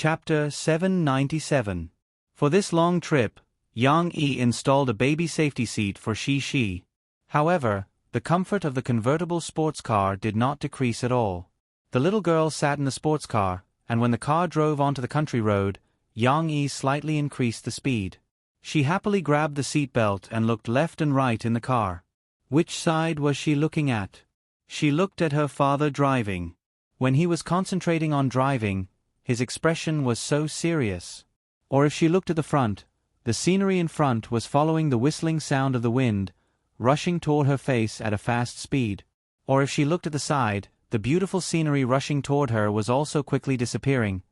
Chapter 797. For this long trip, Yang Yi installed a baby safety seat for Shi. However, the comfort of the convertible sports car did not decrease at all. The little girl sat in the sports car, and when the car drove onto the country road, Yang Yi slightly increased the speed. She happily grabbed the seat belt and looked left and right in the car. Which side was she looking at? She looked at her father driving. When he was concentrating on driving, his expression was so serious. Or if she looked at the front, the scenery in front was following the whistling sound of the wind, rushing toward her face at a fast speed. Or if she looked at the side, the beautiful scenery rushing toward her was also quickly disappearing.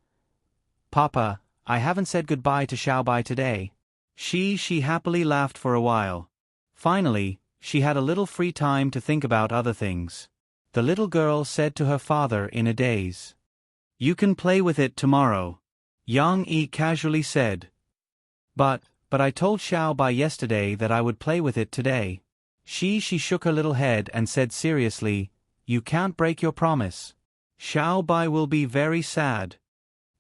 "Papa, I haven't said goodbye to Xiaobai today." She happily laughed for a while. Finally, she had a little free time to think about other things. The little girl said to her father in a daze, "You can play with it tomorrow." Yang Yi casually said, But I told Xiaobai yesterday that I would play with it today." She shook her little head and said seriously, "You can't break your promise. Xiaobai will be very sad."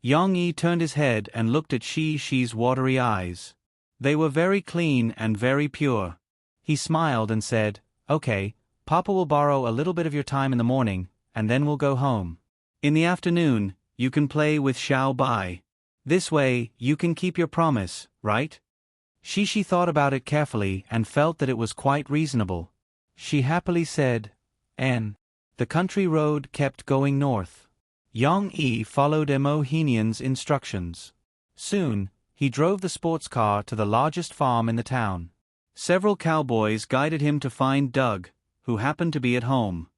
Yang Yi turned his head and looked at Shi's watery eyes. They were very clean and very pure. He smiled and said, "Okay, Papa will borrow a little bit of your time in the morning, and then we'll go home. In the afternoon, you can play with Xiaobai. This way, you can keep your promise, right?" Shi thought about it carefully and felt that it was quite reasonable. She happily said, "N." The country road kept going north. Yang Yi followed Henian's instructions. Soon, he drove the sports car to the largest farm in the town. Several cowboys guided him to find Doug, who happened to be at home.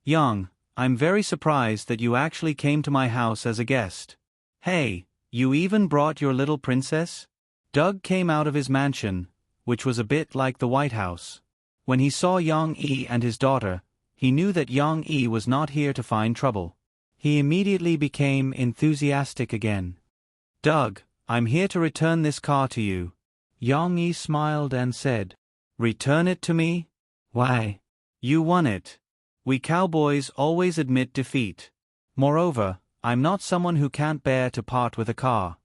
"Young, I'm very surprised that you actually came to my house as a guest. Hey, you even brought your little princess?" Doug came out of his mansion, which was a bit like the White House. When he saw Yang Yi and his daughter, he knew that Yang Yi was not here to find trouble. He immediately became enthusiastic again. "Doug, I'm here to return this car to you." Yang Yi smiled and said, "Return it to me? Why? You won it. We cowboys always admit defeat. Moreover, I'm not someone who can't bear to part with a car,"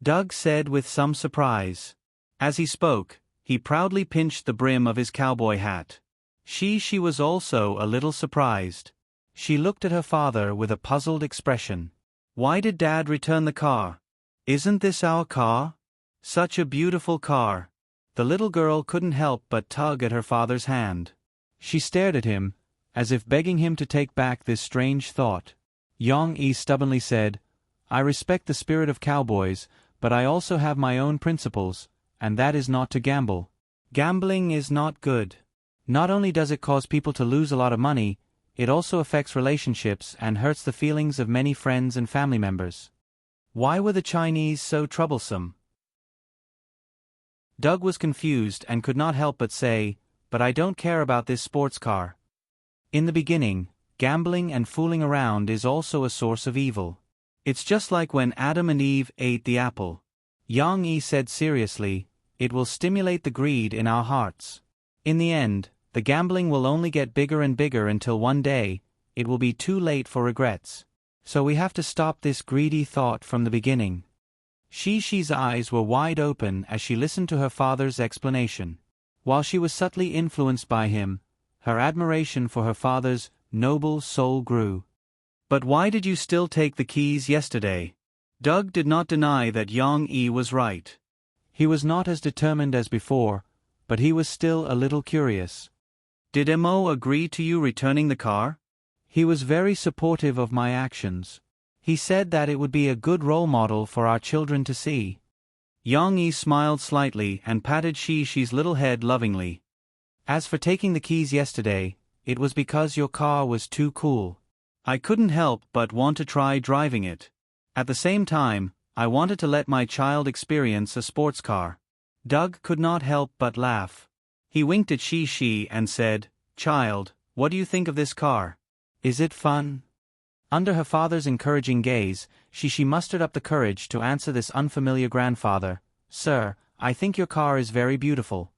Doug said with some surprise. As he spoke, he proudly pinched the brim of his cowboy hat. She was also a little surprised. She looked at her father with a puzzled expression. "Why did Dad return the car? Isn't this our car? Such a beautiful car." The little girl couldn't help but tug at her father's hand. She stared at him, as if begging him to take back this strange thought. Yang Yi stubbornly said, "I respect the spirit of cowboys, but I also have my own principles, and that is not to gamble. Gambling is not good. Not only does it cause people to lose a lot of money, it also affects relationships and hurts the feelings of many friends and family members." Why were the Chinese so troublesome? Doug was confused and could not help but say, "But I don't care about this sports car." In the beginning, gambling and fooling around is also a source of evil. It's just like when Adam and Eve ate the apple. Yang Yi said seriously, "It will stimulate the greed in our hearts. In the end, the gambling will only get bigger and bigger until one day, it will be too late for regrets. So we have to stop this greedy thought from the beginning." Shi's eyes were wide open as she listened to her father's explanation. While she was subtly influenced by him, her admiration for her father's noble soul grew. "But why did you still take the keys yesterday?" Doug did not deny that Yang Yi was right. He was not as determined as before, but he was still a little curious. "Did Mo agree to you returning the car?" "He was very supportive of my actions. He said that it would be a good role model for our children to see." Yang Yi smiled slightly and patted Shi's little head lovingly. "As for taking the keys yesterday, it was because your car was too cool. I couldn't help but want to try driving it. At the same time, I wanted to let my child experience a sports car." Doug could not help but laugh. He winked at Shi and said, "Child, what do you think of this car? Is it fun?" Under her father's encouraging gaze, she mustered up the courage to answer this unfamiliar grandfather, "Sir, I think your car is very beautiful."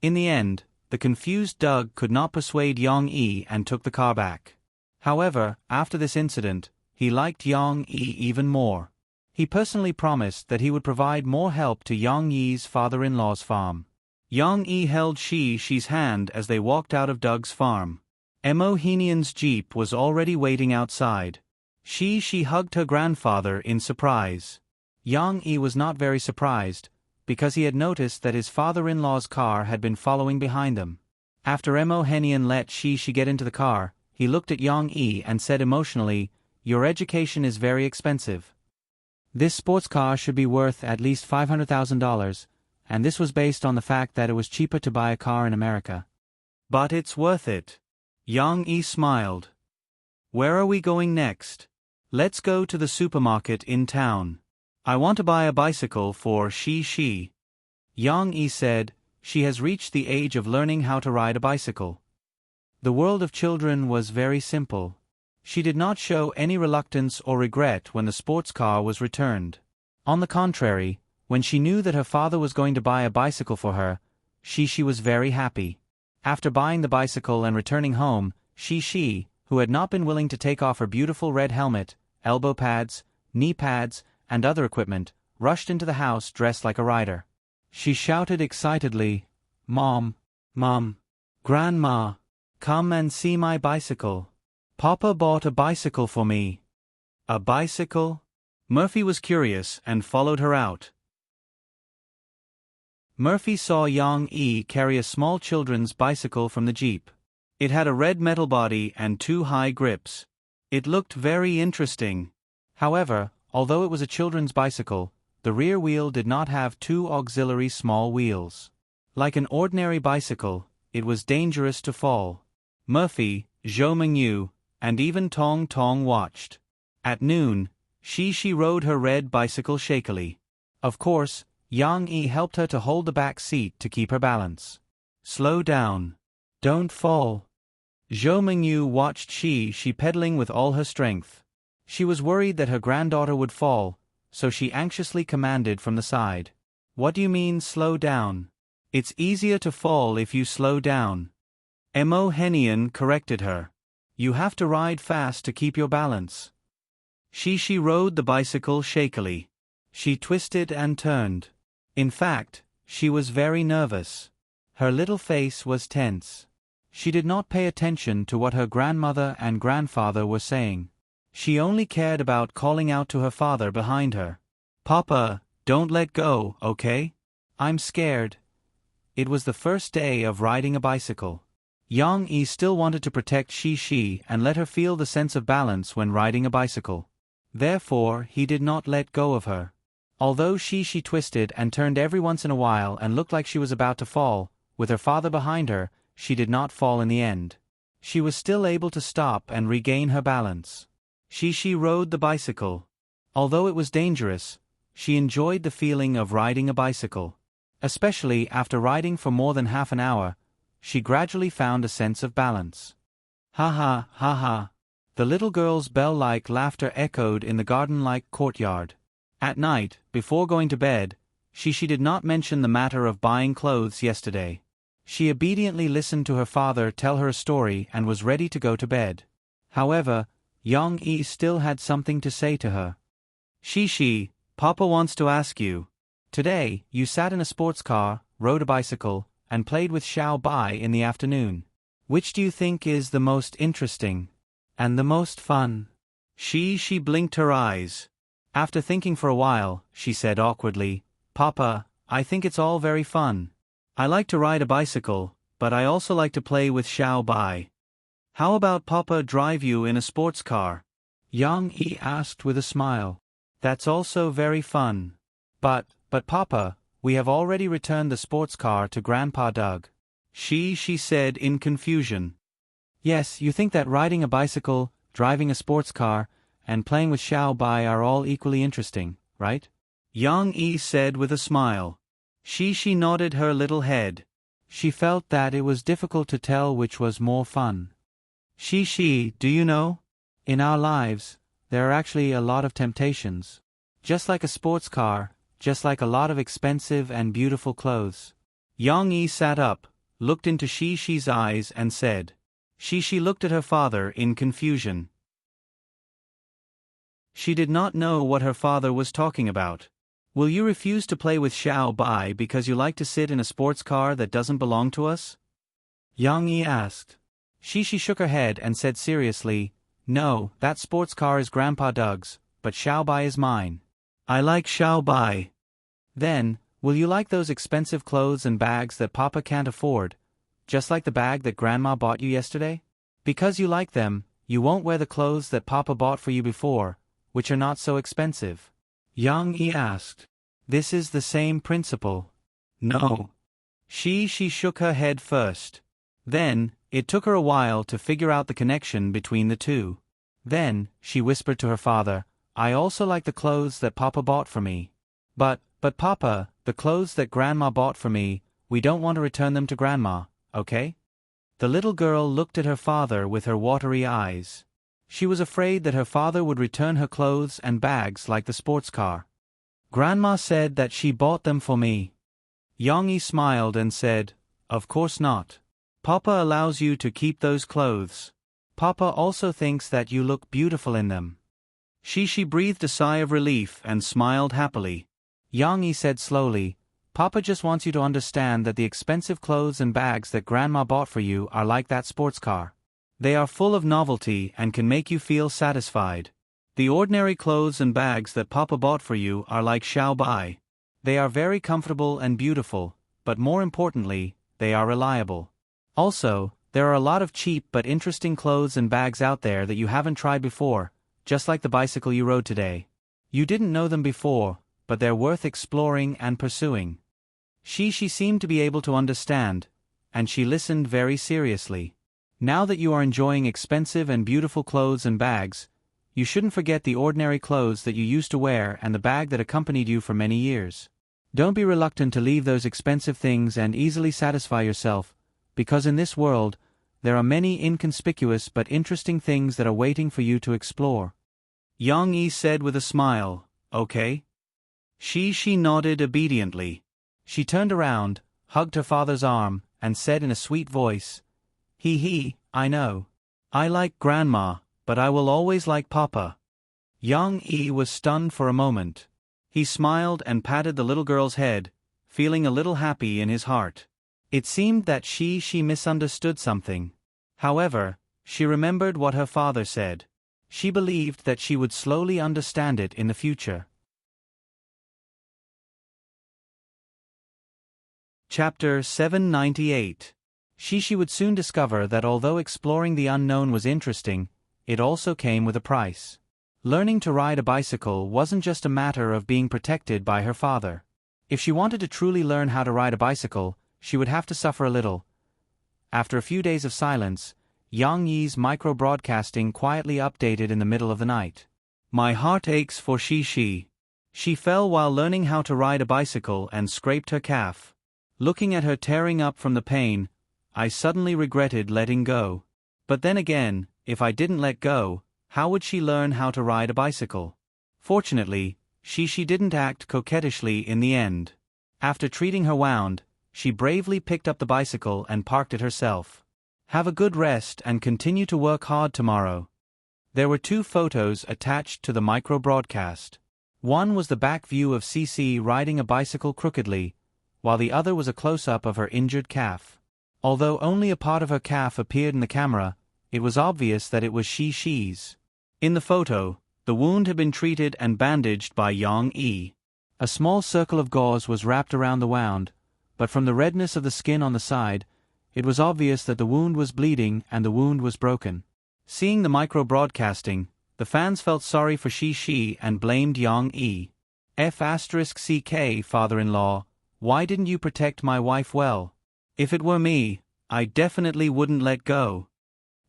In the end, the confused Doug could not persuade Yang Yi and took the car back. However, after this incident, he liked Yang Yi even more. He personally promised that he would provide more help to Yang Yi's father-in-law's farm. Yang Yi held Shi's hand as they walked out of Doug's farm. Mo Henian's jeep was already waiting outside. She hugged her grandfather in surprise. Yang Yi was not very surprised, because he had noticed that his father-in-law's car had been following behind them. After Mo Henian let Shi get into the car, he looked at Yang Yi and said emotionally, "Your education is very expensive. This sports car should be worth at least $500,000, and this was based on the fact that it was cheaper to buy a car in America. But it's worth it." Yang Yi smiled. "Where are we going next?" "Let's go to the supermarket in town. I want to buy a bicycle for Shi. Yang Yi said, "She has reached the age of learning how to ride a bicycle." The world of children was very simple. She did not show any reluctance or regret when the sports car was returned. On the contrary, when she knew that her father was going to buy a bicycle for her, she was very happy. After buying the bicycle and returning home, Shi, who had not been willing to take off her beautiful red helmet, elbow pads, knee pads, and other equipment, rushed into the house dressed like a rider. She shouted excitedly, "Mom! Mom! Grandma! Come and see my bicycle. Papa bought a bicycle for me." "A bicycle?" Murphy was curious and followed her out. Murphy saw Yang Yi carry a small children's bicycle from the jeep. It had a red metal body and 2 high grips. It looked very interesting. However, although it was a children's bicycle, the rear wheel did not have 2 auxiliary small wheels. Like an ordinary bicycle, it was dangerous to fall. Murphy, Zhou Mengyu, and even Tong Tong watched. At noon, Shi rode her red bicycle shakily. Of course, Yang Yi helped her to hold the back seat to keep her balance. "Slow down. Don't fall." Zhou Mengyu watched Shi pedaling with all her strength. She was worried that her granddaughter would fall, so she anxiously commanded from the side. "What do you mean slow down? It's easier to fall if you slow down." Mo Henian corrected her. "You have to ride fast to keep your balance." Shi rode the bicycle shakily. She twisted and turned. In fact, she was very nervous. Her little face was tense. She did not pay attention to what her grandmother and grandfather were saying. She only cared about calling out to her father behind her. "Papa, don't let go, okay? I'm scared." It was the first day of riding a bicycle. Yang Yi still wanted to protect Shi and let her feel the sense of balance when riding a bicycle. Therefore, he did not let go of her. Although Shi twisted and turned every once in a while and looked like she was about to fall, with her father behind her, she did not fall in the end. She was still able to stop and regain her balance. Shi rode the bicycle. Although it was dangerous, she enjoyed the feeling of riding a bicycle. Especially after riding for more than half an hour, she gradually found a sense of balance. "Ha ha, ha ha." The little girl's bell-like laughter echoed in the garden-like courtyard. At night, before going to bed, Shi did not mention the matter of buying clothes yesterday. She obediently listened to her father tell her a story and was ready to go to bed. However, Yang Yi still had something to say to her. "Shi, Papa wants to ask you. Today, you sat in a sports car, rode a bicycle, and played with Xiao Bai in the afternoon. Which do you think is the most interesting? And the most fun?" She blinked her eyes. After thinking for a while, she said awkwardly, "Papa, I think it's all very fun. I like to ride a bicycle, but I also like to play with Xiao Bai. How about Papa drive you in a sports car?" Yang Yi asked with a smile. "That's also very fun. But Papa, we have already returned the sports car to Grandpa Doug." She said in confusion. "Yes, you think that riding a bicycle, driving a sports car, and playing with Xiao Bai are all equally interesting, right?" Yang Yi said with a smile. She nodded her little head. She felt that it was difficult to tell which was more fun. Shi, do you know? In our lives, there are actually a lot of temptations. Just like a sports car, just like a lot of expensive and beautiful clothes. Yang Yi sat up, looked into Shi's eyes and said. Shi looked at her father in confusion. She did not know what her father was talking about. Will you refuse to play with Xiao Bai because you like to sit in a sports car that doesn't belong to us? Yang Yi asked. Shishi shook her head and said seriously, No, that sports car is Grandpa Doug's, but Xiao Bai is mine. I like Xiao Bai. Then, will you like those expensive clothes and bags that Papa can't afford, just like the bag that Grandma bought you yesterday? Because you like them, you won't wear the clothes that Papa bought for you before, which are not so expensive. Yang Yi asked. This is the same principle. No. She shook her head first. Then, it took her a while to figure out the connection between the two. Then, she whispered to her father, I also like the clothes that Papa bought for me. But Papa, the clothes that Grandma bought for me, we don't want to return them to Grandma, okay? The little girl looked at her father with her watery eyes. She was afraid that her father would return her clothes and bags like the sports car. Grandma said that she bought them for me. Yang Yi smiled and said, Of course not. Papa allows you to keep those clothes. Papa also thinks that you look beautiful in them. She breathed a sigh of relief and smiled happily. Yang Yi said slowly, Papa just wants you to understand that the expensive clothes and bags that Grandma bought for you are like that sports car. They are full of novelty and can make you feel satisfied. The ordinary clothes and bags that Papa bought for you are like Xiao Bai. They are very comfortable and beautiful, but more importantly, they are reliable. Also, there are a lot of cheap but interesting clothes and bags out there that you haven't tried before, just like the bicycle you rode today. You didn't know them before, but they're worth exploring and pursuing. She seemed to be able to understand, and she listened very seriously. Now that you are enjoying expensive and beautiful clothes and bags, you shouldn't forget the ordinary clothes that you used to wear and the bag that accompanied you for many years. Don't be reluctant to leave those expensive things and easily satisfy yourself, because in this world, there are many inconspicuous but interesting things that are waiting for you to explore. Yang Yi said with a smile, Okay. She nodded obediently. She turned around, hugged her father's arm, and said in a sweet voice, I know. I like Grandma, but I will always like Papa. Yang Yi was stunned for a moment. He smiled and patted the little girl's head, feeling a little happy in his heart. It seemed that she misunderstood something. However, she remembered what her father said. She believed that she would slowly understand it in the future. Chapter 798. She would soon discover that although exploring the unknown was interesting, it also came with a price. Learning to ride a bicycle wasn't just a matter of being protected by her father. If she wanted to truly learn how to ride a bicycle, she would have to suffer a little. After a few days of silence, Yang Yi's micro-broadcasting quietly updated in the middle of the night. My heart aches for Shi. She fell while learning how to ride a bicycle and scraped her calf. Looking at her tearing up from the pain, I suddenly regretted letting go. But then again, if I didn't let go, how would she learn how to ride a bicycle? Fortunately, she didn't act coquettishly in the end. After treating her wound, she bravely picked up the bicycle and parked it herself. Have a good rest and continue to work hard tomorrow. There were 2 photos attached to the micro-broadcast. One was the back view of CC riding a bicycle crookedly, while the other was a close-up of her injured calf. Although only a part of her calf appeared in the camera, it was obvious that it was Shi's. In the photo, the wound had been treated and bandaged by Yang Yi. A small circle of gauze was wrapped around the wound, but from the redness of the skin on the side, it was obvious that the wound was bleeding and the wound was broken. Seeing the micro-broadcasting, the fans felt sorry for Shi and blamed Yang Yi. F***ck, father-in-law, why didn't you protect my wife well? If it were me, I definitely wouldn't let go.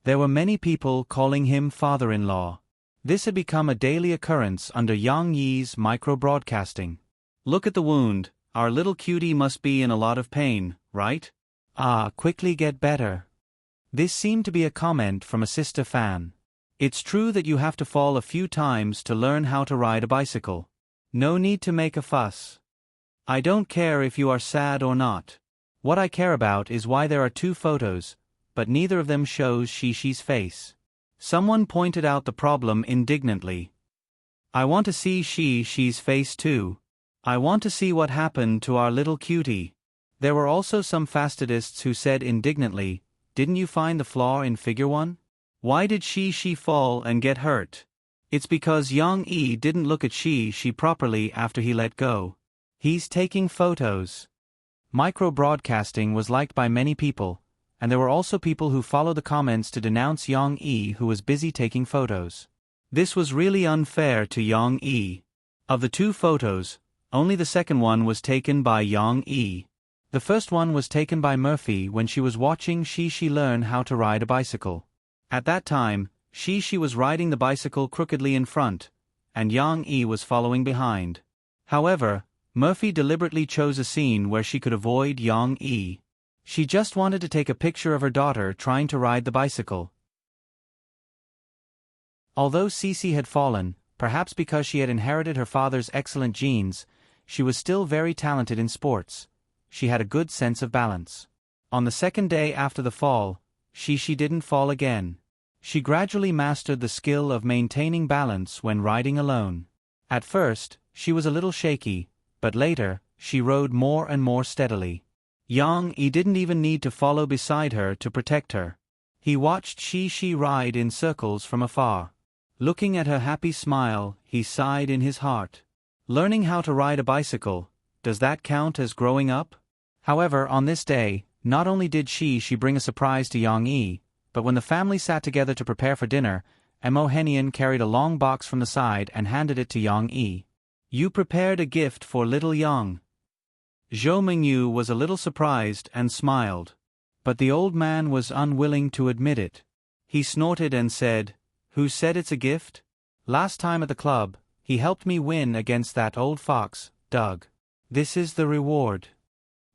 There were many people calling him father-in-law. This had become a daily occurrence under Yang Yi's micro-broadcasting. Look at the wound, our little cutie must be in a lot of pain, right? Quickly get better. This seemed to be a comment from a sister fan. It's true that you have to fall a few times to learn how to ride a bicycle. No need to make a fuss. I don't care if you are sad or not. What I care about is why there are 2 photos, but neither of them shows Shi's face. Someone pointed out the problem indignantly. I want to see she's face too. I want to see what happened to our little cutie. There were also some fastidists who said indignantly, didn't you find the flaw in figure 1? Why did she fall and get hurt? It's because Yang E didn't look at she properly after he let go. He's taking photos. Micro-broadcasting was liked by many people, and there were also people who followed the comments to denounce Yang E who was busy taking photos. This was really unfair to Yang E. Of the 2 photos, only the second one was taken by Yang E. The first one was taken by Murphy when she was watching she learn how to ride a bicycle. At that time, she was riding the bicycle crookedly in front, and Yang E was following behind. However, Murphy deliberately chose a scene where she could avoid Yang E. She just wanted to take a picture of her daughter trying to ride the bicycle. Although Cece had fallen, perhaps because she had inherited her father's excellent genes, she was still very talented in sports. She had a good sense of balance. On the second day after the fall, she didn't fall again. She gradually mastered the skill of maintaining balance when riding alone. At first, she was a little shaky, but later, she rode more and more steadily. Yang E didn't even need to follow beside her to protect her. He watched she ride in circles from afar. Looking at her happy smile, he sighed in his heart. Learning how to ride a bicycle, does that count as growing up? However, on this day, not only did she bring a surprise to Yang E, but when the family sat together to prepare for dinner, Mo Henian carried a long box from the side and handed it to Yang E. You prepared a gift for little Yang. Zhou Mingyu was a little surprised and smiled. But the old man was unwilling to admit it. He snorted and said, Who said it's a gift? Last time at the club, he helped me win against that old fox, Doug. This is the reward.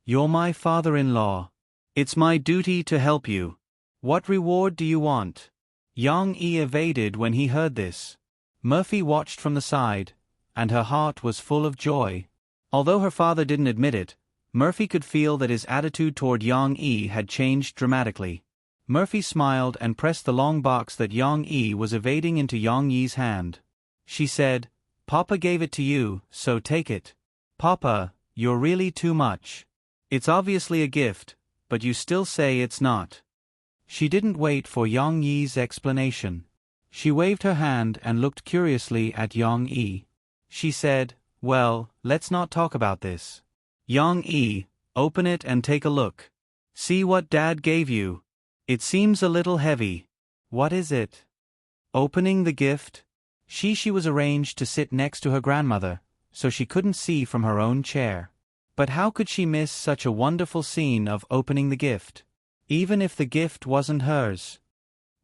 You're my father-in-law. It's my duty to help you. What reward do you want? Yang E evaded when he heard this. Murphy watched from the side, and her heart was full of joy. Although her father didn't admit it, Murphy could feel that his attitude toward Yang E had changed dramatically. Murphy smiled and pressed the long box that Yang E was evading into Yang Yi's hand. She said, Papa gave it to you, so take it. Papa, you're really too much. It's obviously a gift, but you still say it's not. She didn't wait for Yang Yi's explanation. She waved her hand and looked curiously at Yang E. She said, Well, let's not talk about this. Yang E, open it and take a look. See what Dad gave you. It seems a little heavy. What is it? Opening the gift? She was arranged to sit next to her grandmother, so she couldn't see from her own chair. But how could she miss such a wonderful scene of opening the gift? Even if the gift wasn't hers.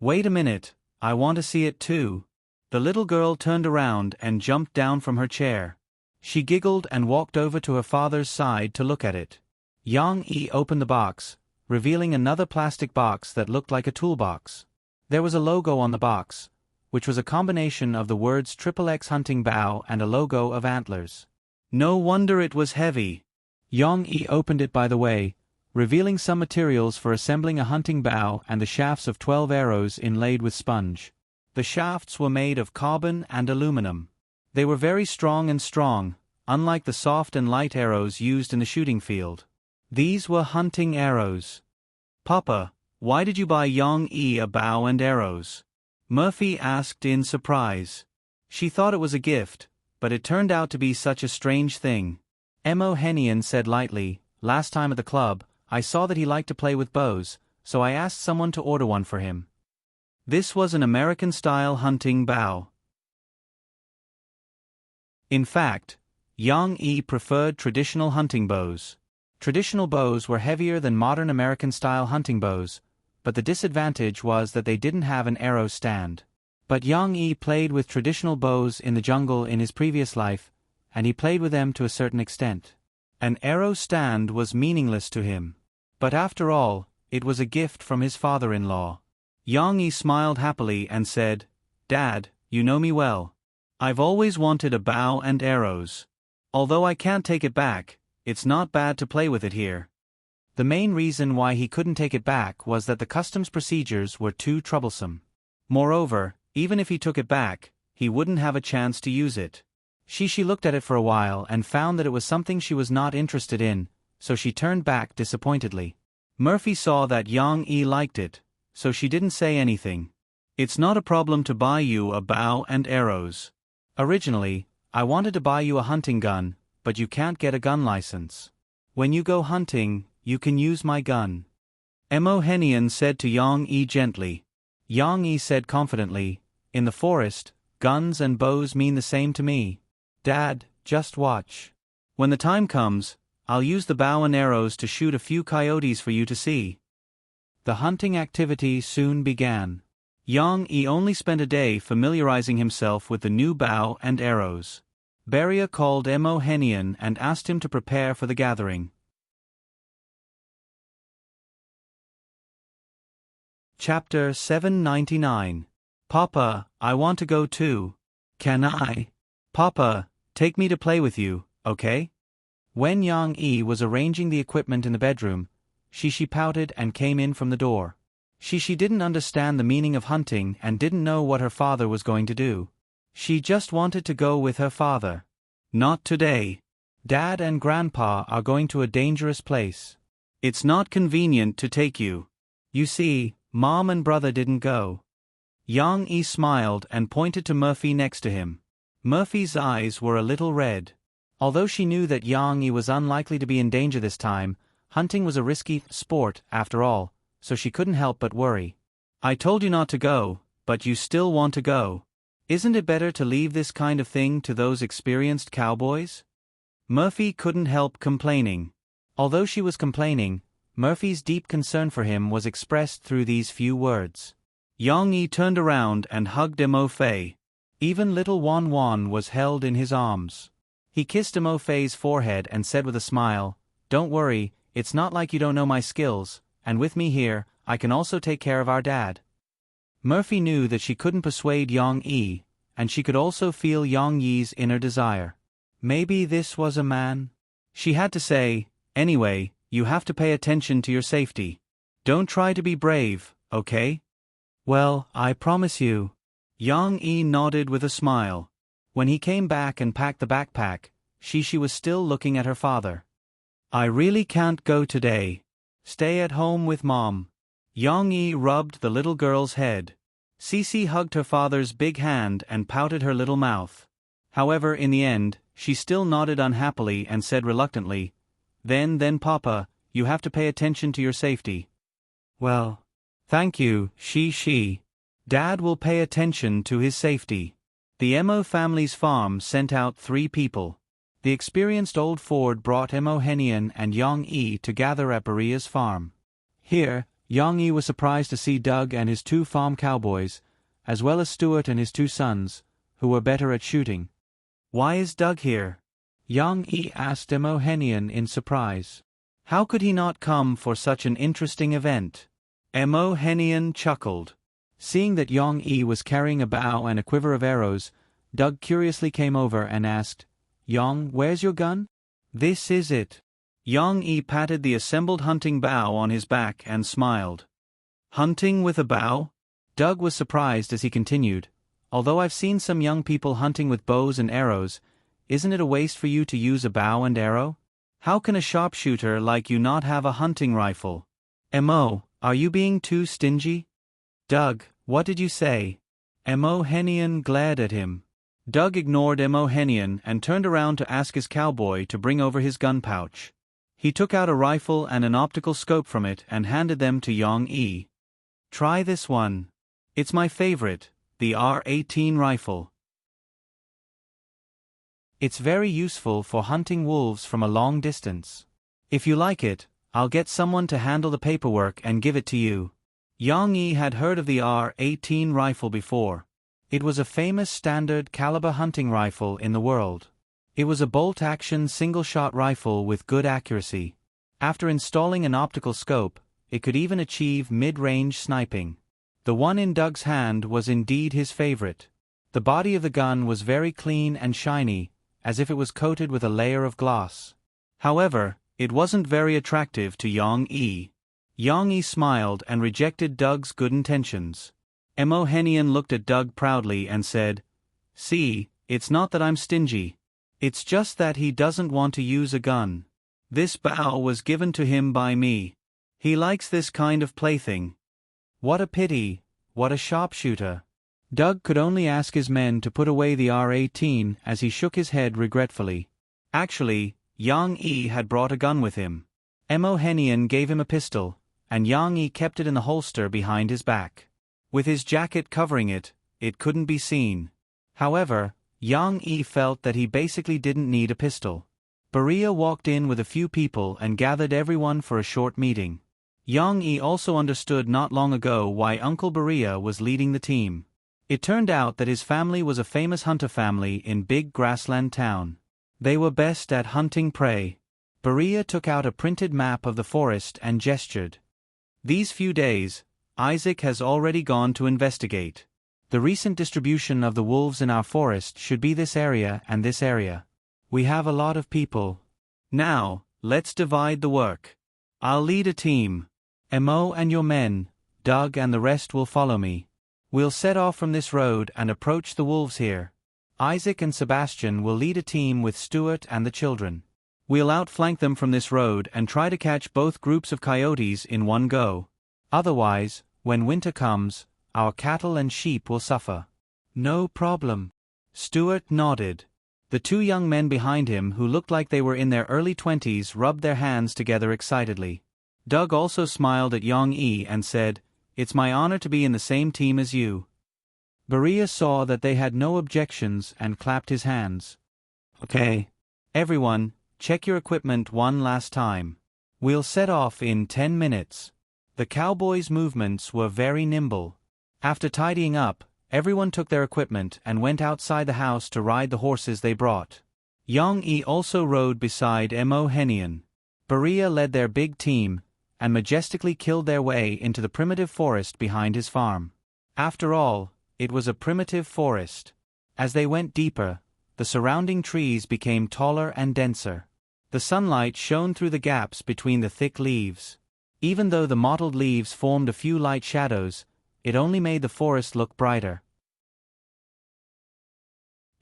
Wait a minute, I want to see it too. The little girl turned around and jumped down from her chair. She giggled and walked over to her father's side to look at it. Yang E opened the box, revealing another plastic box that looked like a toolbox. There was a logo on the box, which was a combination of the words XXX Hunting Bow and a logo of antlers. No wonder it was heavy. Yang E opened it by the way, revealing some materials for assembling a hunting bow and the shafts of 12 arrows inlaid with sponge. The shafts were made of carbon and aluminum. They were very strong, unlike the soft and light arrows used in the shooting field. These were hunting arrows. Papa, why did you buy Yang E a bow and arrows? Murphy asked in surprise. She thought it was a gift, but it turned out to be such a strange thing. Mo Henian said lightly, Last time at the club, I saw that he liked to play with bows, so I asked someone to order one for him. This was an American-style hunting bow. In fact, Yang E preferred traditional hunting bows. Traditional bows were heavier than modern American-style hunting bows, but the disadvantage was that they didn't have an arrow stand. But Yang E played with traditional bows in the jungle in his previous life, and he played with them to a certain extent. An arrow stand was meaningless to him. But after all, it was a gift from his father-in-law. Yang E smiled happily and said, Dad, you know me well. I've always wanted a bow and arrows. Although I can't take it back, it's not bad to play with it here. The main reason why he couldn't take it back was that the customs procedures were too troublesome. Moreover, even if he took it back, he wouldn't have a chance to use it. She looked at it for a while and found that it was something she was not interested in, so she turned back disappointedly. Murphy saw that Yang Yi liked it, so she didn't say anything. It's not a problem to buy you a bow and arrows. Originally, I wanted to buy you a hunting gun, but you can't get a gun license. When you go hunting, you can use my gun. Mo Henian said to Yang Yi gently. Yang Yi said confidently, in the forest, guns and bows mean the same to me. Dad, just watch. When the time comes, I'll use the bow and arrows to shoot a few coyotes for you to see. The hunting activity soon began. Yang Yi only spent a day familiarizing himself with the new bow and arrows. Beria called Mo Henian and asked him to prepare for the gathering. Chapter 799. Papa, I want to go too. Can I? Papa, take me to play with you, okay? When Yang Yi was arranging the equipment in the bedroom, Shishi pouted and came in from the door. Shishi didn't understand the meaning of hunting and didn't know what her father was going to do. She just wanted to go with her father. Not today. Dad and Grandpa are going to a dangerous place. It's not convenient to take you. You see, Mom and Brother didn't go. Yang Yi smiled and pointed to Murphy next to him. Murphy's eyes were a little red. Although she knew that Yang Yi was unlikely to be in danger this time, hunting was a risky sport after all, so she couldn't help but worry. I told you not to go, but you still want to go. Isn't it better to leave this kind of thing to those experienced cowboys? Murphy couldn't help complaining. Although she was complaining, Murphy's deep concern for him was expressed through these few words. Yang Yi turned around and hugged Mo Fei. Even little Wan Wan was held in his arms. He kissed Mo Fei's forehead and said with a smile, "Don't worry, it's not like you don't know my skills, and with me here, I can also take care of our dad." Murphy knew that she couldn't persuade Yang Yi, and she could also feel Yang Yi's inner desire. Maybe this was a man? She had to say, "Anyway, you have to pay attention to your safety. Don't try to be brave, okay?" "Well, I promise you." Yang Yi nodded with a smile. When he came back and packed the backpack, Shishi was still looking at her father. "I really can't go today. Stay at home with Mom." Yang Yi rubbed the little girl's head. Cece hugged her father's big hand and pouted her little mouth. However, in the end, she still nodded unhappily and said reluctantly, Then Papa, you have to pay attention to your safety." "Well, thank you, Shishi. Dad will pay attention to his safety." The Mo family's farm sent out 3 people. The experienced old Ford brought Mo Henian and Yang Yi to gather at Beria's farm. Here, Yang Yi was surprised to see Doug and his 2 farm cowboys, as well as Stuart and his 2 sons, who were better at shooting. "Why is Doug here?" Yang Yi asked Mo Henian in surprise. How could he not come for such an interesting event? Mo Henian chuckled. Seeing that Yang Yi was carrying a bow and a quiver of arrows, Doug curiously came over and asked, "Yang, where's your gun?" "This is it." Yang Yi patted the assembled hunting bow on his back and smiled. "Hunting with a bow?" Doug was surprised as he continued, "Although I've seen some young people hunting with bows and arrows, isn't it a waste for you to use a bow and arrow? How can a sharpshooter like you not have a hunting rifle? Mo, are you being too stingy?" "Doug, what did you say?" Mo Henian glared at him. Doug ignored Mo Henian and turned around to ask his cowboy to bring over his gun pouch. He took out a rifle and an optical scope from it and handed them to Yang Yi. "Try this one. It's my favorite, the R-18 rifle. It's very useful for hunting wolves from a long distance. If you like it, I'll get someone to handle the paperwork and give it to you." Yang Yi had heard of the R-18 rifle before. It was a famous standard caliber hunting rifle in the world. It was a bolt-action single-shot rifle with good accuracy. After installing an optical scope, it could even achieve mid-range sniping. The one in Doug's hand was indeed his favorite. The body of the gun was very clean and shiny, as if it was coated with a layer of gloss. However, it wasn't very attractive to Yang Yi. Yang Yi smiled and rejected Doug's good intentions. Mo Henian looked at Doug proudly and said, See, it's not that I'm stingy. It's just that he doesn't want to use a gun. This bow was given to him by me. He likes this kind of plaything. What a pity, what a sharpshooter. Doug could only ask his men to put away the R-18 as he shook his head regretfully. Actually, Yang Yi had brought a gun with him. Mo Henian gave him a pistol, and Yang Yi kept it in the holster behind his back. With his jacket covering it, it couldn't be seen. However, Yang Yi felt that he basically didn't need a pistol. Beria walked in with a few people and gathered everyone for a short meeting. Yang Yi also understood not long ago why Uncle Beria was leading the team. It turned out that his family was a famous hunter family in big grassland town. They were best at hunting prey. Beria took out a printed map of the forest and gestured. These few days, Isaac has already gone to investigate. The recent distribution of the wolves in our forest should be this area and this area. We have a lot of people. Now, let's divide the work. I'll lead a team. Mo and your men, Doug and the rest will follow me. We'll set off from this road and approach the wolves here. Isaac and Sebastian will lead a team with Stuart and the children. We'll outflank them from this road and try to catch both groups of coyotes in one go. Otherwise, when winter comes, our cattle and sheep will suffer. No problem. Stuart nodded. The two young men behind him who looked like they were in their early 20s rubbed their hands together excitedly. Doug also smiled at Yang Yi and said, "It's my honor to be in the same team as you." Beria saw that they had no objections and clapped his hands. Okay. Everyone, check your equipment one last time. We'll set off in 10 minutes. The cowboys' movements were very nimble. After tidying up, everyone took their equipment and went outside the house to ride the horses they brought. Yang Yi also rode beside Mo Henian. Beria led their big team, and majestically killed their way into the primitive forest behind his farm. After all, it was a primitive forest. As they went deeper, the surrounding trees became taller and denser. The sunlight shone through the gaps between the thick leaves. Even though the mottled leaves formed a few light shadows, it only made the forest look brighter.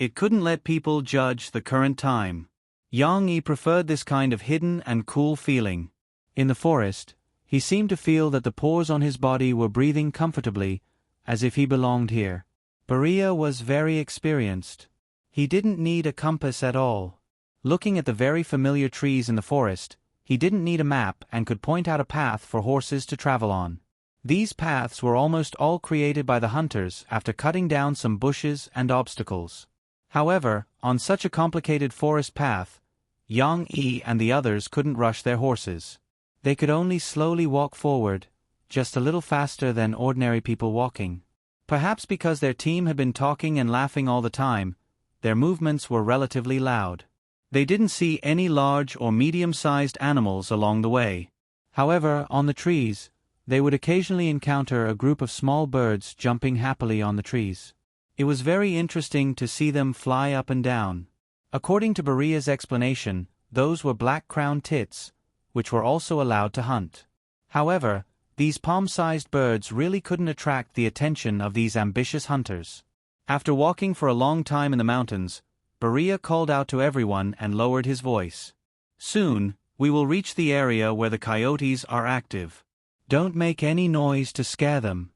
It couldn't let people judge the current time. Yang Yi preferred this kind of hidden and cool feeling. In the forest, he seemed to feel that the pores on his body were breathing comfortably, as if he belonged here. Beria was very experienced. He didn't need a compass at all. Looking at the very familiar trees in the forest, he didn't need a map and could point out a path for horses to travel on. These paths were almost all created by the hunters after cutting down some bushes and obstacles. However, on such a complicated forest path, Yang Yi and the others couldn't rush their horses. They could only slowly walk forward, just a little faster than ordinary people walking. Perhaps because their team had been talking and laughing all the time, their movements were relatively loud. They didn't see any large or medium-sized animals along the way. However, on the trees, they would occasionally encounter a group of small birds jumping happily on the trees. It was very interesting to see them fly up and down. According to Beria's explanation, those were black-crowned tits, which were also allowed to hunt. However, these palm-sized birds really couldn't attract the attention of these ambitious hunters. After walking for a long time in the mountains, Beria called out to everyone and lowered his voice. "Soon, we will reach the area where the coyotes are active. Don't make any noise to scare them."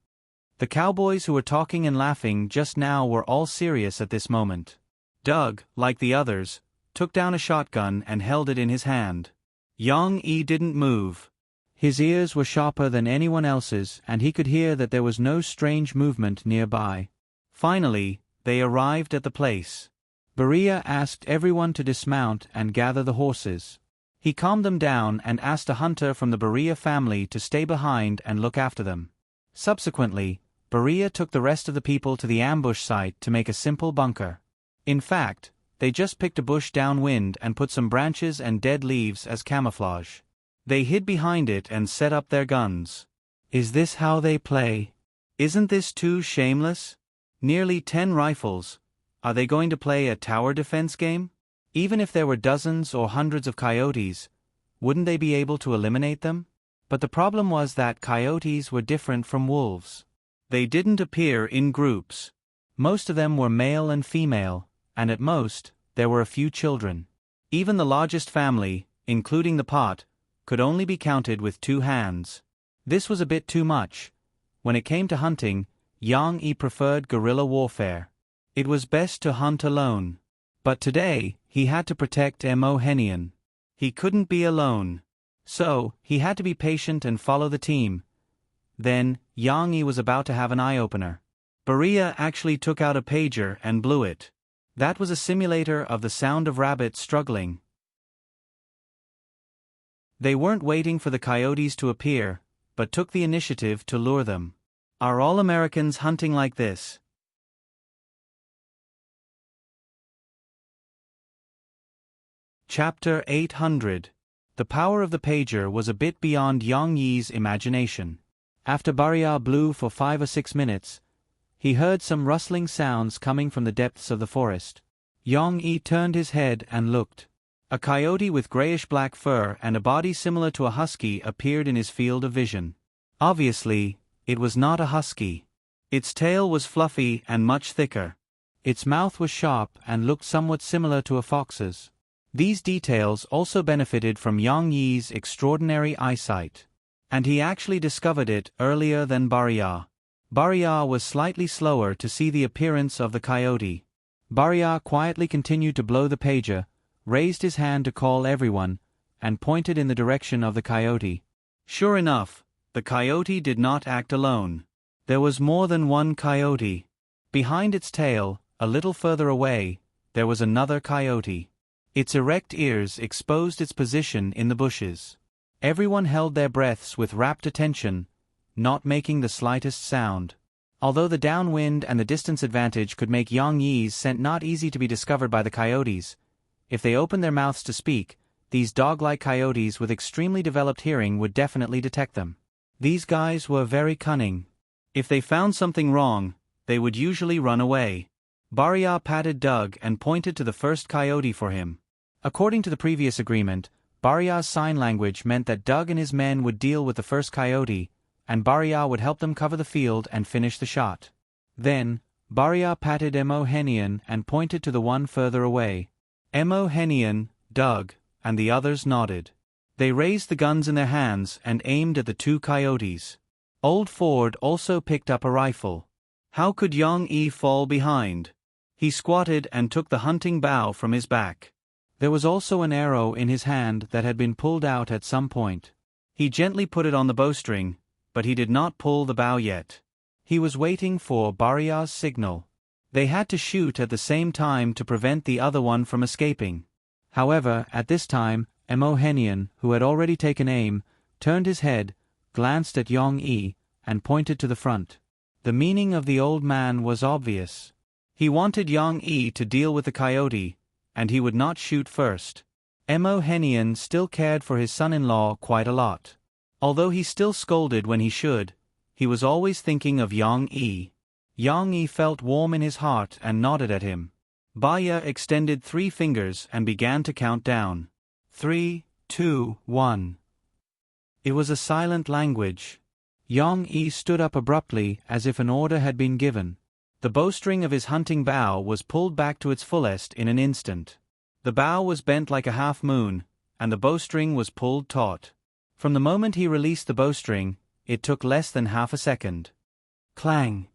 The cowboys who were talking and laughing just now were all serious at this moment. Doug, like the others, took down a shotgun and held it in his hand. Yang Yi didn't move. His ears were sharper than anyone else's and he could hear that there was no strange movement nearby. Finally, they arrived at the place. Beria asked everyone to dismount and gather the horses. He calmed them down and asked a hunter from the Beria family to stay behind and look after them. Subsequently, Beria took the rest of the people to the ambush site to make a simple bunker. In fact, they just picked a bush downwind and put some branches and dead leaves as camouflage. They hid behind it and set up their guns. Is this how they play? Isn't this too shameless? Nearly 10 rifles. Are they going to play a tower defense game? Even if there were dozens or hundreds of coyotes, wouldn't they be able to eliminate them? But the problem was that coyotes were different from wolves. They didn't appear in groups. Most of them were male and female, and at most, there were a few children. Even the largest family, including the pot, could only be counted with 2 hands. This was a bit too much. When it came to hunting, Yang Yi preferred guerrilla warfare. It was best to hunt alone. But today, he had to protect Mo Henian. He couldn't be alone. So, he had to be patient and follow the team. Then, Yang Yi was about to have an eye-opener. Baria actually took out a pager and blew it. That was a simulator of the sound of rabbits struggling. They weren't waiting for the coyotes to appear, but took the initiative to lure them. Are all Americans hunting like this? Chapter 800. The power of the pager was a bit beyond Yang Yi's imagination. After Baria blew for 5 or 6 minutes, he heard some rustling sounds coming from the depths of the forest. Yang Yi turned his head and looked. A coyote with grayish-black fur and a body similar to a husky appeared in his field of vision. Obviously, it was not a husky. Its tail was fluffy and much thicker. Its mouth was sharp and looked somewhat similar to a fox's. These details also benefited from Yang Yi's extraordinary eyesight. And he actually discovered it earlier than Baria. Baria was slightly slower to see the appearance of the coyote. Baria quietly continued to blow the pager, raised his hand to call everyone, and pointed in the direction of the coyote. Sure enough, the coyote did not act alone. There was more than one coyote. Behind its tail, a little further away, there was another coyote. Its erect ears exposed its position in the bushes. Everyone held their breaths with rapt attention, not making the slightest sound. Although the downwind and the distance advantage could make Yang Yi's scent not easy to be discovered by the coyotes, if they opened their mouths to speak, these dog-like coyotes with extremely developed hearing would definitely detect them. These guys were very cunning. If they found something wrong, they would usually run away. Baria patted Doug and pointed to the first coyote for him. According to the previous agreement, Baria's sign language meant that Doug and his men would deal with the first coyote, and Baria would help them cover the field and finish the shot. Then, Baria patted Mo Henian and pointed to the one further away. Mo Henian, Doug, and the others nodded. They raised the guns in their hands and aimed at the 2 coyotes. Old Ford also picked up a rifle. How could Yang Yi fall behind? He squatted and took the hunting bow from his back. There was also an arrow in his hand that had been pulled out at some point. He gently put it on the bowstring, but he did not pull the bow yet. He was waiting for Baria's signal. They had to shoot at the same time to prevent the other one from escaping. However, at this time, Mo Henian, who had already taken aim, turned his head, glanced at Yang Yi, and pointed to the front. The meaning of the old man was obvious. He wanted Yang Yi to deal with the coyote, and he would not shoot first. Mo Henian still cared for his son-in-law quite a lot. Although he still scolded when he should, he was always thinking of Yang Yi. Yang Yi felt warm in his heart and nodded at him. Baya extended 3 fingers and began to count down. 3, 2, 1. It was a silent language. Yang Yi stood up abruptly as if an order had been given. The bowstring of his hunting bow was pulled back to its fullest in an instant. The bow was bent like a half-moon, and the bowstring was pulled taut. From the moment he released the bowstring, it took less than half a second. Clang!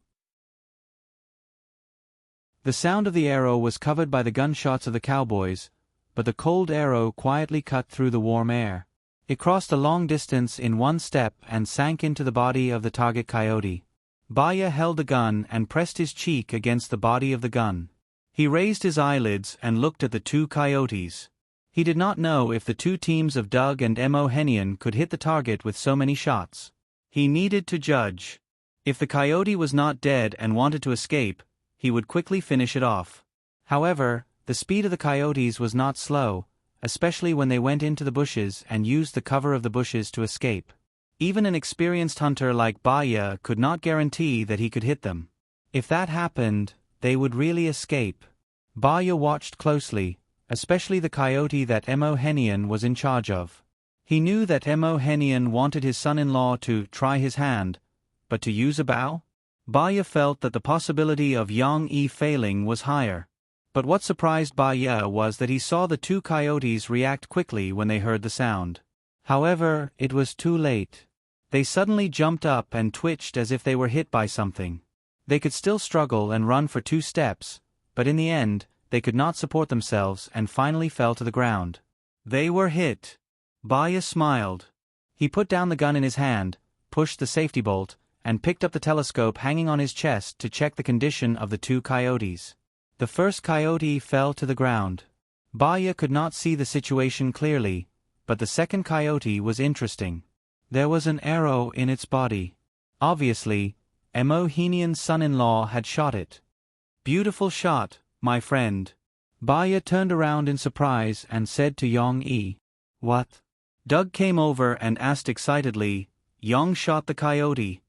The sound of the arrow was covered by the gunshots of the cowboys, but the cold arrow quietly cut through the warm air. It crossed a long distance in one step and sank into the body of the target coyote. Baya held the gun and pressed his cheek against the body of the gun. He raised his eyelids and looked at the 2 coyotes. He did not know if the 2 teams of Doug and Mo Henian could hit the target with so many shots. He needed to judge. If the coyote was not dead and wanted to escape, he would quickly finish it off. However, the speed of the coyotes was not slow, especially when they went into the bushes and used the cover of the bushes to escape. Even an experienced hunter like Baya could not guarantee that he could hit them. If that happened, they would really escape. Baya watched closely, especially the coyote that Mo Henian was in charge of. He knew that Mo Henian wanted his son-in-law to try his hand, but to use a bow? Baya felt that the possibility of Yang Yi failing was higher. But what surprised Baya was that he saw the two coyotes react quickly when they heard the sound. However, it was too late. They suddenly jumped up and twitched as if they were hit by something. They could still struggle and run for 2 steps, but in the end, they could not support themselves and finally fell to the ground. They were hit. Baya smiled. He put down the gun in his hand, pushed the safety bolt, and picked up the telescope hanging on his chest to check the condition of the 2 coyotes. The first coyote fell to the ground. Baya could not see the situation clearly, but the second coyote was interesting. There was an arrow in its body. Obviously, Emohenian's son-in-law had shot it. Beautiful shot, my friend. Baya turned around in surprise and said to Yang Yi. What? Doug came over and asked excitedly, Yang shot the coyote.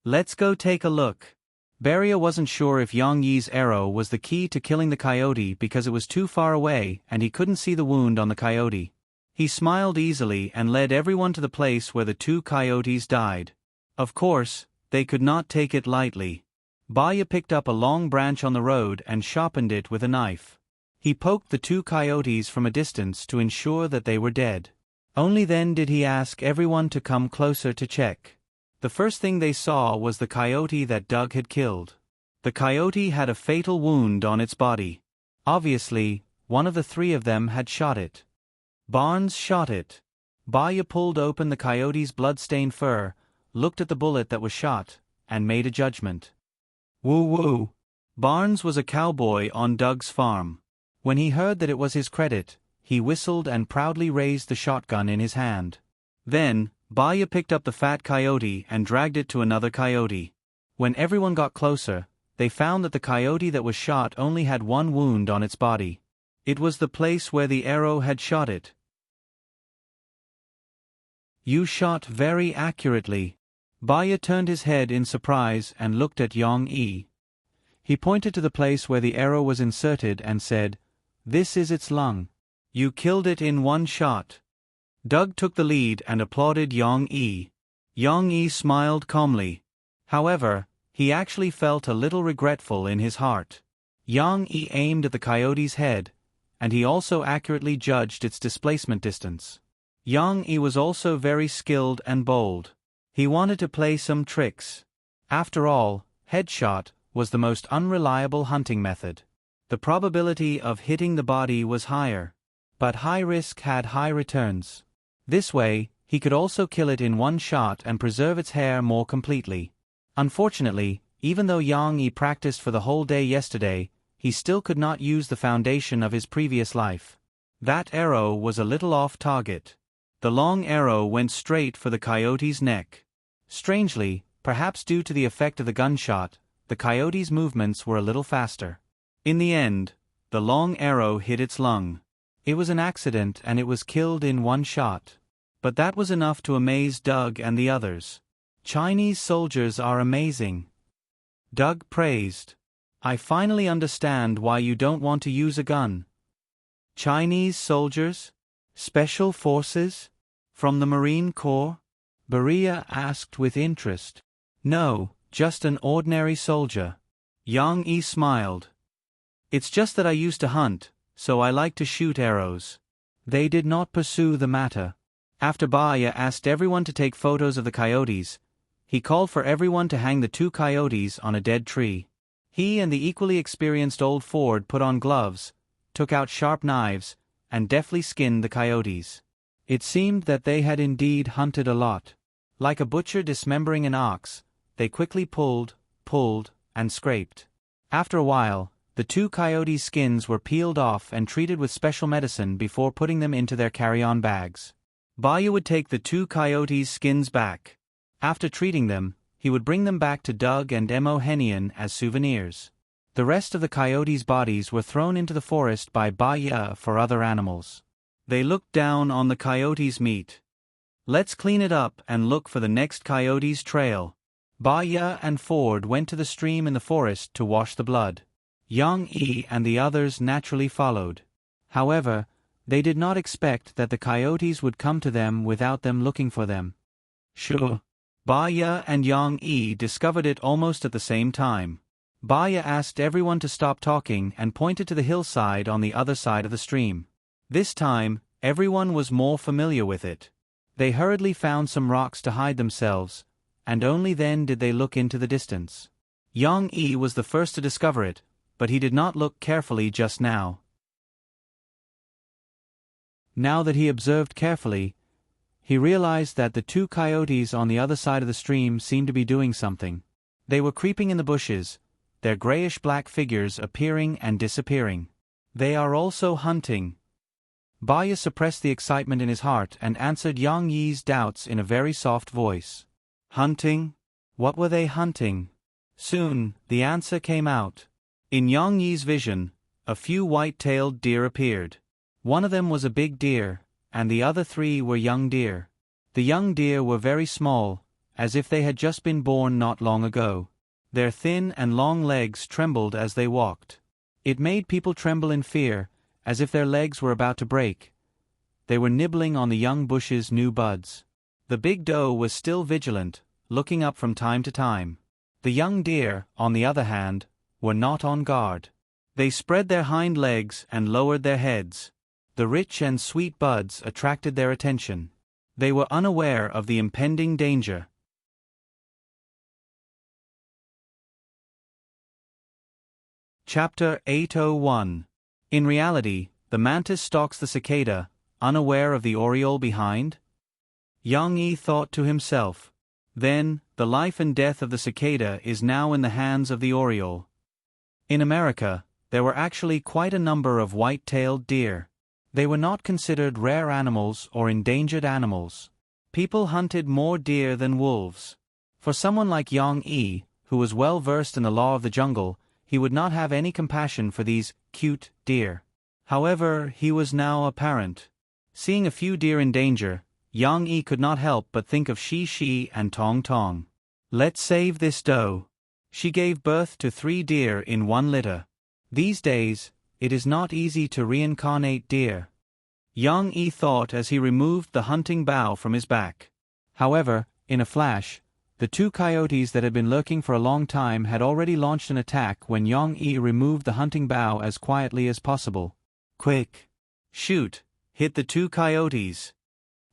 Let's go take a look. Beria wasn't sure if Yang Yi's arrow was the key to killing the coyote because it was too far away and he couldn't see the wound on the coyote. He smiled easily and led everyone to the place where the 2 coyotes died. Of course, they could not take it lightly. Baya picked up a long branch on the road and sharpened it with a knife. He poked the 2 coyotes from a distance to ensure that they were dead. Only then did he ask everyone to come closer to check. The first thing they saw was the coyote that Doug had killed. The coyote had a fatal wound on its body. Obviously, one of the 3 of them had shot it. Barnes shot it. Baya pulled open the coyote's blood-stained fur, looked at the bullet that was shot, and made a judgment. Woo-woo. Barnes was a cowboy on Doug's farm. When he heard that it was his credit, he whistled and proudly raised the shotgun in his hand. Then, Baya picked up the fat coyote and dragged it to another coyote. When everyone got closer, they found that the coyote that was shot only had 1 wound on its body. It was the place where the arrow had shot it. You shot very accurately. Baya turned his head in surprise and looked at Yang Yi. He pointed to the place where the arrow was inserted and said, This is its lung. You killed it in 1 shot. Doug took the lead and applauded Yang Yi. Yang Yi smiled calmly. However, he actually felt a little regretful in his heart. Yang Yi aimed at the coyote's head, and he also accurately judged its displacement distance. Yang Yi was also very skilled and bold. He wanted to play some tricks. After all, headshot was the most unreliable hunting method. The probability of hitting the body was higher, but high risk had high returns. This way, he could also kill it in 1 shot and preserve its hair more completely. Unfortunately, even though Yang Yi practiced for the whole day yesterday, he still could not use the foundation of his previous life. That arrow was a little off target. The long arrow went straight for the coyote's neck. Strangely, perhaps due to the effect of the gunshot, the coyote's movements were a little faster. In the end, the long arrow hit its lung. It was an accident and it was killed in 1 shot. But that was enough to amaze Doug and the others. Chinese soldiers are amazing. Doug praised. I finally understand why you don't want to use a gun. Chinese soldiers? Special forces? From the Marine Corps? Beria asked with interest. No, just an ordinary soldier. Yang Yi smiled. It's just that I used to hunt, so I like to shoot arrows. They did not pursue the matter. After Baya asked everyone to take photos of the coyotes, he called for everyone to hang the 2 coyotes on a dead tree. He and the equally experienced old Ford put on gloves, took out sharp knives, and deftly skinned the coyotes. It seemed that they had indeed hunted a lot. Like a butcher dismembering an ox, they quickly pulled, and scraped. After a while, the 2 coyotes' skins were peeled off and treated with special medicine before putting them into their carry-on bags. Baya would take the 2 coyotes' skins back. After treating them, he would bring them back to Doug and Emohenian as souvenirs. The rest of the coyotes' bodies were thrown into the forest by Baya for other animals. They looked down on the coyotes' meat. Let's clean it up and look for the next coyote's trail. Baya and Ford went to the stream in the forest to wash the blood. Yang Yi and the others naturally followed. However, they did not expect that the coyotes would come to them without them looking for them. Sure. Baya and Yang Yi discovered it almost at the same time. Baya asked everyone to stop talking and pointed to the hillside on the other side of the stream. This time, everyone was more familiar with it. They hurriedly found some rocks to hide themselves, and only then did they look into the distance. Yang Yi was the first to discover it, but he did not look carefully just now. Now that he observed carefully, he realized that the two coyotes on the other side of the stream seemed to be doing something. They were creeping in the bushes, their grayish-black figures appearing and disappearing. They are also hunting. Baya suppressed the excitement in his heart and answered Yang Yi's doubts in a very soft voice. Hunting? What were they hunting? Soon, the answer came out. In Yang Yi's vision, a few white-tailed deer appeared. One of them was a big deer, and the other three were young deer. The young deer were very small, as if they had just been born not long ago. Their thin and long legs trembled as they walked. It made people tremble in fear, as if their legs were about to break. They were nibbling on the young bush's new buds. The big doe was still vigilant, looking up from time to time. The young deer, on the other hand, were not on guard. They spread their hind legs and lowered their heads. The rich and sweet buds attracted their attention. They were unaware of the impending danger. Chapter 801. In reality, the mantis stalks the cicada, unaware of the oriole behind? Yang Yi thought to himself. Then, the life and death of the cicada is now in the hands of the oriole. In America, there were actually quite a number of white-tailed deer. They were not considered rare animals or endangered animals. People hunted more deer than wolves. For someone like Yang Yi, who was well versed in the law of the jungle, he would not have any compassion for these cute deer. However, he was now a parent. Seeing a few deer in danger, Yang Yi could not help but think of Shi and Tong Tong. Let's save this doe. She gave birth to 3 deer in one litter. These days, it is not easy to reincarnate deer. Yang Yi thought as he removed the hunting bow from his back. However, in a flash, the 2 coyotes that had been lurking for a long time had already launched an attack when Yang Yi removed the hunting bow as quietly as possible. Quick! Shoot! Hit the 2 coyotes!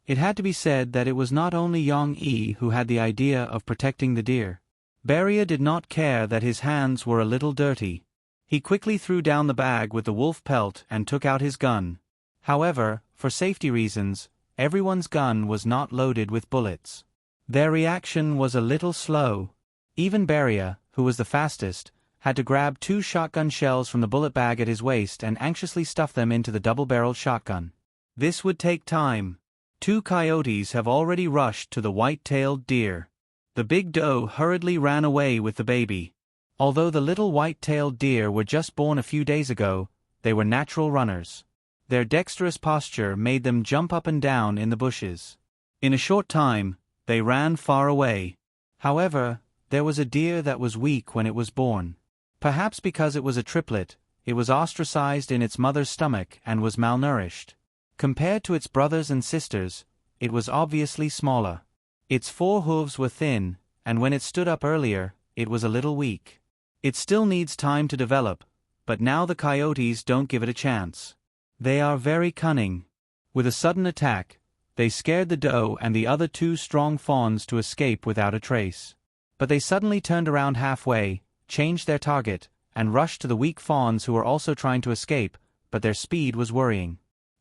It had to be said that it was not only Yang Yi who had the idea of protecting the deer. Beria did not care that his hands were a little dirty. He quickly threw down the bag with the wolf pelt and took out his gun. However, for safety reasons, everyone's gun was not loaded with bullets. Their reaction was a little slow. Even Beria, who was the fastest, had to grab 2 shotgun shells from the bullet bag at his waist and anxiously stuff them into the double-barreled shotgun. This would take time. 2 coyotes have already rushed to the white-tailed deer. The big doe hurriedly ran away with the baby. Although the little white-tailed deer were just born a few days ago, they were natural runners. Their dexterous posture made them jump up and down in the bushes. In a short time, they ran far away. However, there was a deer that was weak when it was born. Perhaps because it was a triplet, it was ostracized in its mother's stomach and was malnourished. Compared to its brothers and sisters, it was obviously smaller. Its 4 hooves were thin, and when it stood up earlier, it was a little weak. It still needs time to develop, but now the coyotes don't give it a chance. They are very cunning. With a sudden attack, they scared the doe and the other 2 strong fawns to escape without a trace. But they suddenly turned around halfway, changed their target, and rushed to the weak fawns who were also trying to escape, but their speed was worrying.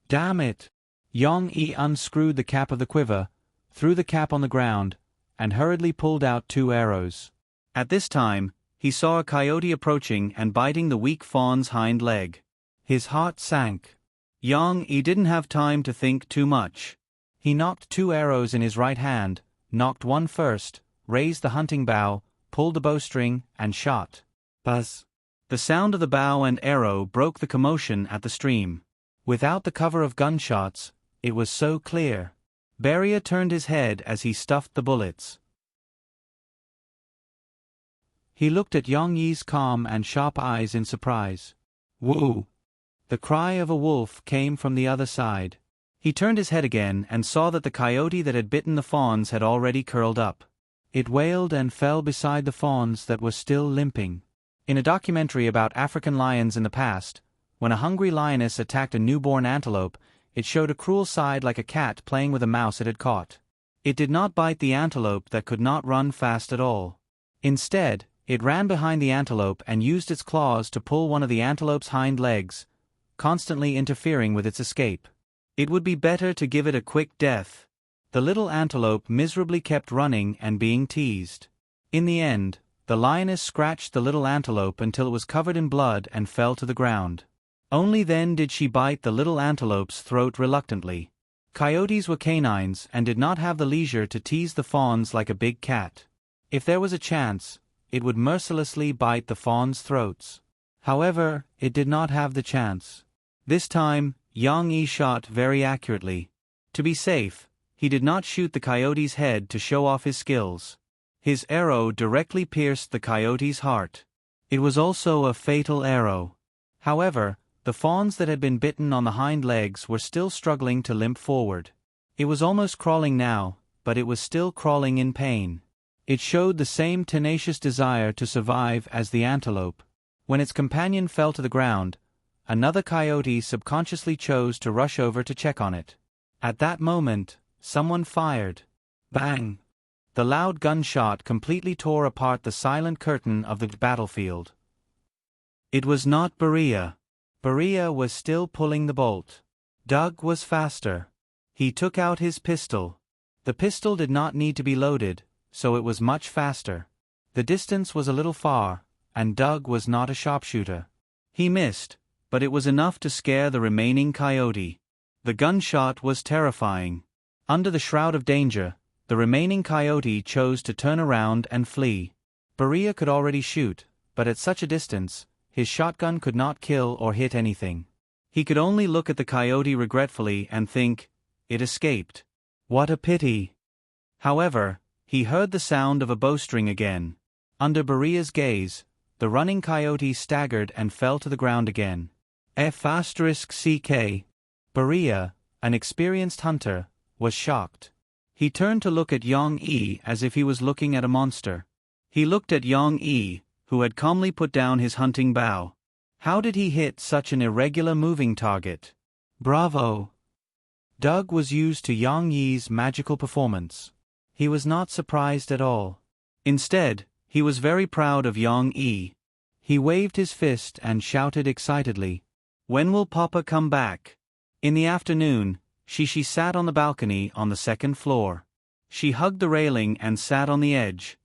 Damn it! Yang Yi unscrewed the cap of the quiver, threw the cap on the ground, and hurriedly pulled out 2 arrows. At this time, he saw a coyote approaching and biting the weak fawn's hind leg. His heart sank. Yang Yi didn't have time to think too much. He knocked 2 arrows in his right hand, knocked one first, raised the hunting bow, pulled the bowstring, and shot. Buzz! The sound of the bow and arrow broke the commotion at the stream. Without the cover of gunshots, it was so clear. Beria turned his head as he stuffed the bullets. He looked at Yang Yi's calm and sharp eyes in surprise. Woo! The cry of a wolf came from the other side. He turned his head again and saw that the coyote that had bitten the fawns had already curled up. It wailed and fell beside the fawns that were still limping. In a documentary about African lions in the past, when a hungry lioness attacked a newborn antelope, it showed a cruel side like a cat playing with a mouse it had caught. It did not bite the antelope that could not run fast at all. Instead, it ran behind the antelope and used its claws to pull one of the antelope's hind legs, constantly interfering with its escape. It would be better to give it a quick death. The little antelope miserably kept running and being teased. In the end, the lioness scratched the little antelope until it was covered in blood and fell to the ground. Only then did she bite the little antelope's throat reluctantly. Coyotes were canines and did not have the leisure to tease the fawns like a big cat. If there was a chance, it would mercilessly bite the fawns' throats. However, it did not have the chance. This time, Yang Yi shot very accurately. To be safe, he did not shoot the coyote's head to show off his skills. His arrow directly pierced the coyote's heart. It was also a fatal arrow. However, the fawns that had been bitten on the hind legs were still struggling to limp forward. It was almost crawling now, but it was still crawling in pain. It showed the same tenacious desire to survive as the antelope. When its companion fell to the ground, another coyote subconsciously chose to rush over to check on it. At that moment, someone fired. Bang! The loud gunshot completely tore apart the silent curtain of the battlefield. It was not Berea. Berea was still pulling the bolt. Doug was faster. He took out his pistol. The pistol did not need to be loaded, so it was much faster. The distance was a little far, and Doug was not a sharpshooter. He missed, but it was enough to scare the remaining coyote. The gunshot was terrifying. Under the shroud of danger, the remaining coyote chose to turn around and flee. Berea could already shoot, but at such a distance, his shotgun could not kill or hit anything. He could only look at the coyote regretfully and think, "It escaped. What a pity." However, he heard the sound of a bowstring again. Under Berea's gaze, the running coyote staggered and fell to the ground again. F***CK. Berea, an experienced hunter, was shocked. He turned to look at Yang Yi as if he was looking at a monster. He looked at Yang Yi, who had calmly put down his hunting bow. How did he hit such an irregular moving target? Bravo! Doug was used to Yang Yi's magical performance. He was not surprised at all. Instead, he was very proud of Yang Yi. He waved his fist and shouted excitedly, "When will Papa come back?" In the afternoon, She sat on the balcony on the second floor. She hugged the railing and sat on the edge.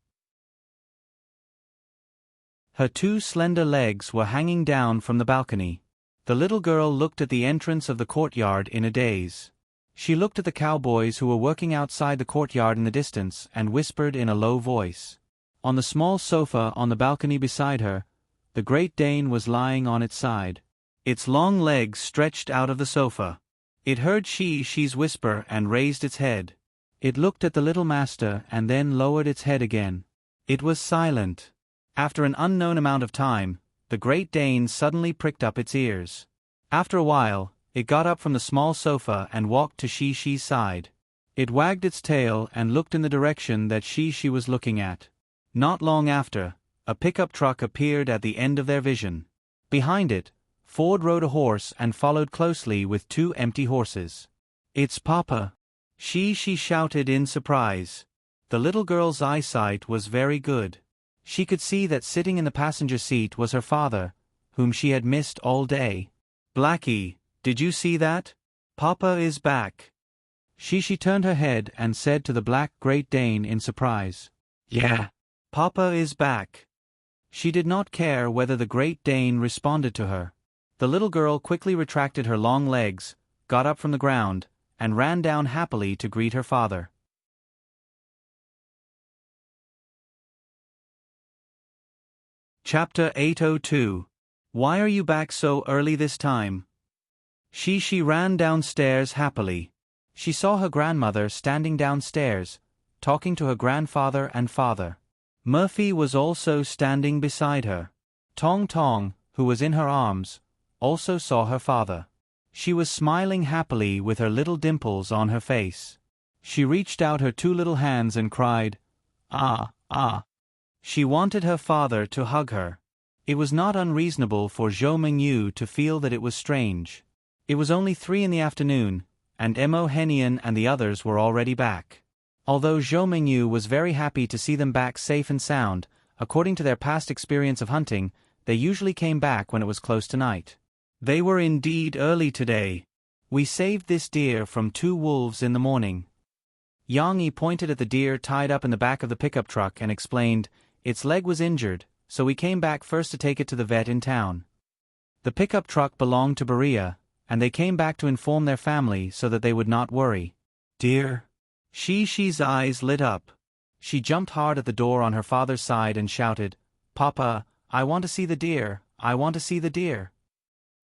Her two slender legs were hanging down from the balcony. The little girl looked at the entrance of the courtyard in a daze. She looked at the cowboys who were working outside the courtyard in the distance and whispered in a low voice. On the small sofa on the balcony beside her, the Great Dane was lying on its side. Its long legs stretched out of the sofa. It heard she's whisper and raised its head. It looked at the little master and then lowered its head again. It was silent. After an unknown amount of time, the Great Dane suddenly pricked up its ears. After a while, it got up from the small sofa and walked to she's side. It wagged its tail and looked in the direction that she was looking at. Not long after, a pickup truck appeared at the end of their vision. Behind it, Ford rode a horse and followed closely with two empty horses. "It's Papa!" She shouted in surprise. The little girl's eyesight was very good. She could see that sitting in the passenger seat was her father, whom she had missed all day. "Blackie, did you see that? Papa is back." She turned her head and said to the black Great Dane in surprise, "Yeah, Papa is back." She did not care whether the Great Dane responded to her. The little girl quickly retracted her long legs, got up from the ground, and ran down happily to greet her father. Chapter 802. Why are you back so early this time? She ran downstairs happily. She saw her grandmother standing downstairs, talking to her grandfather and father. Murphy was also standing beside her. Tong Tong, who was in her arms, also saw her father. She was smiling happily with her little dimples on her face. She reached out her two little hands and cried, Ah, ah. She wanted her father to hug her. It was not unreasonable for Zhou Mingyu to feel that it was strange. It was only 3 in the afternoon, and Mo Henian and the others were already back. Although Zhou Mingyu was very happy to see them back safe and sound, according to their past experience of hunting, they usually came back when it was close to night. They were indeed early today. We saved this deer from 2 wolves in the morning. Yang Yi pointed at the deer tied up in the back of the pickup truck and explained, its leg was injured, so we came back first to take it to the vet in town. The pickup truck belonged to Berea, and they came back to inform their family so that they would not worry. Dear? Shi's eyes lit up. She jumped hard at the door on her father's side and shouted, Papa, I want to see the deer, I want to see the deer.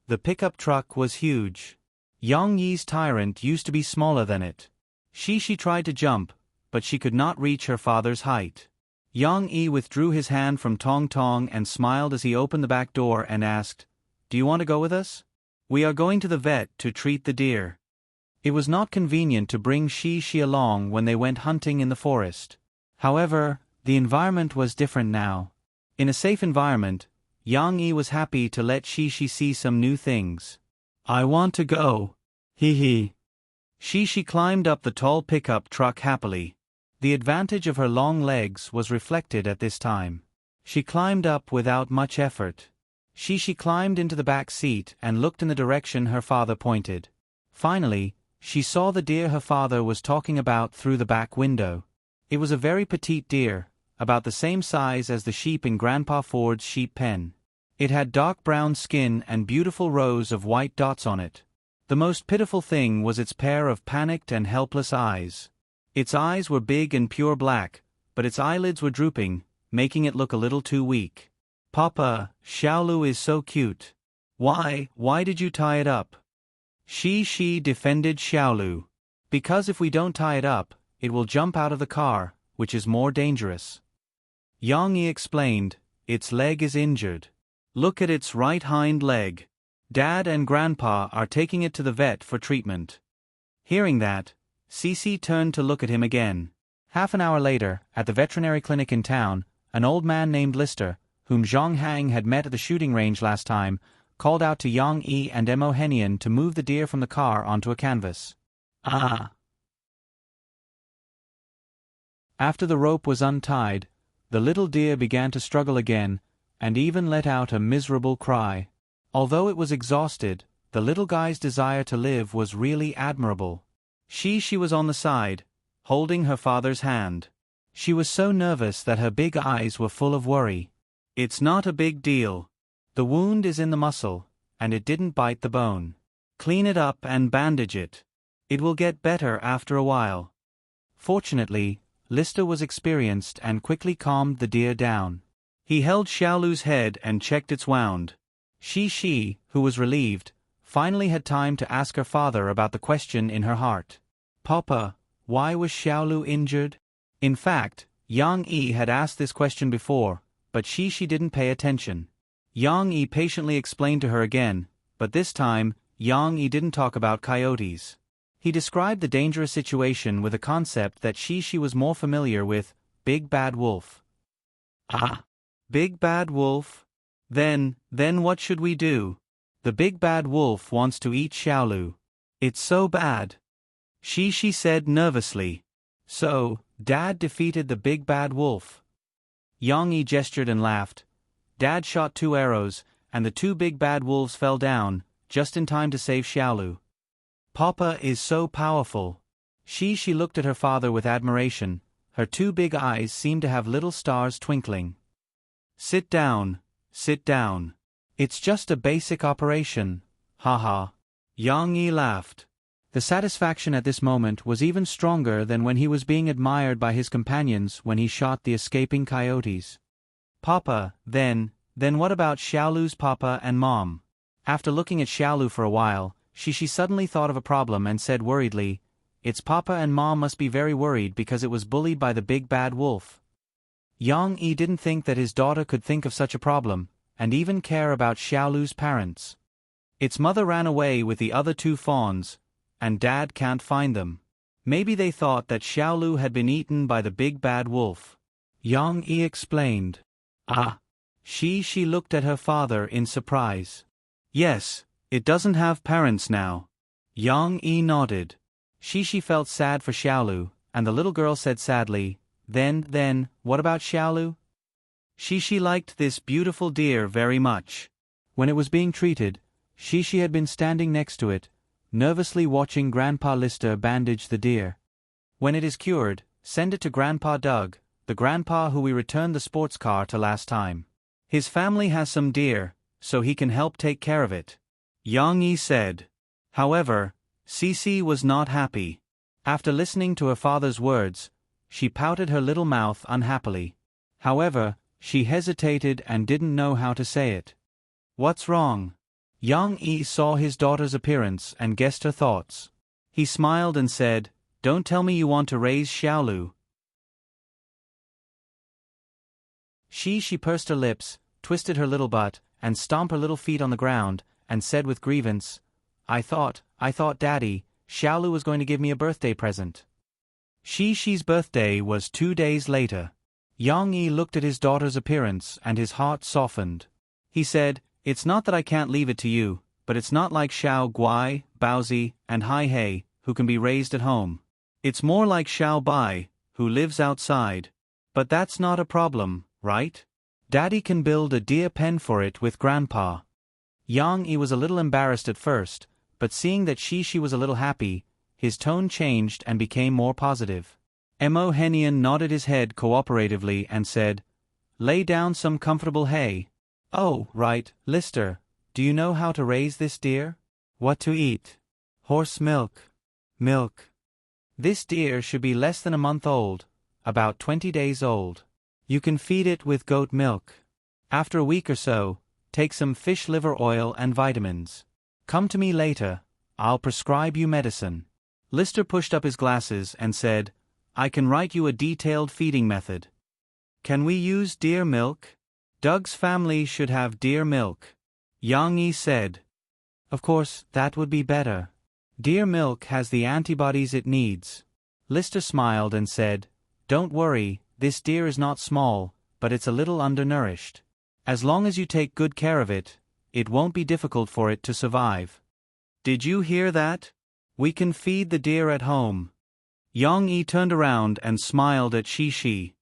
The pickup truck was huge. Yang Yi's tyrant used to be smaller than it. She tried to jump, but she could not reach her father's height. Yang Yi withdrew his hand from Tong Tong and smiled as he opened the back door and asked, Do you want to go with us? We are going to the vet to treat the deer. It was not convenient to bring Shi along when they went hunting in the forest. However, the environment was different now. In a safe environment, Yang Yi was happy to let Shi see some new things. I want to go. He. Shi climbed up the tall pickup truck happily. The advantage of her long legs was reflected at this time. She climbed up without much effort. She climbed into the back seat and looked in the direction her father pointed. Finally, she saw the deer her father was talking about through the back window. It was a very petite deer, about the same size as the sheep in Grandpa Ford's sheep pen. It had dark brown skin and beautiful rows of white dots on it. The most pitiful thing was its pair of panicked and helpless eyes. Its eyes were big and pure black, but its eyelids were drooping, making it look a little too weak. Papa, Xiaolu is so cute. Why did you tie it up? Shi defended Xiaolu. Because if we don't tie it up, it will jump out of the car, which is more dangerous. Yang Yi explained, its leg is injured. Look at its right hind leg. Dad and Grandpa are taking it to the vet for treatment. Hearing that, Cici turned to look at him again. Half an hour later, at the veterinary clinic in town, an old man named Lister, whom Zhang Hang had met at the shooting range last time, called out to Yang Yi and Mo Henian to move the deer from the car onto a canvas. Ah! After the rope was untied, the little deer began to struggle again, and even let out a miserable cry. Although it was exhausted, the little guy's desire to live was really admirable. She was on the side, holding her father's hand. She was so nervous that her big eyes were full of worry. It's not a big deal. The wound is in the muscle, and it didn't bite the bone. Clean it up and bandage it. It will get better after a while. Fortunately, Lister was experienced and quickly calmed the deer down. He held Xiaolu's head and checked its wound. Shi, who was relieved, finally had time to ask her father about the question in her heart. Papa, why was Xiaolu injured? In fact, Yang Yi had asked this question before, but Shi didn't pay attention. Yang Yi patiently explained to her again, but this time, Yang Yi didn't talk about coyotes. He described the dangerous situation with a concept that Shi was more familiar with, Big Bad Wolf. Ah! Big Bad Wolf? Then what should we do? The Big Bad Wolf wants to eat Xiaolu. It's so bad. Shi said nervously. So, Dad defeated the Big Bad Wolf. Yang Yi gestured and laughed. Dad shot 2 arrows, and the 2 big bad wolves fell down, just in time to save Xiaolu. Papa is so powerful. She looked at her father with admiration. Her 2 big eyes seemed to have little stars twinkling. Sit down. It's just a basic operation. Ha. Yang Yi laughed. The satisfaction at this moment was even stronger than when he was being admired by his companions when he shot the escaping coyotes. Papa, then what about Xiaolu's papa and mom? After looking at Xiaolu for a while, she suddenly thought of a problem and said worriedly, its papa and mom must be very worried because it was bullied by the big bad wolf. Yang Yi didn't think that his daughter could think of such a problem, and even care about Xiaolu's parents. Its mother ran away with the other 2 fawns, and Dad can't find them. Maybe they thought that Xiaolu had been eaten by the big bad wolf. Yang Yi explained. Ah. She looked at her father in surprise. Yes, it doesn't have parents now. Yang Yi nodded. She felt sad for Xiaolu, and the little girl said sadly, Then, what about Xiaolu? She liked this beautiful deer very much. When it was being treated, she had been standing next to it, nervously watching Grandpa Lister bandage the deer. When it is cured, send it to Grandpa Doug, the grandpa who we returned the sports car to last time. His family has some deer, so he can help take care of it. Yang Yi said. However, Cici was not happy. After listening to her father's words, she pouted her little mouth unhappily. However, she hesitated and didn't know how to say it. What's wrong? Yang Yi saw his daughter's appearance and guessed her thoughts. He smiled and said, Don't tell me you want to raise Xiaolu. She pursed her lips, twisted her little butt, and stomped her little feet on the ground, and said with grievance, I thought, Daddy, Xiaolu was going to give me a birthday present. Xi's birthday was 2 days later. Yang Yi looked at his daughter's appearance and his heart softened. He said, It's not that I can't leave it to you, but it's not like Xiao Guai, Baozi, and Hai Hei, who can be raised at home. It's more like Xiao Bai, who lives outside. But that's not a problem, right? Daddy can build a deer pen for it with Grandpa. Yang Yi was a little embarrassed at first, but seeing that she was a little happy, his tone changed and became more positive. Mo Henian nodded his head cooperatively and said, Lay down some comfortable hay. Oh, right, Lister, do you know how to raise this deer? What to eat? Horse milk. Milk. This deer should be less than a month old, about 20 days old. You can feed it with goat milk. After a week or so, take some fish liver oil and vitamins. Come to me later, I'll prescribe you medicine. Lister pushed up his glasses and said, I can write you a detailed feeding method. Can we use deer milk? Doug's family should have deer milk. Yang Yi said. Of course, that would be better. Deer milk has the antibodies it needs. Lister smiled and said, Don't worry, this deer is not small, but it's a little undernourished. As long as you take good care of it, it won't be difficult for it to survive. Did you hear that? We can feed the deer at home. Yang Yi turned around and smiled at Shi.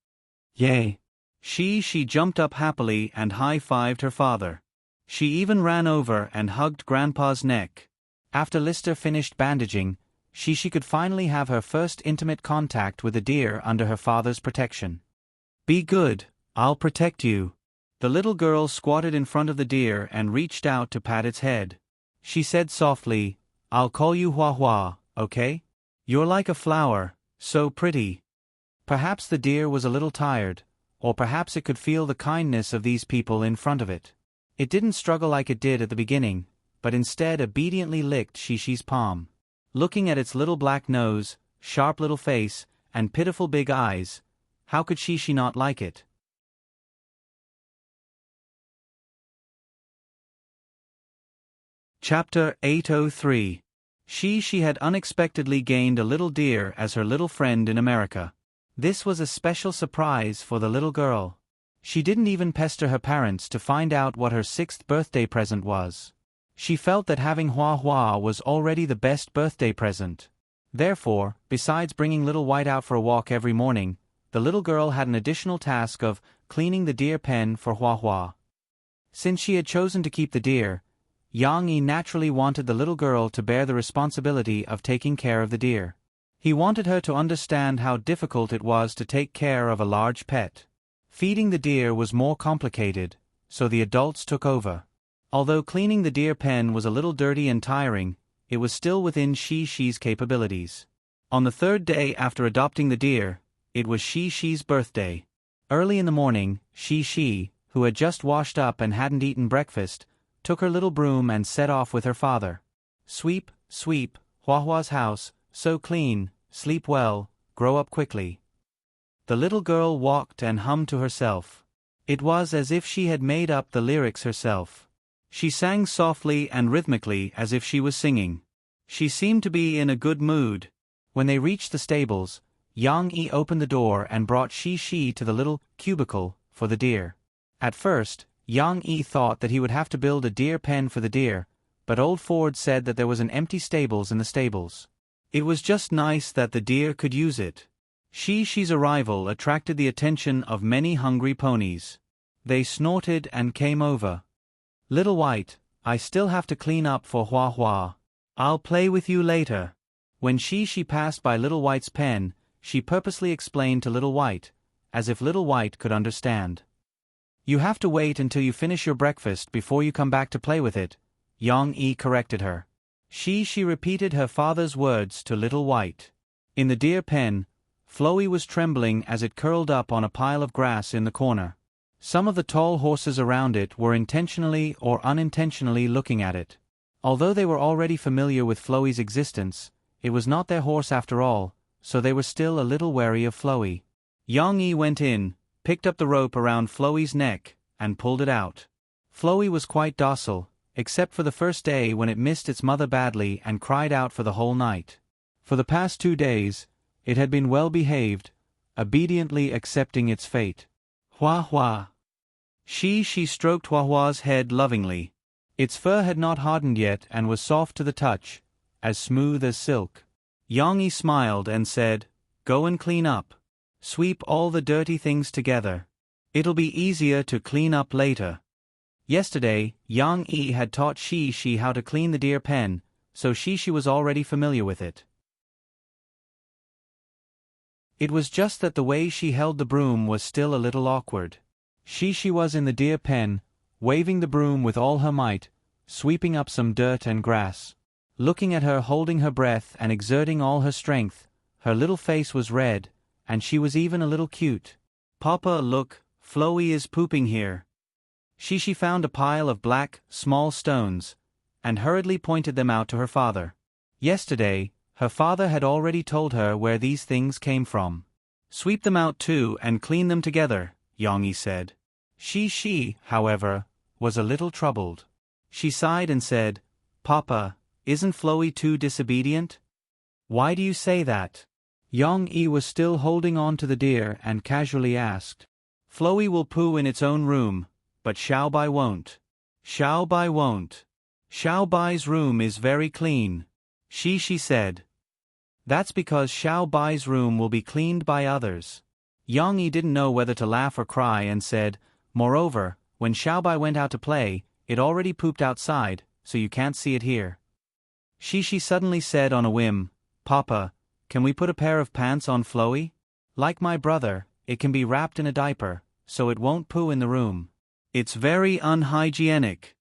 Yay! She jumped up happily and high-fived her father. She even ran over and hugged Grandpa's neck. After Lister finished bandaging, she could finally have her first intimate contact with a deer under her father's protection. Be good, I'll protect you. The little girl squatted in front of the deer and reached out to pat its head. She said softly, I'll call you Hua Hua, okay? You're like a flower, so pretty. Perhaps the deer was a little tired, or perhaps it could feel the kindness of these people in front of it. It didn't struggle like it did at the beginning, but instead obediently licked Shi's palm. Looking at its little black nose, sharp little face, and pitiful big eyes, how could Shi not like it? Chapter 803. She had unexpectedly gained a little deer as her little friend in America. This was a special surprise for the little girl. She didn't even pester her parents to find out what her 6th birthday present was. She felt that having Hua Hua was already the best birthday present. Therefore, besides bringing Little White out for a walk every morning, the little girl had an additional task of cleaning the deer pen for Hua Hua. Since she had chosen to keep the deer, Yang Yi naturally wanted the little girl to bear the responsibility of taking care of the deer. He wanted her to understand how difficult it was to take care of a large pet. Feeding the deer was more complicated, so the adults took over. Although cleaning the deer pen was a little dirty and tiring, it was still within Shi's capabilities. On the 3rd day after adopting the deer, it was Shi's birthday. Early in the morning, Shi, who had just washed up and hadn't eaten breakfast, took her little broom and set off with her father. Sweep, sweep, Hua Hua's house, so clean, sleep well, grow up quickly. The little girl walked and hummed to herself. It was as if she had made up the lyrics herself. She sang softly and rhythmically as if she was singing. She seemed to be in a good mood. When they reached the stables, Yang Yi opened the door and brought Shi to the little cubicle for the deer. At first, Yang Yi thought that he would have to build a deer pen for the deer, but old Ford said that there was an empty stables in the stables. It was just nice that the deer could use it. Shi's arrival attracted the attention of many hungry ponies. They snorted and came over. "Little White, I still have to clean up for Hua Hua. I'll play with you later." When Shi passed by Little White's pen, she purposely explained to Little White, as if Little White could understand. "You have to wait until you finish your breakfast before you come back to play with it," Yang Yi corrected her. She repeated her father's words to Little White. In the deer pen, Flowey was trembling as it curled up on a pile of grass in the corner. Some of the tall horses around it were intentionally or unintentionally looking at it. Although they were already familiar with Flowey's existence, it was not their horse after all, so they were still a little wary of Flowey. Yang Yi went in, picked up the rope around Flowey's neck, and pulled it out. Flowey was quite docile, except for the first day when it missed its mother badly and cried out for the whole night. For the past 2 days, it had been well behaved, obediently accepting its fate. Hua Hua. She stroked Hua Hua's head lovingly. Its fur had not hardened yet and was soft to the touch, as smooth as silk. Yang Yi smiled and said, "Go and clean up. Sweep all the dirty things together. It'll be easier to clean up later." Yesterday, Yang Yi had taught Shi how to clean the deer pen, so Shi was already familiar with it. It was just that the way she held the broom was still a little awkward. Shi was in the deer pen, waving the broom with all her might, sweeping up some dirt and grass. Looking at her holding her breath and exerting all her strength, her little face was red, and she was even a little cute. "Papa, look, Flowey is pooping here." She found a pile of black, small stones, and hurriedly pointed them out to her father. Yesterday, her father had already told her where these things came from. "Sweep them out too and clean them together," Yang Yi said. She, however, was a little troubled. She sighed and said, "Papa, isn't Flowey too disobedient?" "Why do you say that?" Yang Yi was still holding on to the deer and casually asked. "Flowey will poo in its own room, but Xiaobai won't." "Xiaobai won't. Xiaobai's room is very clean," she said. "That's because Xiaobai's room will be cleaned by others." Yang Yi didn't know whether to laugh or cry and said, "Moreover, when Xiaobai went out to play, it already pooped outside, so you can't see it here." She suddenly said on a whim, "Papa, can we put a pair of pants on Flowey? Like my brother, it can be wrapped in a diaper, so it won't poo in the room. It's very unhygienic."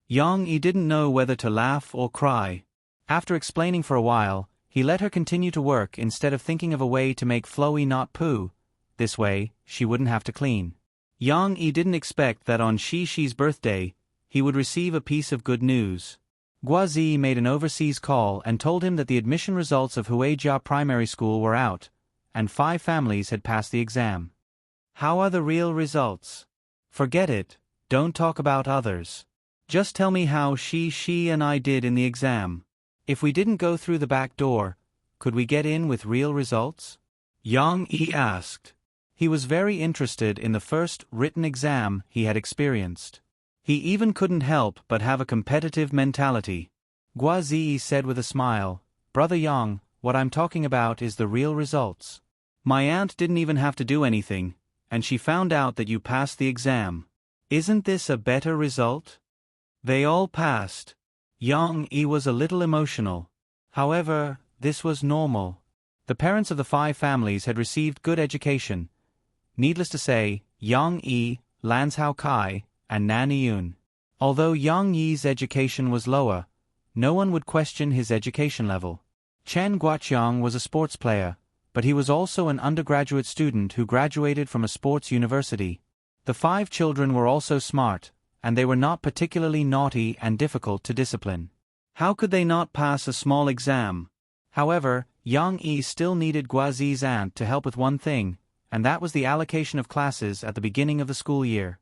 Yang Yi didn't know whether to laugh or cry. After explaining for a while, he let her continue to work instead of thinking of a way to make Flowey not poo. This way, she wouldn't have to clean. Yang Yi didn't expect that on Shi's birthday, he would receive a piece of good news. Guazi made an overseas call and told him that the admission results of Huijia Primary School were out, and 5 families had passed the exam. "How are the real results?" "Forget it, don't talk about others. Just tell me how she and I did in the exam. If we didn't go through the back door, could we get in with real results?" Yang Yi asked. He was very interested in the first written exam he had experienced. He even couldn't help but have a competitive mentality. Guazi said with a smile, "Brother Yang, what I'm talking about is the real results. My aunt didn't even have to do anything, and she found out that you passed the exam. Isn't this a better result?" They all passed. Yang Yi was a little emotional. However, this was normal. The parents of the 5 families had received good education. Needless to say, Yang Yi, Lan Cao Kai, and Nan Yun. Although Yang Yi's education was lower, no one would question his education level. Chen Guoqiang was a sports player, but he was also an undergraduate student who graduated from a sports university. The 5 children were also smart, and they were not particularly naughty and difficult to discipline. How could they not pass a small exam? However, Yang Yi still needed Guazi's aunt to help with one thing, and that was the allocation of classes at the beginning of the school year.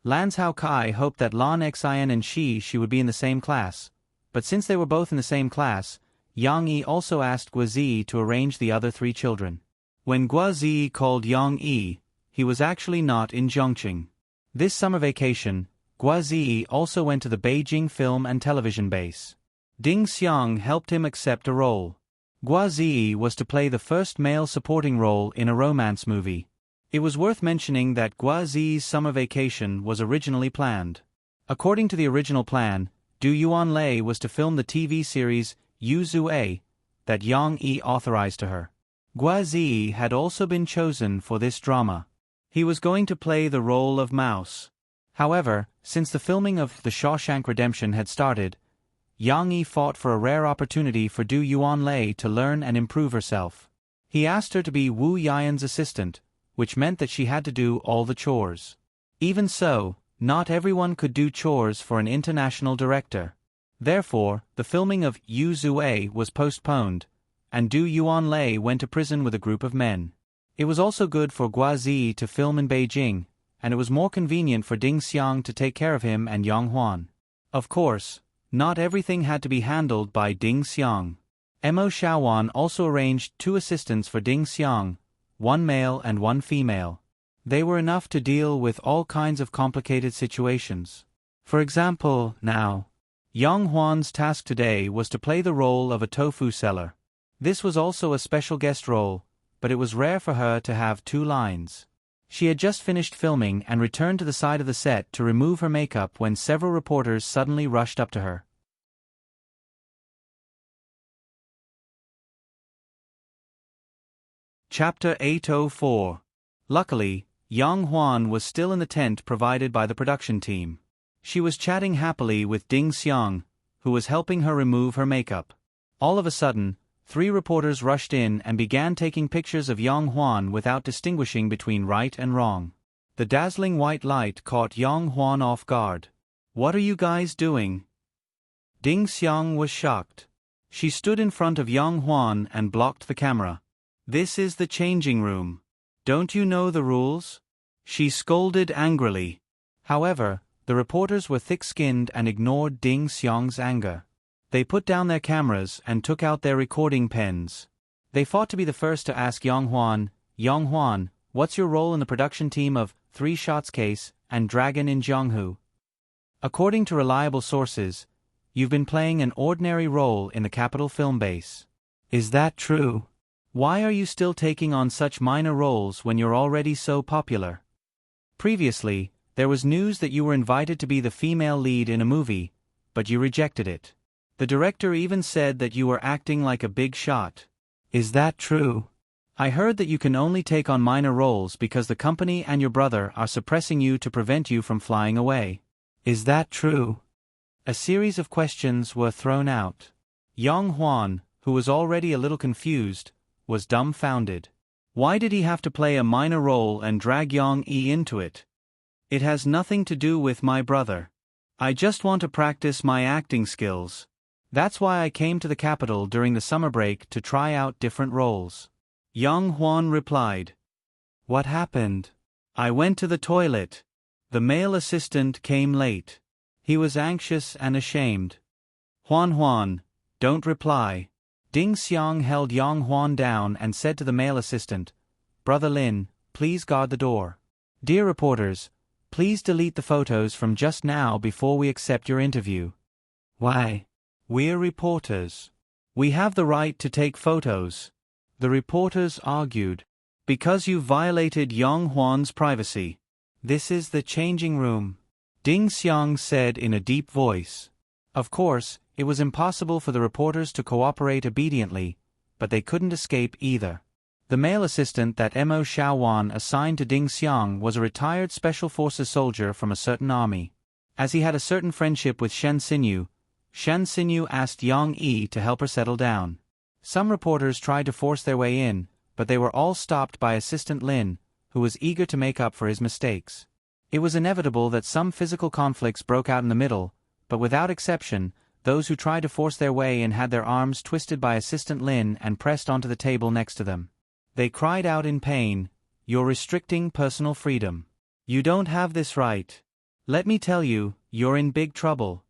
Lan Cao Kai hoped that Lan Xian and she would be in the same class, but since they were both in the same class, Yang Yi also asked Gua Ziyi to arrange the other 3 children. When Gua Ziyi called Yang Yi, he was actually not in Zhongqing. This summer vacation, Gua Ziyi also went to the Beijing film and television base. Ding Xiang helped him accept a role. Gua Ziyi was to play the first male supporting role in a romance movie. It was worth mentioning that Gua Ziyi's summer vacation was originally planned. According to the original plan, Du Yuanlei was to film the TV series Yu Zue that Yang Yi authorized to her. Gua Ziyi had also been chosen for this drama. He was going to play the role of Mouse. However, since the filming of The Shawshank Redemption had started, Yang Yi fought for a rare opportunity for Du Yuanlei to learn and improve herself. He asked her to be Wu Yian's assistant, which meant that she had to do all the chores. Even so, not everyone could do chores for an international director. Therefore, the filming of Yu Zue was postponed, and Du Yuanlei went to prison with a group of men. It was also good for Gua Ziyi to film in Beijing, and it was more convenient for Ding Xiang to take care of him and Yang Huan. Of course, not everything had to be handled by Ding Xiang. Mo Shaowan also arranged 2 assistants for Ding Xiang, 1 male and 1 female. They were enough to deal with all kinds of complicated situations. For example, now, Yang Huan's task today was to play the role of a tofu seller. This was also a special guest role, but it was rare for her to have 2 lines. She had just finished filming and returned to the side of the set to remove her makeup when several reporters suddenly rushed up to her. Chapter 804. Luckily, Yang Huan was still in the tent provided by the production team. She was chatting happily with Ding Xiang, who was helping her remove her makeup. All of a sudden, 3 reporters rushed in and began taking pictures of Yang Huan without distinguishing between right and wrong. The dazzling white light caught Yang Huan off guard. "What are you guys doing?" Ding Xiang was shocked. She stood in front of Yang Huan and blocked the camera. "This is the changing room. Don't you know the rules?" she scolded angrily. However, the reporters were thick-skinned and ignored Ding Xiang's anger. They put down their cameras and took out their recording pens. They fought to be the first to ask Yang Huan, what's your role in the production team of 3 Shots Case and Dragon in Jianghu? According to reliable sources, you've been playing an ordinary role in the capital film base. Is that true? Why are you still taking on such minor roles when you're already so popular? Previously, there was news that you were invited to be the female lead in a movie, but you rejected it. The director even said that you were acting like a big shot. Is that true? I heard that you can only take on minor roles because the company and your brother are suppressing you to prevent you from flying away. Is that true? A series of questions were thrown out. Yang Huan, who was already a little confused, was dumbfounded. Why did he have to play a minor role and drag Yang Yi into it? It has nothing to do with my brother. I just want to practice my acting skills. That's why I came to the capital during the summer break to try out different roles. Yang Huan replied. What happened? I went to the toilet. The male assistant came late. He was anxious and ashamed. Huan, don't reply. Ding Xiang held Yang Huan down and said to the male assistant, Brother Lin, please guard the door. Dear reporters, please delete the photos from just now before we accept your interview. Why? We're reporters. We have the right to take photos. The reporters argued. Because you violated Yang Huan's privacy. This is the changing room. Ding Xiang said in a deep voice. Of course, it was impossible for the reporters to cooperate obediently, but they couldn't escape either. The male assistant that Mo Shaowan assigned to Ding Xiang was a retired Special Forces soldier from a certain army. As he had a certain friendship with Shen Xinyu asked Yang Yi to help her settle down. Some reporters tried to force their way in, but they were all stopped by Assistant Lin, who was eager to make up for his mistakes. It was inevitable that some physical conflicts broke out in the middle, but without exception, those who tried to force their way in had their arms twisted by Assistant Lin and pressed onto the table next to them. They cried out in pain, "You're restricting personal freedom. You don't have this right. Let me tell you, you're in big trouble."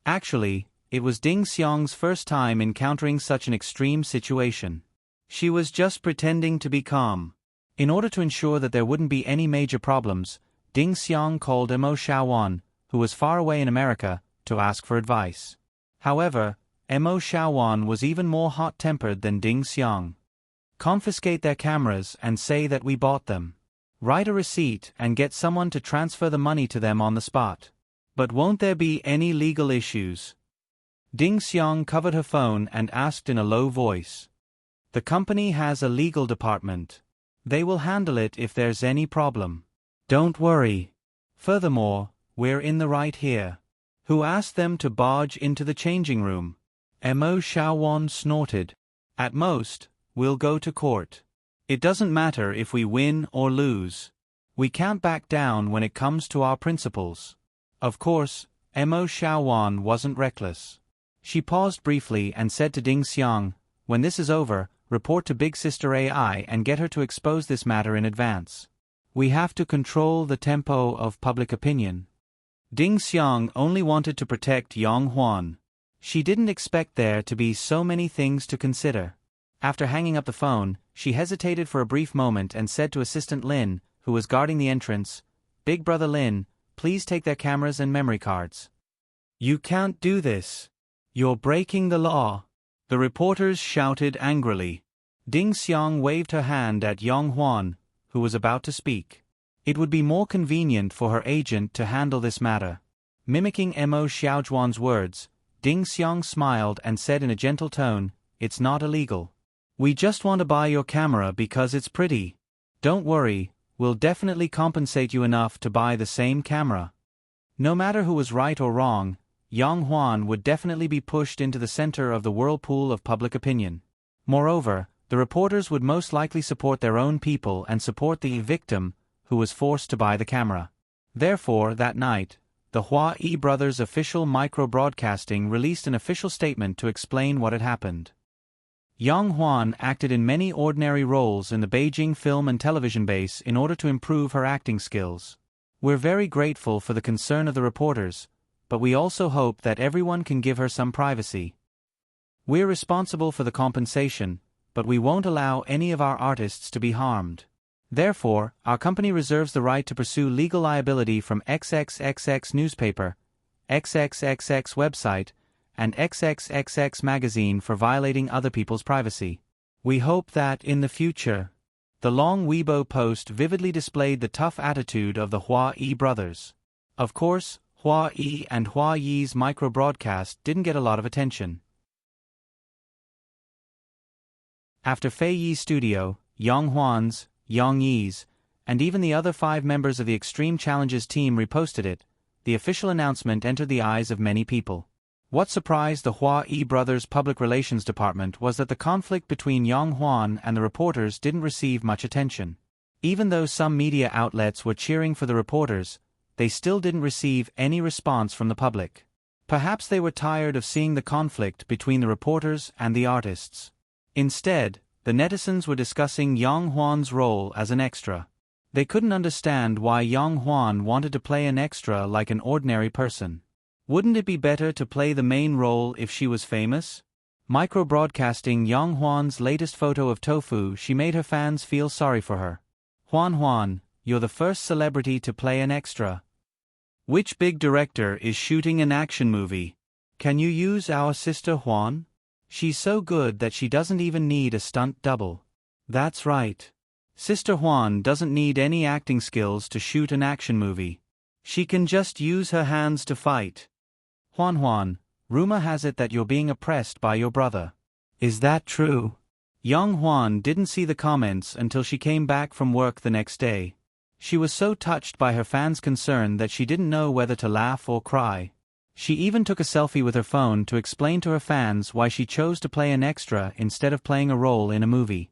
Actually, It was Ding Xiang's first time encountering such an extreme situation. She was just pretending to be calm. In order to ensure that there wouldn't be any major problems, Ding Xiang called Mo Xiaowan, who was far away in America, to ask for advice. However, Mo Xiaowan was even more hot-tempered than Ding Xiang. Confiscate their cameras and say that we bought them. Write a receipt and get someone to transfer the money to them on the spot. But won't there be any legal issues? Ding Xiang covered her phone and asked in a low voice. The company has a legal department. They will handle it if there's any problem. Don't worry. Furthermore, we're in the right here. Who asked them to barge into the changing room? Mo Xiaowan snorted. At most, we'll go to court. It doesn't matter if we win or lose. We can't back down when it comes to our principles. Of course, Mo Xiaowan wasn't reckless. She paused briefly and said to Ding Xiang, "When this is over, report to Big Sister AI and get her to expose this matter in advance. We have to control the tempo of public opinion." Ding Xiang only wanted to protect Yang Huan. She didn't expect there to be so many things to consider. After hanging up the phone, she hesitated for a brief moment and said to Assistant Lin, who was guarding the entrance, "Big Brother Lin, please take their cameras and memory cards." "You can't do this. You're breaking the law," the reporters shouted angrily. Ding Xiang waved her hand at Yang Huan, who was about to speak. It would be more convenient for her agent to handle this matter. Mimicking Mo Xiaojuan's words, Ding Xiang smiled and said in a gentle tone, "It's not illegal. We just want to buy your camera because it's pretty. Don't worry, we'll definitely compensate you enough to buy the same camera." No matter who was right or wrong, Yang Huan would definitely be pushed into the center of the whirlpool of public opinion. Moreover, the reporters would most likely support their own people and support the victim, who was forced to buy the camera. Therefore, that night, the Hua Yi brothers' official micro-broadcasting released an official statement to explain what had happened. Yang Huan acted in many ordinary roles in the Beijing film and television base in order to improve her acting skills. We're very grateful for the concern of the reporters, but we also hope that everyone can give her some privacy. We're responsible for the compensation, but we won't allow any of our artists to be harmed. Therefore, our company reserves the right to pursue legal liability from XXXX newspaper, XXXX website, and XXXX magazine for violating other people's privacy. We hope that in the future. The long Weibo post vividly displayed the tough attitude of the Hua Yi brothers. Of course, Hua Yi and Hua Yi's micro-broadcast didn't get a lot of attention. After Fei Yi's studio, Yang Huan's, Yang Yi's, and even the other 5 members of the Extreme Challenges team reposted it, the official announcement entered the eyes of many people. What surprised the Hua Yi brothers' public relations department was that the conflict between Yang Huan and the reporters didn't receive much attention. Even though some media outlets were cheering for the reporters, they still didn't receive any response from the public. Perhaps they were tired of seeing the conflict between the reporters and the artists. Instead, the netizens were discussing Yang Huan's role as an extra. They couldn't understand why Yang Huan wanted to play an extra like an ordinary person. Wouldn't it be better to play the main role if she was famous? Micro-broadcasting Yang Huan's latest photo of tofu, she made her fans feel sorry for her. "Huan, you're the first celebrity to play an extra. Which big director is shooting an action movie? Can you use our sister Huan? She's so good that she doesn't even need a stunt double." That's right. Sister Huan doesn't need any acting skills to shoot an action movie. She can just use her hands to fight. Huan, rumor has it that you're being oppressed by your brother. Is that true? Yang Huan didn't see the comments until she came back from work the next day. She was so touched by her fans' concern that she didn't know whether to laugh or cry. She even took a selfie with her phone to explain to her fans why she chose to play an extra instead of playing a role in a movie.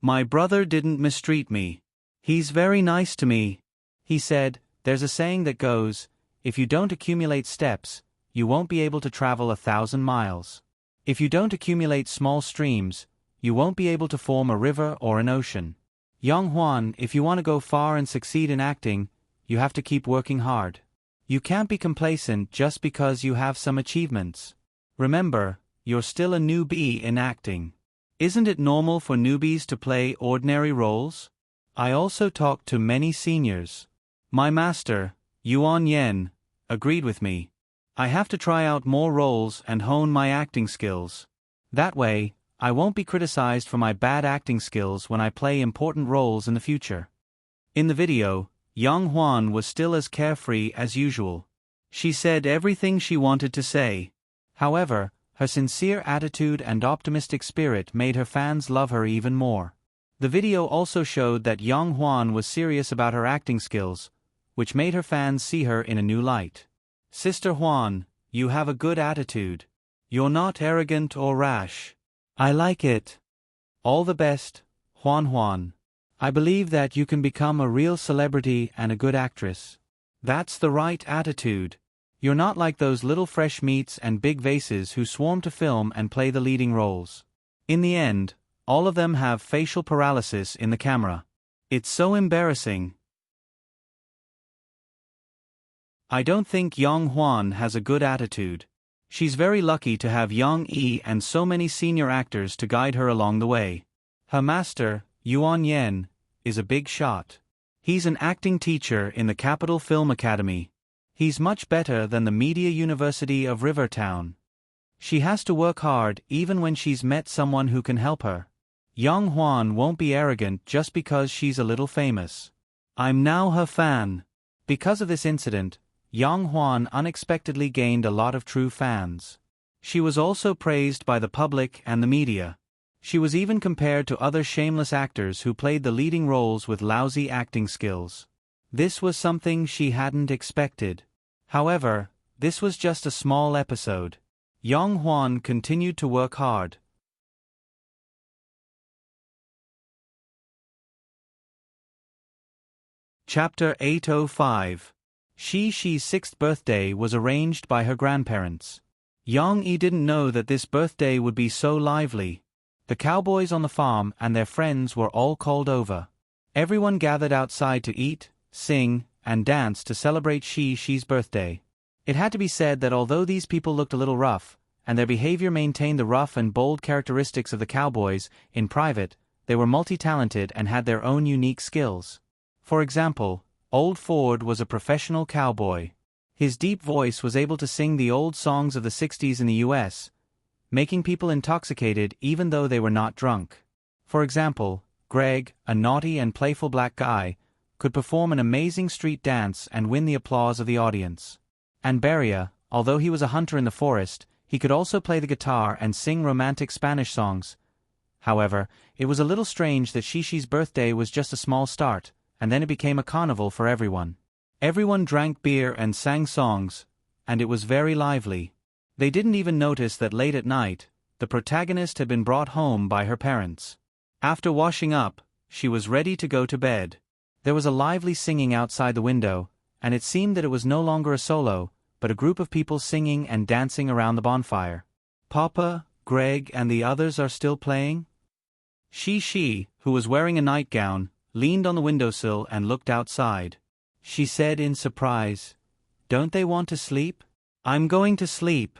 "My brother didn't mistreat me. He's very nice to me," he said. "There's a saying that goes, if you don't accumulate steps, you won't be able to travel 1,000 miles. If you don't accumulate small streams, you won't be able to form a river or an ocean. Yang Huan, if you want to go far and succeed in acting, you have to keep working hard. You can't be complacent just because you have some achievements. Remember, you're still a newbie in acting. Isn't it normal for newbies to play ordinary roles? I also talked to many seniors. My master, Yuan Yen, agreed with me. I have to try out more roles and hone my acting skills. That way, I won't be criticized for my bad acting skills when I play important roles in the future. In the video, Young Hwan was still as carefree as usual. She said everything she wanted to say. However, her sincere attitude and optimistic spirit made her fans love her even more. The video also showed that Young Hwan was serious about her acting skills, which made her fans see her in a new light. Sister Hwan, you have a good attitude. You're not arrogant or rash. I like it. All the best, Hwan Hwan. I believe that you can become a real celebrity and a good actress. That's the right attitude. You're not like those little fresh meats and big vases who swarm to film and play the leading roles. In the end, all of them have facial paralysis in the camera. It's so embarrassing. I don't think Young Hwan has a good attitude. She's very lucky to have Young E and so many senior actors to guide her along the way. Her master, Yuan Yen, is a big shot. He's an acting teacher in the Capital Film Academy. He's much better than the Media University of Rivertown. She has to work hard even when she's met someone who can help her. Young Hwan won't be arrogant just because she's a little famous. I'm now her fan. Because of this incident, Young Hwan unexpectedly gained a lot of true fans. She was also praised by the public and the media. She was even compared to other shameless actors who played the leading roles with lousy acting skills. This was something she hadn't expected. However, this was just a small episode. Young Hwan continued to work hard. Chapter 805. Shi's 6th birthday was arranged by her grandparents. Young E didn't know that this birthday would be so lively. The cowboys on the farm and their friends were all called over. Everyone gathered outside to eat, sing, and dance to celebrate Shi's birthday. It had to be said that although these people looked a little rough, and their behavior maintained the rough and bold characteristics of the cowboys, in private, they were multi-talented and had their own unique skills. For example, Old Ford was a professional cowboy. His deep voice was able to sing the old songs of the 60s in the US, making people intoxicated even though they were not drunk. For example, Greg, a naughty and playful black guy, could perform an amazing street dance and win the applause of the audience. And Beria, although he was a hunter in the forest, he could also play the guitar and sing romantic Spanish songs. However, it was a little strange that Shi's birthday was just a small start, and then it became a carnival for everyone. Everyone drank beer and sang songs, and it was very lively. They didn't even notice that late at night, the protagonist had been brought home by her parents. After washing up, she was ready to go to bed. There was a lively singing outside the window, and it seemed that it was no longer a solo, but a group of people singing and dancing around the bonfire. Papa, Greg, and the others are still playing? Shi, who was wearing a nightgown, leaned on the windowsill and looked outside. She said in surprise, "Don't they want to sleep?" "I'm going to sleep.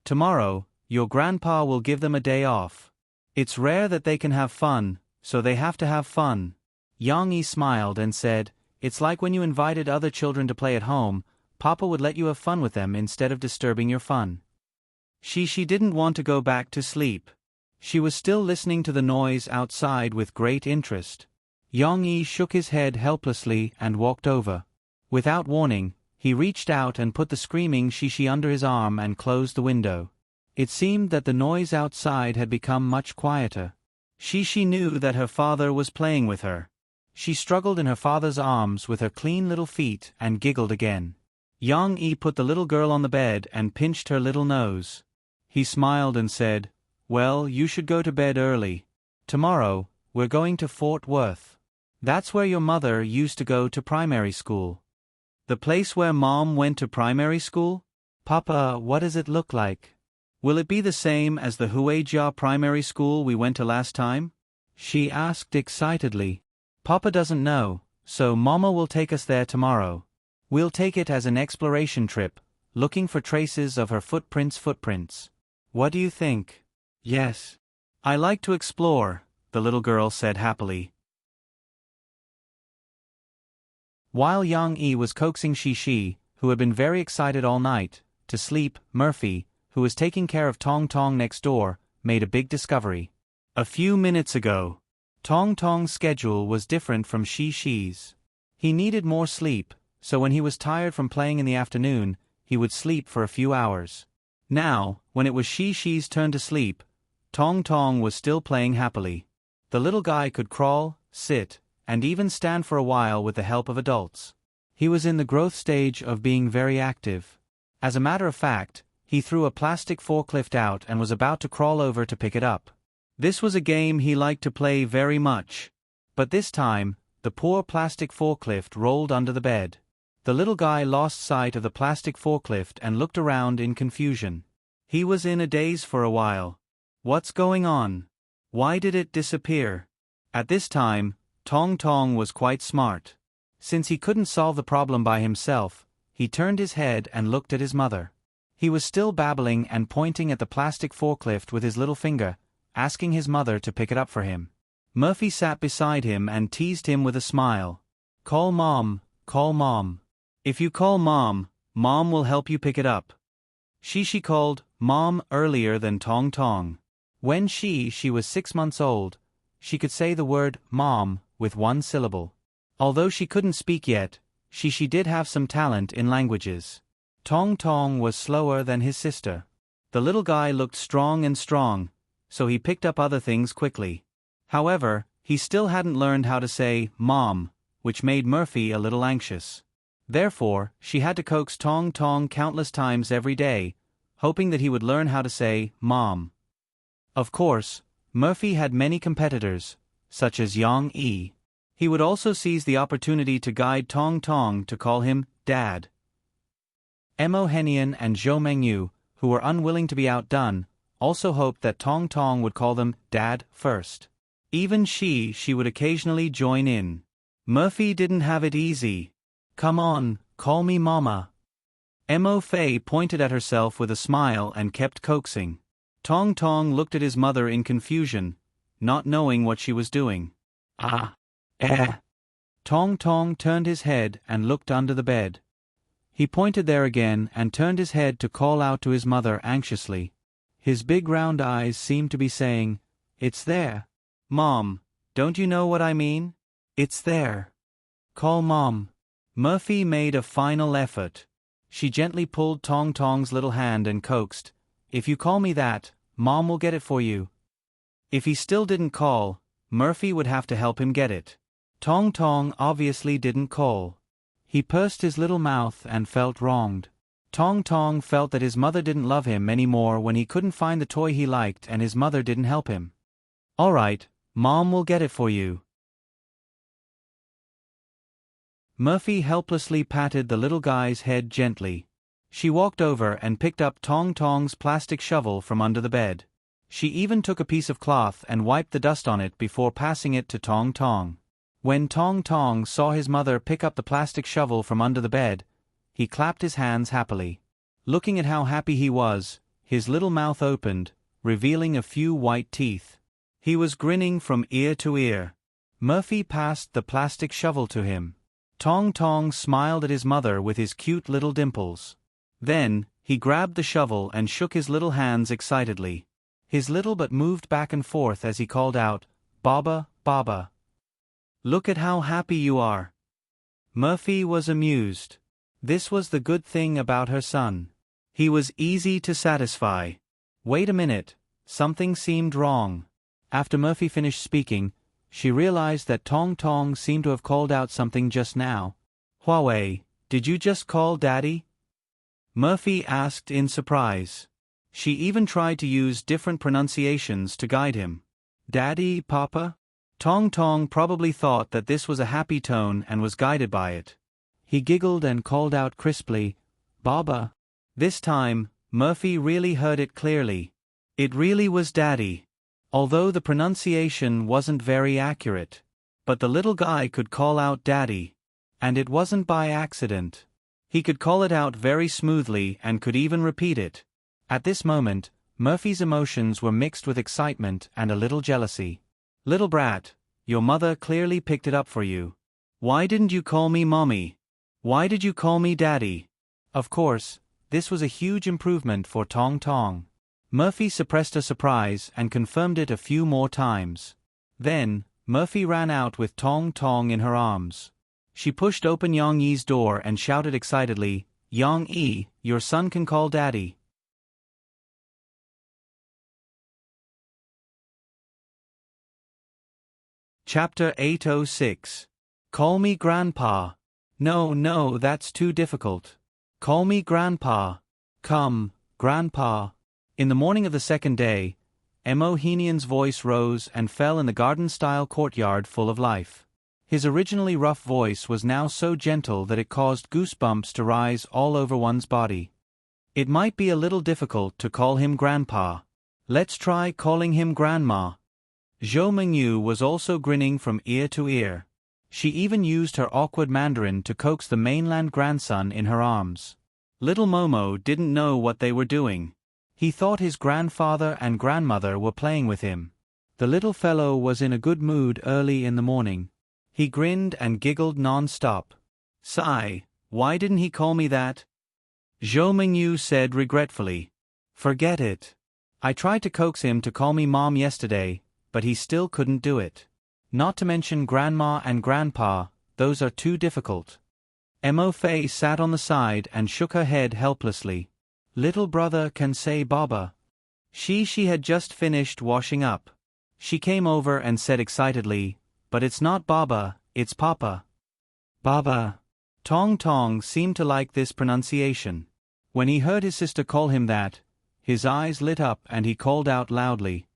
Tomorrow, your grandpa will give them a day off. It's rare that they can have fun, so they have to have fun." Yang Yi smiled and said, "It's like when you invited other children to play at home, Papa would let you have fun with them instead of disturbing your fun." She didn't want to go back to sleep. She was still listening to the noise outside with great interest. Yang Yi shook his head helplessly and walked over. Without warning, he reached out and put the screaming Shi under his arm and closed the window. It seemed that the noise outside had become much quieter. Shi knew that her father was playing with her. She struggled in her father's arms with her clean little feet and giggled again. Yang Yi put the little girl on the bed and pinched her little nose. He smiled and said, "Well, you should go to bed early. Tomorrow, we're going to Fort Worth. That's where your mother used to go to primary school." "The place where Mom went to primary school? Papa, what does it look like? Will it be the same as the Huijia primary school we went to last time?" she asked excitedly. "Papa doesn't know, so Mama will take us there tomorrow. We'll take it as an exploration trip, looking for traces of her footprints. What do you think? Yes. I like to explore, the little girl said happily. While Yang Yi was coaxing Shi, who had been very excited all night, to sleep, Murphy, who was taking care of Tong Tong next door, made a big discovery. A few minutes ago, Tong Tong's schedule was different from Shi's. He needed more sleep, so when he was tired from playing in the afternoon, he would sleep for a few hours. Now, when it was Shi's turn to sleep, Tong Tong was still playing happily. The little guy could crawl, sit, and even stand for a while with the help of adults. He was in the growth stage of being very active. As a matter of fact, he threw a plastic forklift out and was about to crawl over to pick it up. This was a game he liked to play very much. But this time, the poor plastic forklift rolled under the bed. The little guy lost sight of the plastic forklift and looked around in confusion. He was in a daze for a while. What's going on? Why did it disappear? At this time, Tong Tong was quite smart. Since he couldn't solve the problem by himself, he turned his head and looked at his mother. He was still babbling and pointing at the plastic forklift with his little finger, asking his mother to pick it up for him. Murphy sat beside him and teased him with a smile. Call Mom, call Mom. If you call Mom, Mom will help you pick it up. She called Mom earlier than Tong Tong. When she was 6 months old, she could say the word Mom with one syllable. Although she couldn't speak yet, she did have some talent in languages. Tong Tong was slower than his sister. The little guy looked strong, so he picked up other things quickly. However, he still hadn't learned how to say Mom, which made Murphy a little anxious. Therefore, she had to coax Tong Tong countless times every day, hoping that he would learn how to say Mom. Of course, Murphy had many competitors, such as Yang Yi. He would also seize the opportunity to guide Tong Tong to call him Dad. Mo Henian and Zhou Mengyu, who were unwilling to be outdone, also hoped that Tong Tong would call them Dad first. Even she would occasionally join in. Murphy didn't have it easy. Come on, call me Mama. Mo Fei pointed at herself with a smile and kept coaxing. Tong Tong looked at his mother in confusion, not knowing what she was doing. Tong Tong turned his head and looked under the bed. He pointed there again and turned his head to call out to his mother anxiously. His big round eyes seemed to be saying, "It's there. Mom, don't you know what I mean? It's there. Call Mom." Murphy made a final effort. She gently pulled Tong Tong's little hand and coaxed, "If you call me that, Mom will get it for you." If he still didn't call, Murphy would have to help him get it. Tong Tong obviously didn't call. He pursed his little mouth and felt wronged. Tong Tong felt that his mother didn't love him anymore when he couldn't find the toy he liked and his mother didn't help him. "All right, Mom will get it for you." Murphy helplessly patted the little guy's head gently. She walked over and picked up Tong Tong's plastic shovel from under the bed. She even took a piece of cloth and wiped the dust on it before passing it to Tong Tong. When Tong Tong saw his mother pick up the plastic shovel from under the bed, he clapped his hands happily. Looking at how happy he was, his little mouth opened, revealing a few white teeth. He was grinning from ear to ear. Murphy passed the plastic shovel to him. Tong Tong smiled at his mother with his cute little dimples. Then, he grabbed the shovel and shook his little hands excitedly. His little butt moved back and forth as he called out, "Baba, Baba. Look at how happy you are." Murphy was amused. This was the good thing about her son. He was easy to satisfy. Wait a minute, something seemed wrong. After Murphy finished speaking, she realized that Tong Tong seemed to have called out something just now. "Huawei, did you just call Daddy?" Murphy asked in surprise. She even tried to use different pronunciations to guide him. "Daddy, Papa?" Tong Tong probably thought that this was a happy tone and was guided by it. He giggled and called out crisply, "Baba." This time, Murphy really heard it clearly. It really was Daddy. Although the pronunciation wasn't very accurate. But the little guy could call out Daddy. And it wasn't by accident. He could call it out very smoothly and could even repeat it. At this moment, Murphy's emotions were mixed with excitement and a little jealousy. "Little brat, your mother clearly picked it up for you. Why didn't you call me mommy? Why did you call me daddy?" Of course, this was a huge improvement for Tong Tong. Murphy suppressed a surprise and confirmed it a few more times. Then, Murphy ran out with Tong Tong in her arms. She pushed open Yang Yi's door and shouted excitedly, "Yang Yi, your son can call daddy." Chapter 806. Call me Grandpa. No, no, that's too difficult. Call me Grandpa. Come, Grandpa. In the morning of the second day, Mo Henian's voice rose and fell in the garden-style courtyard full of life. His originally rough voice was now so gentle that it caused goosebumps to rise all over one's body. It might be a little difficult to call him Grandpa. Let's try calling him Grandma. Zhou Mengyu was also grinning from ear to ear. She even used her awkward Mandarin to coax the mainland grandson in her arms. Little Momo didn't know what they were doing. He thought his grandfather and grandmother were playing with him. The little fellow was in a good mood early in the morning. He grinned and giggled non-stop. "Sigh, why didn't he call me that?" Zhou Mengyu said regretfully. "Forget it. I tried to coax him to call me Mom yesterday, but he still couldn't do it. Not to mention Grandma and Grandpa, those are too difficult." Mo Fei sat on the side and shook her head helplessly. "Little brother can say Baba." She had just finished washing up. She came over and said excitedly, "But it's not Baba, it's Papa." Baba. Tong Tong seemed to like this pronunciation. When he heard his sister call him that, his eyes lit up and he called out loudly,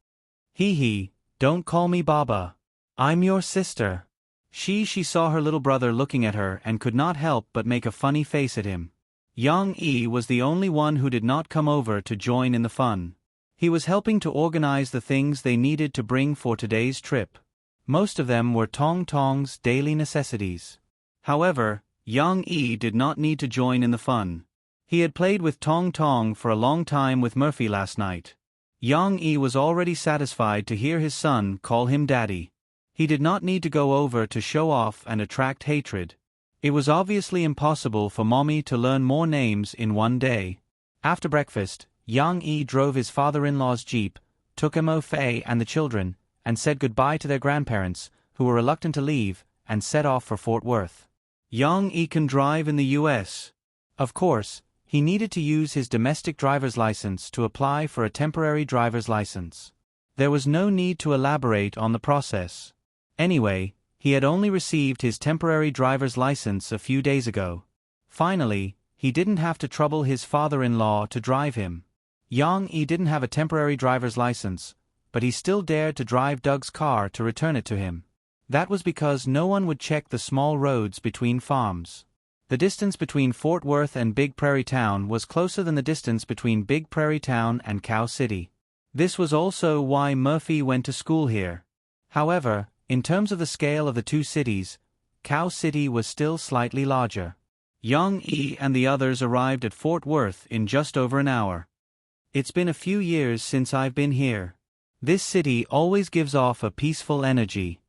"Hee, don't call me Baba. I'm your sister." She saw her little brother looking at her and could not help but make a funny face at him. Yang Yi was the only one who did not come over to join in the fun. He was helping to organize the things they needed to bring for today's trip. Most of them were Tong Tong's daily necessities. However, Yang Yi did not need to join in the fun. He had played with Tong Tong for a long time with Murphy last night. Yang Yi was already satisfied to hear his son call him daddy. He did not need to go over to show off and attract hatred. It was obviously impossible for Mommy to learn more names in one day. After breakfast, Yang Yi drove his father-in-law's jeep, took Mo Fei and the children, and said goodbye to their grandparents, who were reluctant to leave, and set off for Fort Worth. Yang Yi can drive in the U.S. Of course, he needed to use his domestic driver's license to apply for a temporary driver's license. There was no need to elaborate on the process. Anyway, he had only received his temporary driver's license a few days ago. Finally, he didn't have to trouble his father-in-law to drive him. Yang Yi didn't have a temporary driver's license, but he still dared to drive Doug's car to return it to him. That was because no one would check the small roads between farms. The distance between Fort Worth and Big Prairie Town was closer than the distance between Big Prairie Town and Cow City. This was also why Murphy went to school here. However, in terms of the scale of the two cities, Cow City was still slightly larger. Yang Yi and the others arrived at Fort Worth in just over an hour. "It's been a few years since I've been here. This city always gives off a peaceful energy."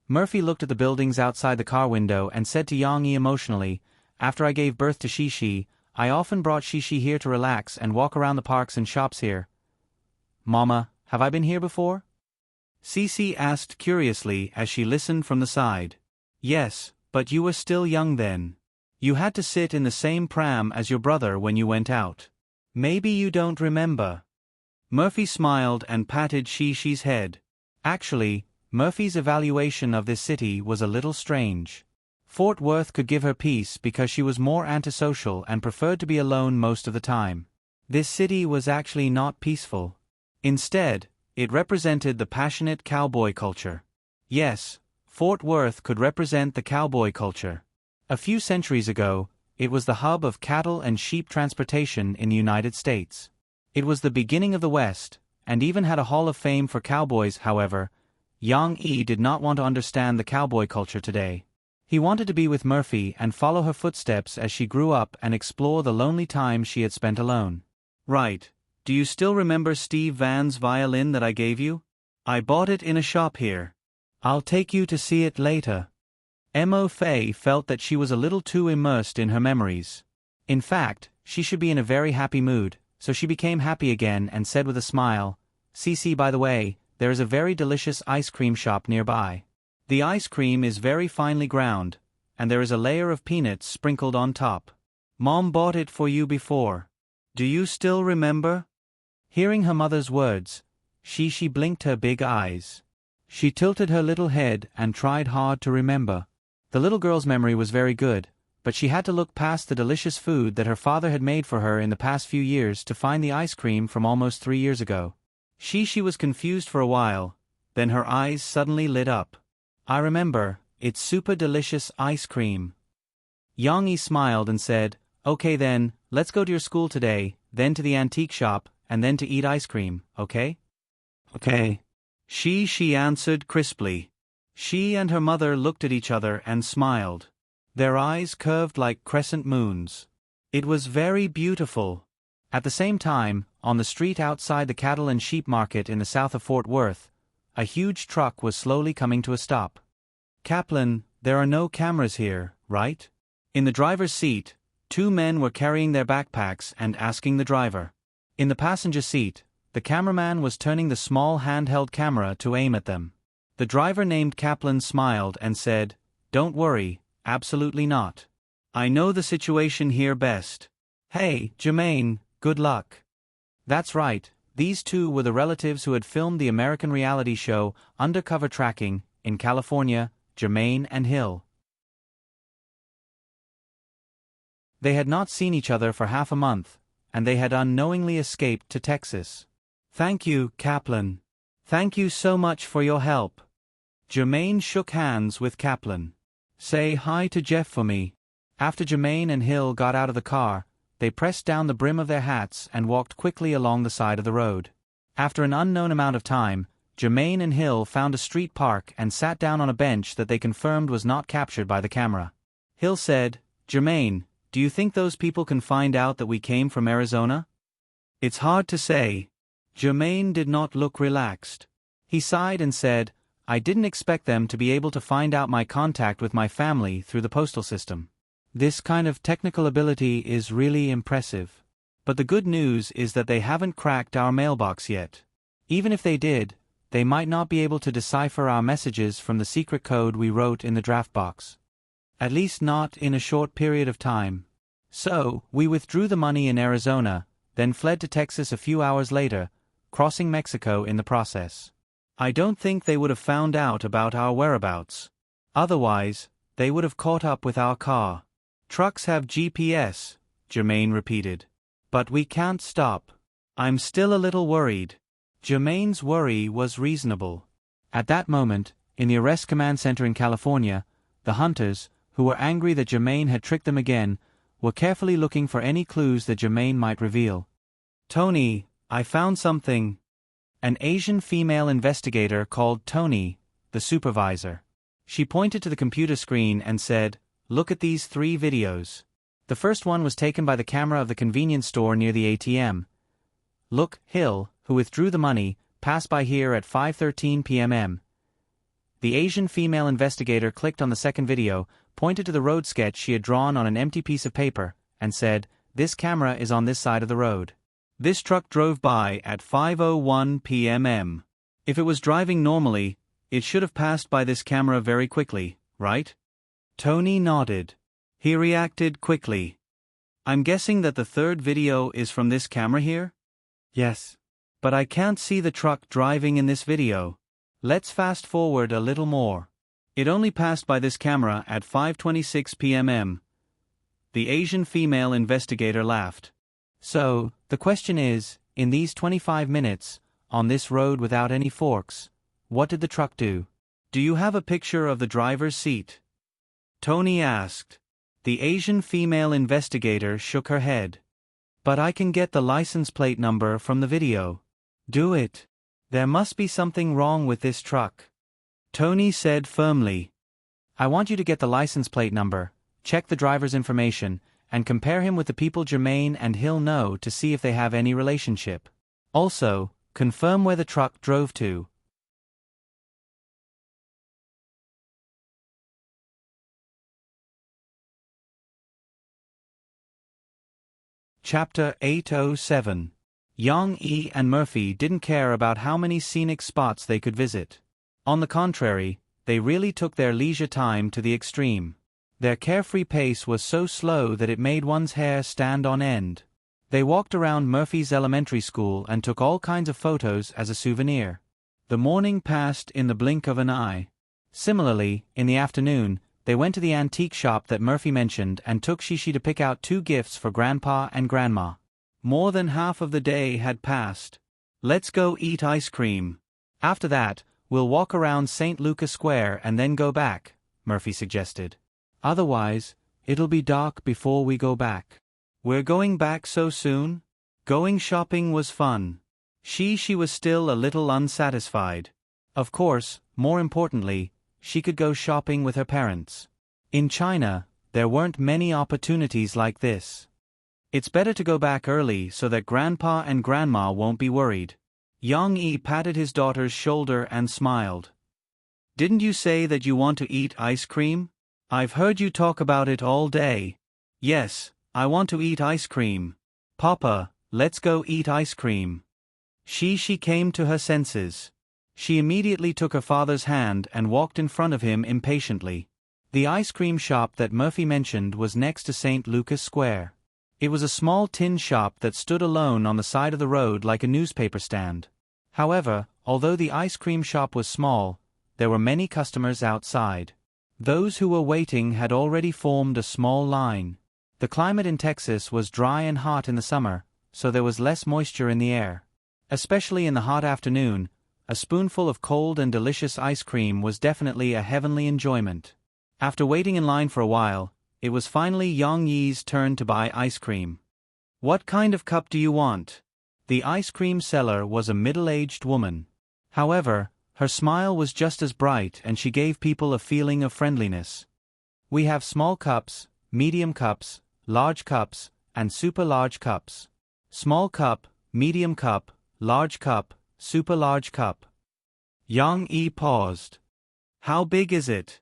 Murphy looked at the buildings outside the car window and said to Yang Yi emotionally, "After I gave birth to Shishi, I often brought Shishi here to relax and walk around the parks and shops here." "Mama, have I been here before?" Cece asked curiously as she listened from the side. "Yes, but you were still young then. You had to sit in the same pram as your brother when you went out. Maybe you don't remember." Murphy smiled and patted Shishi's head. Actually, Murphy's evaluation of this city was a little strange. Fort Worth could give her peace because she was more antisocial and preferred to be alone most of the time. This city was actually not peaceful. Instead, it represented the passionate cowboy culture. Yes, Fort Worth could represent the cowboy culture. A few centuries ago, it was the hub of cattle and sheep transportation in the United States. It was the beginning of the West, and even had a Hall of Fame for cowboys. However, Yang Yi did not want to understand the cowboy culture today. He wanted to be with Murphy and follow her footsteps as she grew up and explore the lonely time she had spent alone. Right. Do you still remember Steve Van's violin that I gave you? I bought it in a shop here. I'll take you to see it later. Mo Fei felt that she was a little too immersed in her memories. In fact, she should be in a very happy mood, so she became happy again and said with a smile, "Cece, by the way, there is a very delicious ice cream shop nearby. The ice cream is very finely ground, and there is a layer of peanuts sprinkled on top. Mom bought it for you before. Do you still remember?" Hearing her mother's words, she blinked her big eyes. She tilted her little head and tried hard to remember. The little girl's memory was very good, but she had to look past the delicious food that her father had made for her in the past few years to find the ice cream from almost 3 years ago. She was confused for a while, then her eyes suddenly lit up. "I remember, it's super delicious ice cream." Yang Yi smiled and said, "Okay then, let's go to your school today, then to the antique shop, and then to eat ice cream, okay?" "Okay." She answered crisply. She and her mother looked at each other and smiled. Their eyes curved like crescent moons. It was very beautiful. At the same time, on the street outside the cattle and sheep market in the south of Fort Worth, a huge truck was slowly coming to a stop. "Kaplan, there are no cameras here, right?" In the driver's seat, 2 men were carrying their backpacks and asking the driver. In the passenger seat, the cameraman was turning the small handheld camera to aim at them. The driver named Kaplan smiled and said, "Don't worry, absolutely not. I know the situation here best. Hey, Jermaine, good luck." That's right, these 2 were the relatives who had filmed the American reality show Undercover Tracking in California, Jermaine and Hill. They had not seen each other for half a month, and they had unknowingly escaped to Texas. "Thank you, Kaplan. Thank you so much for your help." Jermaine shook hands with Kaplan. "Say hi to Jeff for me." After Jermaine and Hill got out of the car, they pressed down the brim of their hats and walked quickly along the side of the road. After an unknown amount of time, Jermaine and Hill found a street park and sat down on a bench that they confirmed was not captured by the camera. Hill said, "Jermaine, do you think those people can find out that we came from Arizona?" "It's hard to say." Jermaine did not look relaxed. He sighed and said, "I didn't expect them to be able to find out my contact with my family through the postal system. This kind of technical ability is really impressive. But the good news is that they haven't cracked our mailbox yet. Even if they did, they might not be able to decipher our messages from the secret code we wrote in the draft box. At least not in a short period of time. So, we withdrew the money in Arizona, then fled to Texas a few hours later, crossing Mexico in the process. I don't think they would have found out about our whereabouts. Otherwise, they would have caught up with our car. Trucks have GPS, Jermaine repeated. But we can't stop. I'm still a little worried." Jermaine's worry was reasonable. At that moment, in the arrest command center in California, the hunters, who were angry that Jermaine had tricked them again, were carefully looking for any clues that Jermaine might reveal. "Tony, I found something." An Asian female investigator called Tony, the supervisor. She pointed to the computer screen and said, "Look at these 3 videos. The first one was taken by the camera of the convenience store near the ATM. Look, Hill, who withdrew the money, passed by here at 5:13 p.m. The Asian female investigator clicked on the second video, pointed to the road sketch she had drawn on an empty piece of paper, and said, "This camera is on this side of the road. This truck drove by at 5:01 p.m. If it was driving normally, it should have passed by this camera very quickly, right?" Tony nodded. He reacted quickly. "I'm guessing that the third video is from this camera here?" "Yes. But I can't see the truck driving in this video. Let's fast forward a little more. It only passed by this camera at 5:26 p.m. The Asian female investigator laughed. "So, the question is, in these 25 minutes, on this road without any forks, what did the truck do? Do you have a picture of the driver's seat?" Tony asked. The Asian female investigator shook her head. "But I can get the license plate number from the video." "Do it. There must be something wrong with this truck," Tony said firmly. I want you to get the license plate number, check the driver's information, and compare him with the people Jermaine and Hill know to see if they have any relationship. Also, confirm where the truck drove to. Chapter 807. Yang E and Murphy didn't care about how many scenic spots they could visit. On the contrary, they really took their leisure time to the extreme. Their carefree pace was so slow that it made one's hair stand on end. They walked around Murphy's elementary school and took all kinds of photos as a souvenir. The morning passed in the blink of an eye. Similarly, in the afternoon, they went to the antique shop that Murphy mentioned and took Shishi to pick out 2 gifts for Grandpa and Grandma. More than half of the day had passed. Let's go eat ice cream. After that, we'll walk around St. Lucas Square and then go back, Murphy suggested. Otherwise, it'll be dark before we go back. We're going back so soon? Going shopping was fun. She was still a little unsatisfied. Of course, more importantly, she could go shopping with her parents. In China, there weren't many opportunities like this. It's better to go back early so that Grandpa and Grandma won't be worried. Yang Yi patted his daughter's shoulder and smiled. Didn't you say that you want to eat ice cream? I've heard you talk about it all day. Yes, I want to eat ice cream. Papa, let's go eat ice cream. She came to her senses. She immediately took her father's hand and walked in front of him impatiently. The ice cream shop that Murphy mentioned was next to St. Lucas Square. It was a small tin shop that stood alone on the side of the road like a newspaper stand. However, although the ice cream shop was small, there were many customers outside. Those who were waiting had already formed a small line. The climate in Texas was dry and hot in the summer, so there was less moisture in the air. Especially in the hot afternoon, a spoonful of cold and delicious ice cream was definitely a heavenly enjoyment. After waiting in line for a while, it was finally Yang Yi's turn to buy ice cream. What kind of cup do you want? The ice cream seller was a middle-aged woman. However, her smile was just as bright and she gave people a feeling of friendliness. We have small cups, medium cups, large cups, and super large cups. Small cup, medium cup, large cup, super large cup. Yang Yi paused. How big is it?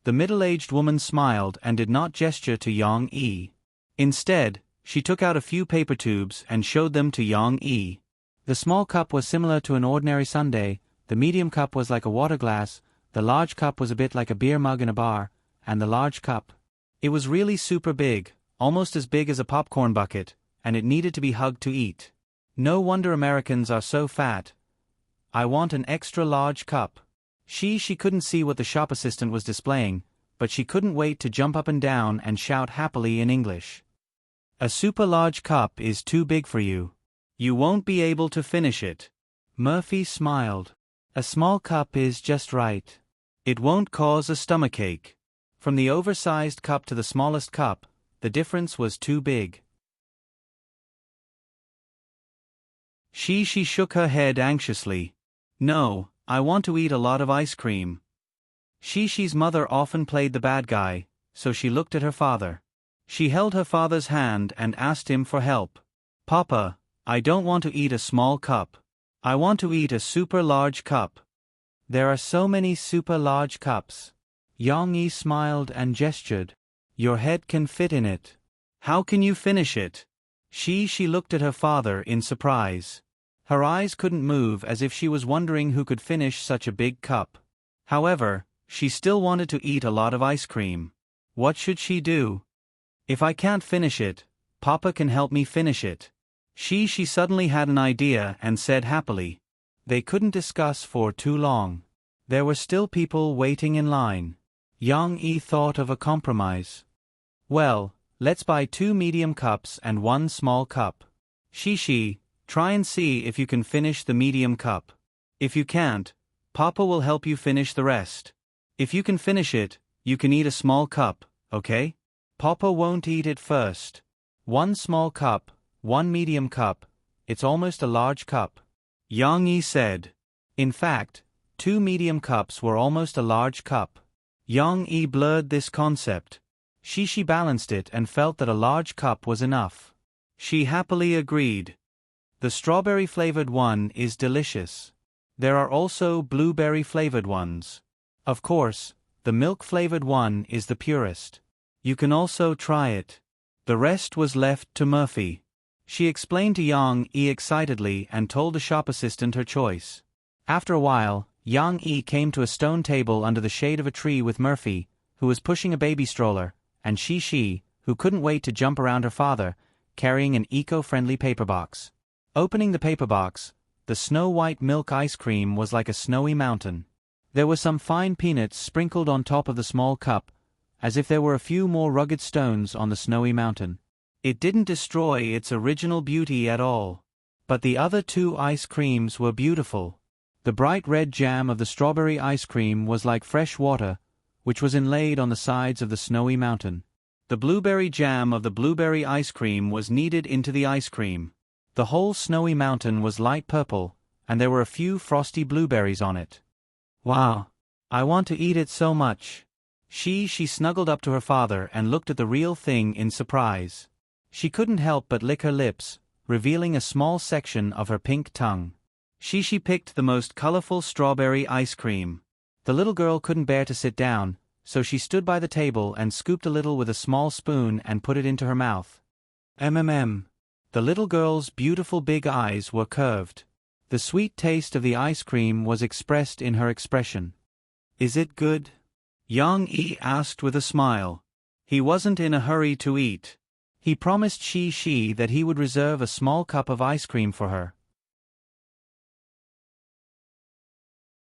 The middle-aged woman smiled and did not gesture to Yang Yi. Instead, she took out a few paper tubes and showed them to Yang Yi. The small cup was similar to an ordinary sundae, the medium cup was like a water glass, the large cup was a bit like a beer mug in a bar, and the large cup. It was really super big, almost as big as a popcorn bucket, and it needed to be hugged to eat. No wonder Americans are so fat. I want an extra large cup. She couldn't see what the shop assistant was displaying, but she couldn't wait to jump up and down and shout happily in English. A super large cup is too big for you. You won't be able to finish it. Murphy smiled. A small cup is just right. It won't cause a stomachache. From the oversized cup to the smallest cup, the difference was too big. She shook her head anxiously. No, I want to eat a lot of ice cream. Shi's mother often played the bad guy, so she looked at her father. She held her father's hand and asked him for help. Papa, I don't want to eat a small cup. I want to eat a super large cup. There are so many super large cups. Yang Yi smiled and gestured. Your head can fit in it. How can you finish it? She looked at her father in surprise. Her eyes couldn't move as if she was wondering who could finish such a big cup. However, she still wanted to eat a lot of ice cream. What should she do? If I can't finish it, Papa can help me finish it. She suddenly had an idea and said happily. They couldn't discuss for too long. There were still people waiting in line. Yang Yi thought of a compromise. Well, let's buy 2 medium cups and 1 small cup. She, try and see if you can finish the medium cup. If you can't, Papa will help you finish the rest. If you can finish it, you can eat a small cup, okay? Papa won't eat it first. 1 small cup, 1 medium cup, it's almost a large cup. Yang Yi said. In fact, 2 medium cups were almost a large cup. Yang Yi blurred this concept. She balanced it and felt that a large cup was enough. She happily agreed. The strawberry-flavored one is delicious. There are also blueberry-flavored ones. Of course, the milk-flavored one is the purest. You can also try it. The rest was left to Murphy. She explained to Yang Yi excitedly and told the shop assistant her choice. After a while, Yang Yi came to a stone table under the shade of a tree with Murphy, who was pushing a baby stroller, and Shi, who couldn't wait to jump around her father, carrying an eco-friendly paper box. Opening the paper box, the snow-white milk ice cream was like a snowy mountain. There were some fine peanuts sprinkled on top of the small cup, as if there were a few more rugged stones on the snowy mountain. It didn't destroy its original beauty at all. But the other two ice creams were beautiful. The bright red jam of the strawberry ice cream was like fresh water, which was inlaid on the sides of the snowy mountain. The blueberry jam of the blueberry ice cream was kneaded into the ice cream. The whole snowy mountain was light purple, and there were a few frosty blueberries on it. Wow! I want to eat it so much. She snuggled up to her father and looked at the real thing in surprise. She couldn't help but lick her lips, revealing a small section of her pink tongue. She picked the most colorful strawberry ice cream. The little girl couldn't bear to sit down, so she stood by the table and scooped a little with a small spoon and put it into her mouth. The little girl's beautiful big eyes were curved. The sweet taste of the ice cream was expressed in her expression. Is it good? Yang Yi asked with a smile. He wasn't in a hurry to eat. He promised Shi that he would reserve a small cup of ice cream for her.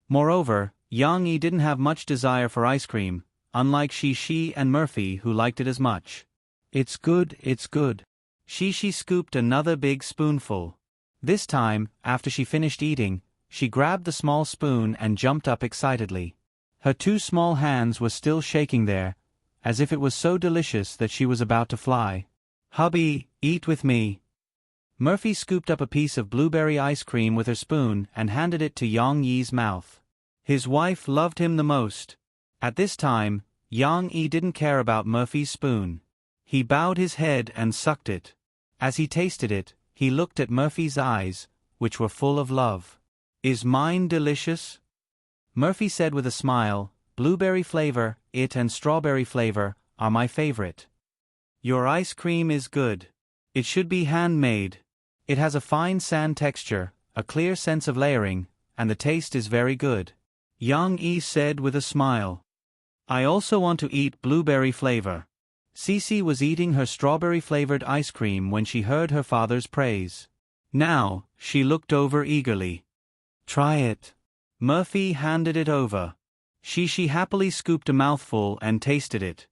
Moreover, Yang Yi didn't have much desire for ice cream, unlike Shi and Murphy who liked it as much. It's good, it's good. Shi scooped another big spoonful. This time, after she finished eating, she grabbed the small spoon and jumped up excitedly. Her two small hands were still shaking there, as if it was so delicious that she was about to fly. Hubby, eat with me. Murphy scooped up a piece of blueberry ice cream with her spoon and handed it to Yang Yi's mouth. His wife loved him the most. At this time, Yang Yi didn't care about Murphy's spoon. He bowed his head and sucked it. As he tasted it, he looked at Murphy's eyes, which were full of love. Is mine delicious? Murphy said with a smile, blueberry flavor, and strawberry flavor are my favorite. Your ice cream is good. It should be handmade. It has a fine sand texture, a clear sense of layering, and the taste is very good. Yang Yi said with a smile. I also want to eat blueberry flavor. Cici was eating her strawberry-flavored ice cream when she heard her father's praise. Now, she looked over eagerly. Try it. Murphy handed it over. She happily scooped a mouthful and tasted it.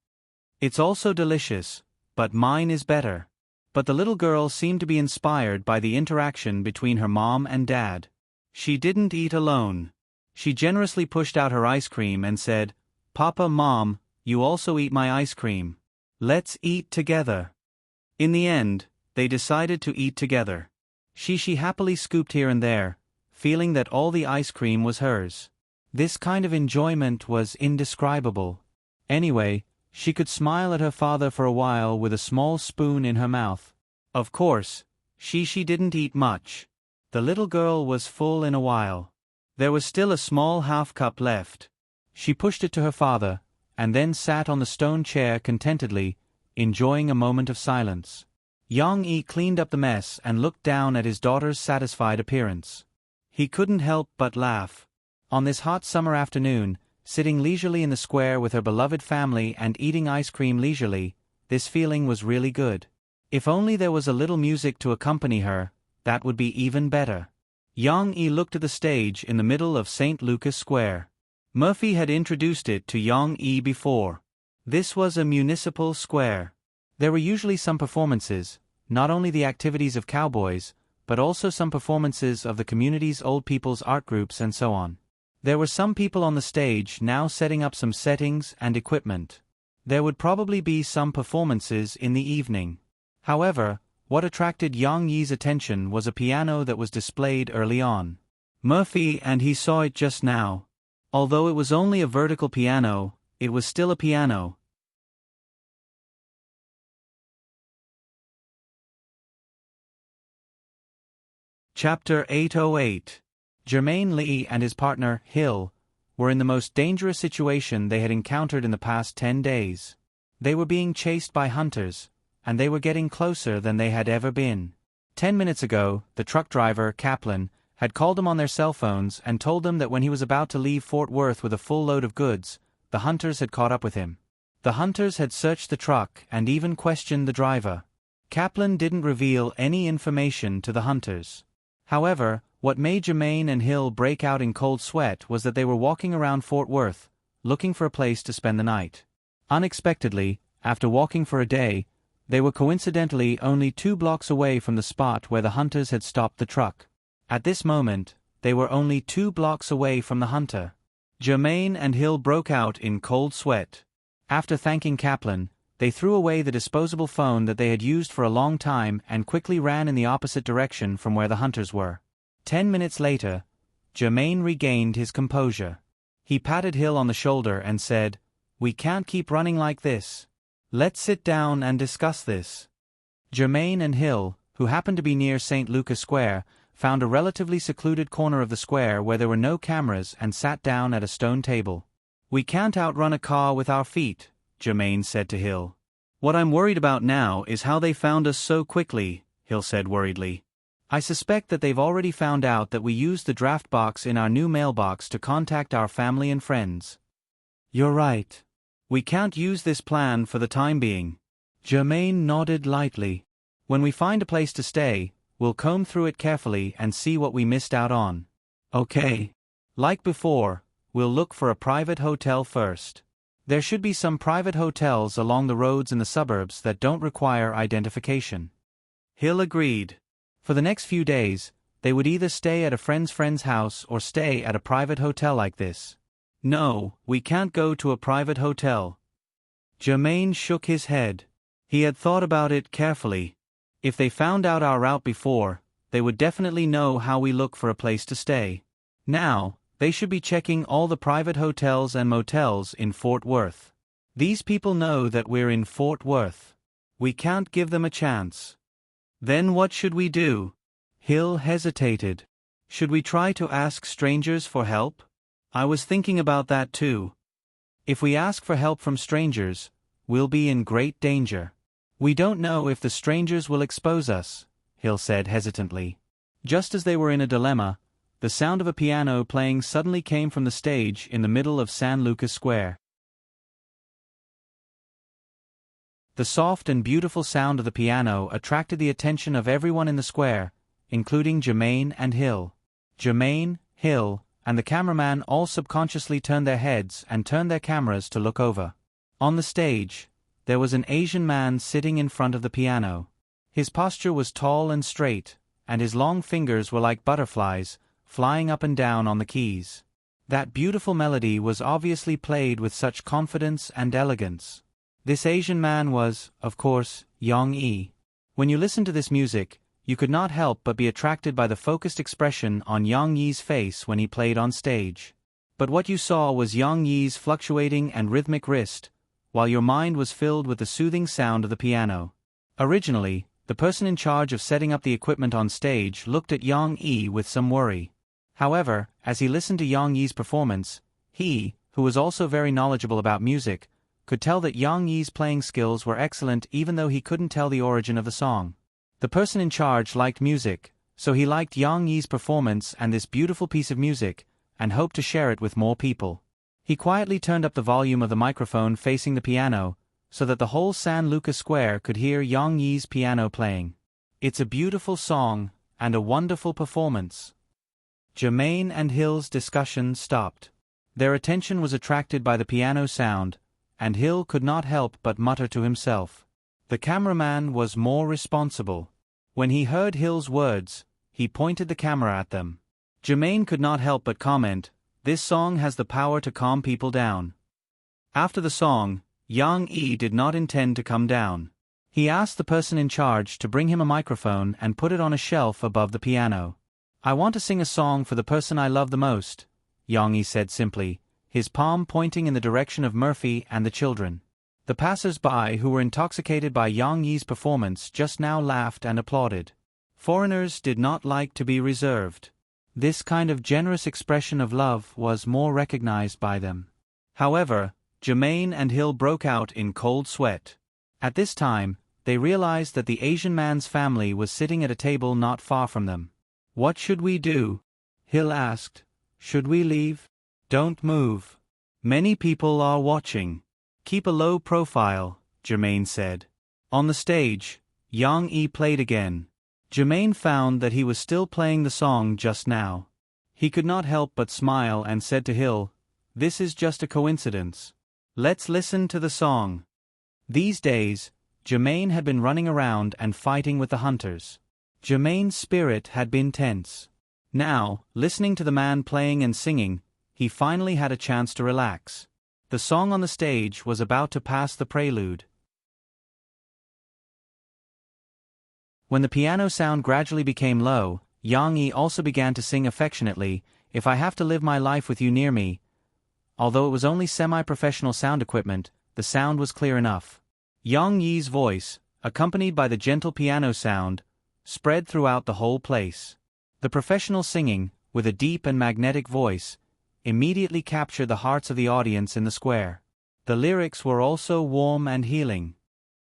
It's also delicious, but mine is better. But the little girl seemed to be inspired by the interaction between her mom and dad. She didn't eat alone. She generously pushed out her ice cream and said, Papa, Mom, you also eat my ice cream. Let's eat together. In the end, they decided to eat together. She happily scooped here and there, feeling that all the ice cream was hers. This kind of enjoyment was indescribable. Anyway, she could smile at her father for a while with a small spoon in her mouth. Of course, she didn't eat much. The little girl was full in a while. There was still a small half-cup left. She pushed it to her father, and then sat on the stone chair contentedly, enjoying a moment of silence. Yang Yi cleaned up the mess and looked down at his daughter's satisfied appearance. He couldn't help but laugh. On this hot summer afternoon, sitting leisurely in the square with her beloved family and eating ice cream leisurely, this feeling was really good. If only there was a little music to accompany her, that would be even better. Yang Yi looked at the stage in the middle of St. Lucas Square. Murphy had introduced it to Yang Yi before. This was a municipal square. There were usually some performances, not only the activities of cowboys, but also some performances of the community's old people's art groups and so on. There were some people on the stage now setting up some settings and equipment. There would probably be some performances in the evening. However, what attracted Yang Yi's attention was a piano that was displayed early on. Murphy and he saw it just now. Although it was only a vertical piano, it was still a piano. Chapter 808. Jermaine Lee and his partner, Hill, were in the most dangerous situation they had encountered in the past 10 days. They were being chased by hunters, and they were getting closer than they had ever been. 10 minutes ago, the truck driver, Kaplan, had called them on their cell phones and told them that when he was about to leave Fort Worth with a full load of goods, the hunters had caught up with him. The hunters had searched the truck and even questioned the driver. Kaplan didn't reveal any information to the hunters. However, what made Jermaine and Hill break out in cold sweat was that they were walking around Fort Worth, looking for a place to spend the night. Unexpectedly, after walking for a day, they were coincidentally only 2 blocks away from the spot where the hunters had stopped the truck. At this moment, they were only 2 blocks away from the hunter. Jermaine and Hill broke out in cold sweat. After thanking Kaplan, they threw away the disposable phone that they had used for a long time and quickly ran in the opposite direction from where the hunters were. 10 minutes later, Jermaine regained his composure. He patted Hill on the shoulder and said, "We can't keep running like this. Let's sit down and discuss this." Jermaine and Hill, who happened to be near St. Lucas Square, found a relatively secluded corner of the square where there were no cameras and sat down at a stone table. "We can't outrun a car with our feet," Jermaine said to Hill. "What I'm worried about now is how they found us so quickly," Hill said worriedly. "I suspect that they've already found out that we used the draft box in our new mailbox to contact our family and friends." "You're right. We can't use this plan for the time being." Jermaine nodded lightly. "When we find a place to stay, we'll comb through it carefully and see what we missed out on." "Okay. Like before, we'll look for a private hotel first. There should be some private hotels along the roads in the suburbs that don't require identification." Hill agreed. For the next few days, they would either stay at a friend's house or stay at a private hotel like this. "No, we can't go to a private hotel." Jermaine shook his head. He had thought about it carefully. If they found out our route before, they would definitely know how we look for a place to stay. Now, they should be checking all the private hotels and motels in Fort Worth. These people know that we're in Fort Worth. We can't give them a chance. Then what should we do? Hill hesitated. Should we try to ask strangers for help? I was thinking about that too. If we ask for help from strangers, we'll be in great danger. We don't know if the strangers will expose us, Hill said hesitantly. Just as they were in a dilemma, the sound of a piano playing suddenly came from the stage in the middle of San Lucas Square. The soft and beautiful sound of the piano attracted the attention of everyone in the square, including Jermaine and Hill. Jermaine, Hill, and the cameraman all subconsciously turned their heads and turned their cameras to look over. On the stage, there was an Asian man sitting in front of the piano. His posture was tall and straight, and his long fingers were like butterflies, flying up and down on the keys. That beautiful melody was obviously played with such confidence and elegance. This Asian man was, of course, Yang-yi. When you listened to this music, you could not help but be attracted by the focused expression on Yang-yi's face when he played on stage. But what you saw was Yang-yi's fluctuating and rhythmic wrist, while your mind was filled with the soothing sound of the piano. Originally, the person in charge of setting up the equipment on stage looked at Yang-yi with some worry. However, as he listened to Yang-yi's performance, he, who was also very knowledgeable about music, could tell that Yang-yi's playing skills were excellent even though he couldn't tell the origin of the song. The person in charge liked music, so he liked Yang-yi's performance and this beautiful piece of music, and hoped to share it with more people. He quietly turned up the volume of the microphone facing the piano, so that the whole San Lucas Square could hear Yang-yi's piano playing. "It's a beautiful song, and a wonderful performance." Jermaine and Hill's discussion stopped. Their attention was attracted by the piano sound, and Hill could not help but mutter to himself. The cameraman was more responsible. When he heard Hill's words, he pointed the camera at them. Jermaine could not help but comment, "This song has the power to calm people down." After the song, Yang-yi did not intend to come down. He asked the person in charge to bring him a microphone and put it on a shelf above the piano. "I want to sing a song for the person I love the most," Yang-yi said simply, his palm pointing in the direction of Murphy and the children. The passers-by who were intoxicated by Yang Yi's performance just now laughed and applauded. Foreigners did not like to be reserved. This kind of generous expression of love was more recognized by them. However, Germain and Hill broke out in cold sweat. At this time, they realized that the Asian man's family was sitting at a table not far from them. "What should we do?" Hill asked. "Should we leave?" "Don't move. Many people are watching. Keep a low profile," Germain said. On the stage, Yang Yi played again. Germain found that he was still playing the song just now. He could not help but smile and said to Hill, "This is just a coincidence. Let's listen to the song." These days, Germain had been running around and fighting with the hunters. Germain's spirit had been tense. Now, listening to the man playing and singing, he finally had a chance to relax. The song on the stage was about to pass the prelude. When the piano sound gradually became low, Yang Yi also began to sing affectionately, "If I have to live my life with you near me." Although it was only semi-professional sound equipment, the sound was clear enough. Yang Yi's voice, accompanied by the gentle piano sound, spread throughout the whole place. The professional singing, with a deep and magnetic voice, immediately captured the hearts of the audience in the square. The lyrics were also warm and healing.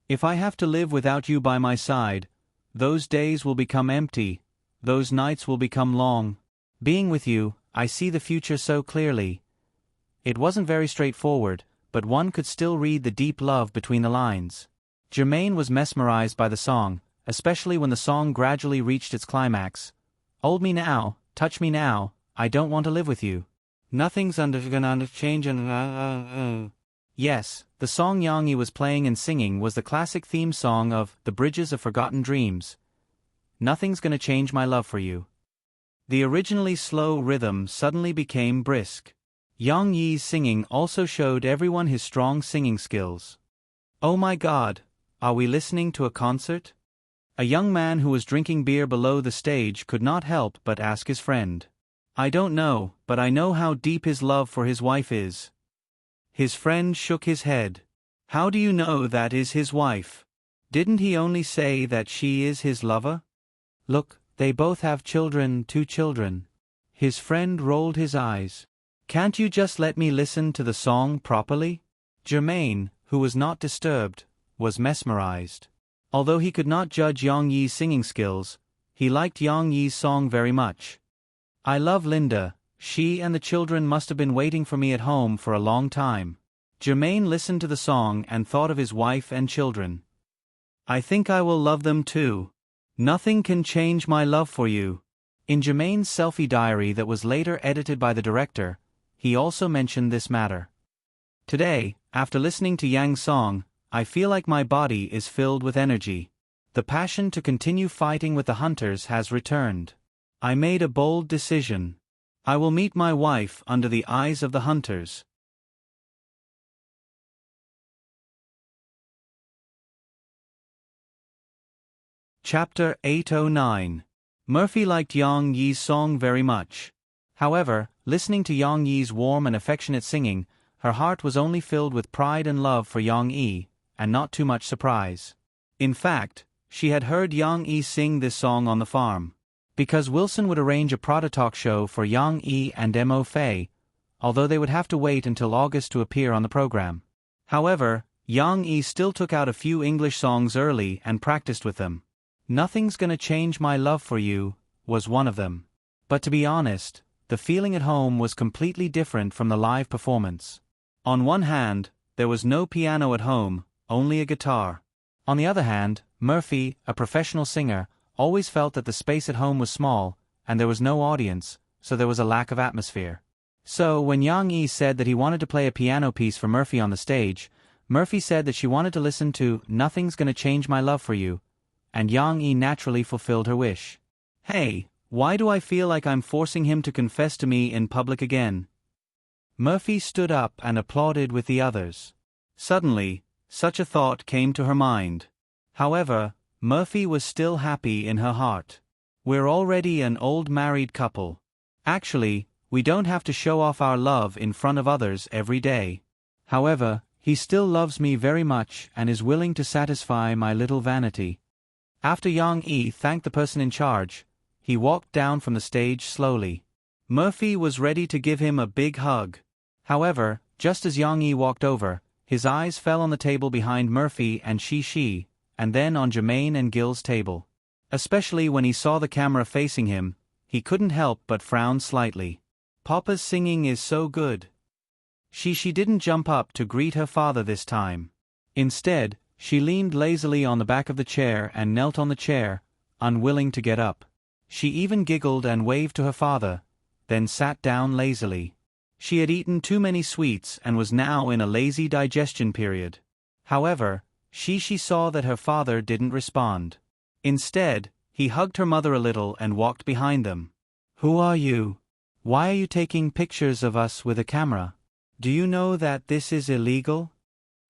"If I have to live without you by my side, those days will become empty, those nights will become long. Being with you, I see the future so clearly." It wasn't very straightforward, but one could still read the deep love between the lines. Germain was mesmerized by the song, especially when the song gradually reached its climax. "Hold me now, touch me now, I don't want to live with you. Nothing's gonna change and Yes, the song Yang Yi was playing and singing was the classic theme song of The Bridges of Forgotten Dreams. "Nothing's gonna change my love for you." The originally slow rhythm suddenly became brisk. Yang Yi's singing also showed everyone his strong singing skills. "Oh my God, are we listening to a concert?" A young man who was drinking beer below the stage could not help but ask his friend. "I don't know, but I know how deep his love for his wife is." His friend shook his head. "How do you know that is his wife? Didn't he only say that she is his lover?" "Look, they both have children, 2 children." His friend rolled his eyes. "Can't you just let me listen to the song properly?" Germain, who was not disturbed, was mesmerized. Although he could not judge Yang Yi's singing skills, he liked Yang Yi's song very much. "I love Linda, she and the children must have been waiting for me at home for a long time." Germain listened to the song and thought of his wife and children. "I think I will love them too. Nothing can change my love for you." In Germain's selfie diary that was later edited by the director, he also mentioned this matter. "Today, after listening to Yang's song, I feel like my body is filled with energy. The passion to continue fighting with the hunters has returned. I made a bold decision. I will meet my wife under the eyes of the hunters." Chapter 809. Murphy liked Yang Yi's song very much. However, listening to Yang Yi's warm and affectionate singing, her heart was only filled with pride and love for Yang Yi, and not too much surprise. In fact, she had heard Yang Yi sing this song on the farm. Because Wilson would arrange a Prada talk show for Yang Yi and Mo Fei, although they would have to wait until August to appear on the program. However, Yang Yi still took out a few English songs early and practiced with them. "Nothing's Gonna Change My Love for You" was one of them. But to be honest, the feeling at home was completely different from the live performance. On one hand, there was no piano at home, only a guitar. On the other hand, Murphy, a professional singer, always felt that the space at home was small, and there was no audience, so there was a lack of atmosphere. So when Yang Yi said that he wanted to play a piano piece for Murphy on the stage, Murphy said that she wanted to listen to "Nothing's Gonna Change My Love for You," and Yang Yi naturally fulfilled her wish. "Hey, why do I feel like I'm forcing him to confess to me in public again?" Murphy stood up and applauded with the others. Suddenly, such a thought came to her mind. However, Murphy was still happy in her heart. "We're already an old married couple. Actually, We don't have to show off our love in front of others every day. However, he still loves me very much and is willing to satisfy my little vanity." After Yang Yi thanked the person in charge, he walked down from the stage slowly. Murphy was ready to give him a big hug. However, just as Yang Yi walked over, his eyes fell on the table behind Murphy and Shi, and then on Jermaine and Gil's table. Especially when he saw the camera facing him, he couldn't help but frown slightly. "Papa's singing is so good." She didn't jump up to greet her father this time. Instead, she leaned lazily on the back of the chair and knelt on the chair, unwilling to get up. She even giggled and waved to her father, then sat down lazily. She had eaten too many sweets and was now in a lazy digestion period. However, she saw that her father didn't respond. Instead, he hugged her mother a little and walked behind them. "Who are you? Why are you taking pictures of us with a camera? Do you know that this is illegal?"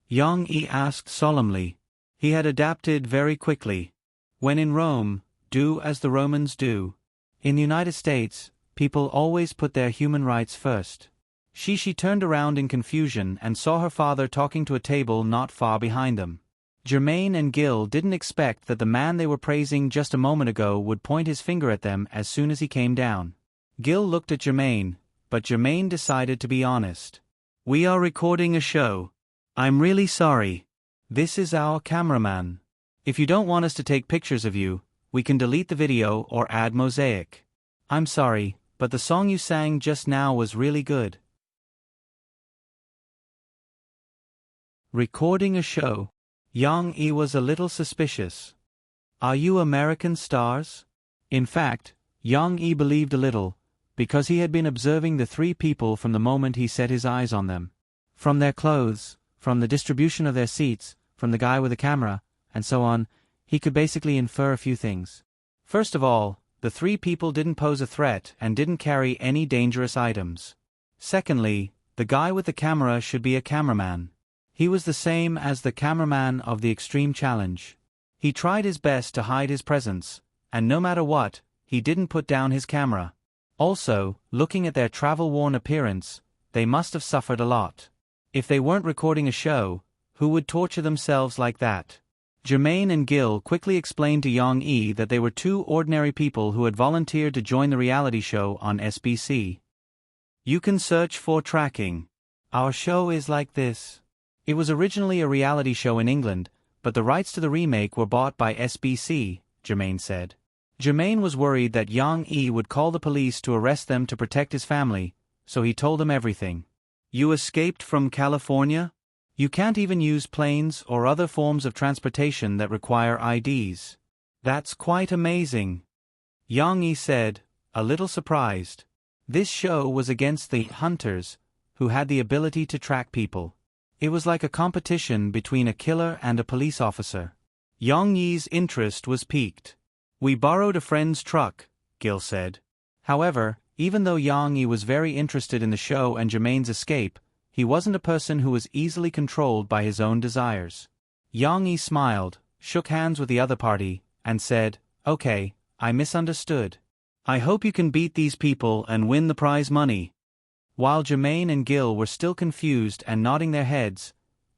Yang Yi asked solemnly. He had adapted very quickly. When in Rome, do as the Romans do. In the United States, people always put their human rights first. She turned around in confusion and saw her father talking to a table not far behind them. Jermaine and Gil didn't expect that the man they were praising just a moment ago would point his finger at them as soon as he came down. Gil looked at Jermaine, but Jermaine decided to be honest. "We are recording a show. I'm really sorry. This is our cameraman. If you don't want us to take pictures of you, we can delete the video or add mosaic. I'm sorry, but the song you sang just now was really good." Recording a show. Yang Yi was a little suspicious. "Are you American stars?" In fact, Yang Yi believed a little, because he had been observing the three people from the moment he set his eyes on them. From their clothes, from the distribution of their seats, from the guy with the camera, and so on, he could basically infer a few things. First of all, the three people didn't pose a threat and didn't carry any dangerous items. Secondly, the guy with the camera should be a cameraman. He was the same as the cameraman of the Extreme Challenge. He tried his best to hide his presence, and no matter what, he didn't put down his camera. Also, looking at their travel-worn appearance, they must have suffered a lot. If they weren't recording a show, who would torture themselves like that? Jermaine and Gil quickly explained to Yang Yi that they were two ordinary people who had volunteered to join the reality show on SBC. "You can search for tracking. Our show is like this." It was originally a reality show in England, but the rights to the remake were bought by SBC, Jermaine said. Jermaine was worried that Yang Yi would call the police to arrest them to protect his family, so he told them everything. "You escaped from California? You can't even use planes or other forms of transportation that require IDs. That's quite amazing," Yang Yi said, a little surprised. This show was against the hunters, who had the ability to track people. It was like a competition between a killer and a police officer. Yang Yi's interest was piqued. "We borrowed a friend's truck," Gil said. However, even though Yang Yi was very interested in the show and Jermaine's escape, he wasn't a person who was easily controlled by his own desires. Yang Yi smiled, shook hands with the other party, and said, "Okay, I misunderstood. I hope you can beat these people and win the prize money." While Jermaine and Gil were still confused and nodding their heads,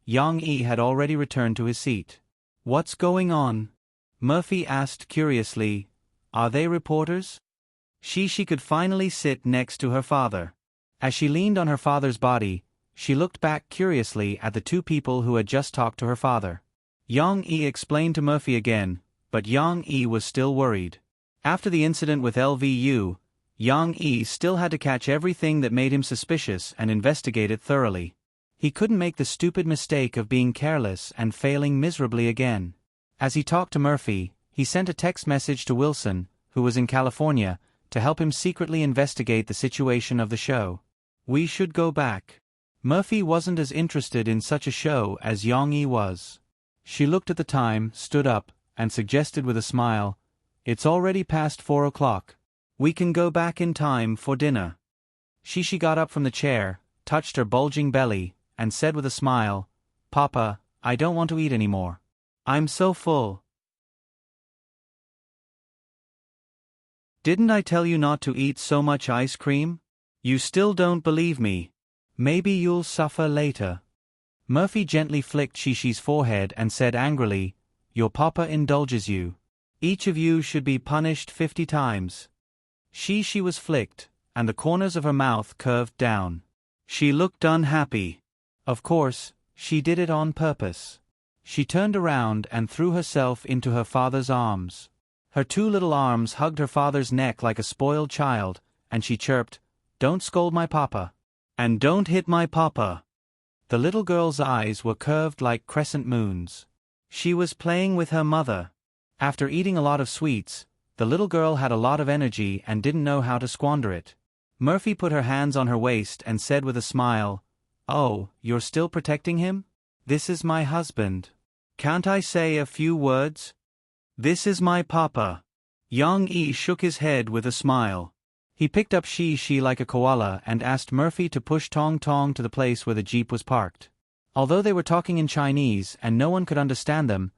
Yang Yi had already returned to his seat. "What's going on?" Murphy asked curiously. "Are they reporters?" She could finally sit next to her father. As she leaned on her father's body, she looked back curiously at the two people who had just talked to her father. Yang Yi explained to Murphy again, but Yang Yi was still worried. After the incident with LVU, Yang Yi still had to catch everything that made him suspicious and investigate it thoroughly. He couldn't make the stupid mistake of being careless and failing miserably again. As he talked to Murphy, he sent a text message to Wilson, who was in California, to help him secretly investigate the situation of the show. "We should go back." Murphy wasn't as interested in such a show as Yang Yi was. She looked at the time, stood up, and suggested with a smile, "It's already past 4 o'clock. We can go back in time for dinner." She got up from the chair, touched her bulging belly, and said with a smile, "Papa, I don't want to eat anymore. I'm so full." "Didn't I tell you not to eat so much ice cream?" You still don't believe me. Maybe you'll suffer later. Murphy gently flicked Shishi's forehead and said angrily, Your papa indulges you. Each of you should be punished 50 times. Shishi was flicked, and the corners of her mouth curved down. She looked unhappy. Of course, she did it on purpose. She turned around and threw herself into her father's arms. Her 2 little arms hugged her father's neck like a spoiled child, and she chirped, Don't scold my papa. And don't hit my papa. The little girl's eyes were curved like crescent moons. She was playing with her mother. After eating a lot of sweets, the little girl had a lot of energy and didn't know how to squander it. Murphy put her hands on her waist and said with a smile, Oh, you're still protecting him? This is my husband. Can't I say a few words? This is my papa. Yang Yi shook his head with a smile. He picked up Shi like a koala and asked Murphy to push Tong Tong to the place where the jeep was parked. Although they were talking in Chinese and no one could understand them,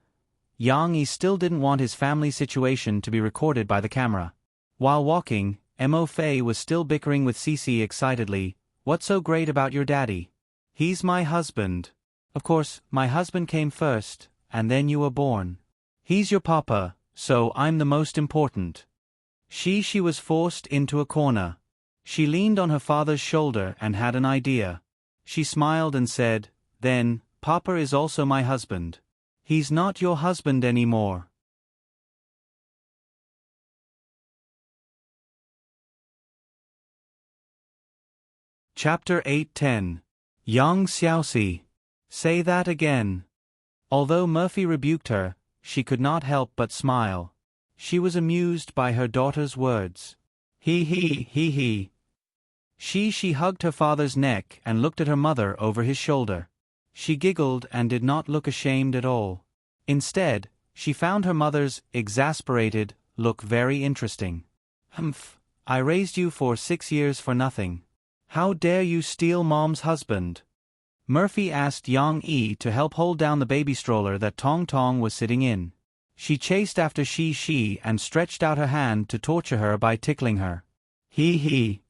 Yang Yi still didn't want his family situation to be recorded by the camera. While walking, Mo Fei was still bickering with Cici excitedly, What's so great about your daddy? He's my husband. Of course, my husband came first, and then you were born. He's your papa, so I'm the most important. She was forced into a corner. She leaned on her father's shoulder and had an idea. She smiled and said, Then, Papa is also my husband. He's not your husband anymore. Chapter 8:10. Yang Xiaoxi. Say that again. Although Murphy rebuked her, she could not help but smile. She was amused by her daughter's words. He. She hugged her father's neck and looked at her mother over his shoulder. She giggled and did not look ashamed at all. Instead, she found her mother's exasperated look very interesting. Humph, I raised you for 6 years for nothing. How dare you steal Mom's husband? Murphy asked Yang Yi to help hold down the baby stroller that Tong Tong was sitting in. She chased after Shi and stretched out her hand to torture her by tickling her. He.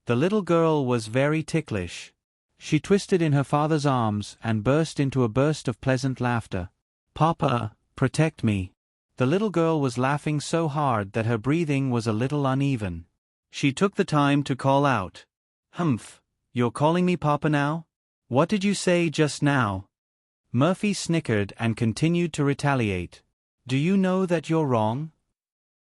The little girl was very ticklish. She twisted in her father's arms and burst into a burst of pleasant laughter. Papa, protect me. The little girl was laughing so hard that her breathing was a little uneven. She took the time to call out. Humph, you're calling me Papa now? What did you say just now? Murphy snickered and continued to retaliate. Do you know that you're wrong?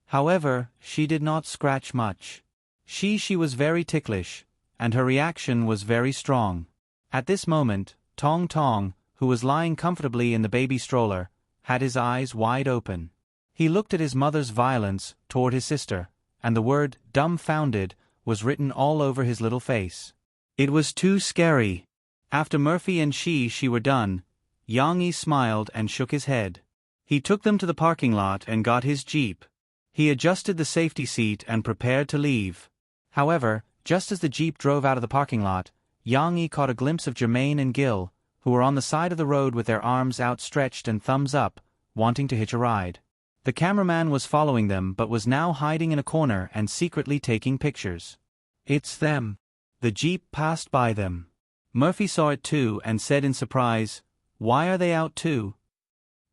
However, she did not scratch much. She was very ticklish, and her reaction was very strong. At this moment, Tong Tong, who was lying comfortably in the baby stroller, had his eyes wide open. He looked at his mother's violence toward his sister, and the word dumbfounded was written all over his little face. It was too scary. After Murphy and she were done, Yang Yi smiled and shook his head. He took them to the parking lot and got his jeep. He adjusted the safety seat and prepared to leave. However, just as the jeep drove out of the parking lot, Yang Yi caught a glimpse of Jermaine and Gil, who were on the side of the road with their arms outstretched and thumbs up, wanting to hitch a ride. The cameraman was following them but was now hiding in a corner and secretly taking pictures. It's them. The jeep passed by them. Murphy saw it too and said in surprise, Why are they out too?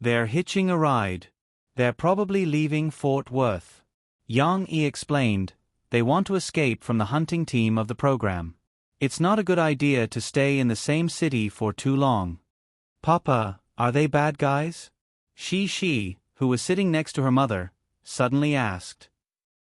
They're hitching a ride. They're probably leaving Fort Worth. Yang Yi explained, They want to escape from the hunting team of the program. It's not a good idea to stay in the same city for too long. Papa, are they bad guys? She, who was sitting next to her mother, suddenly asked.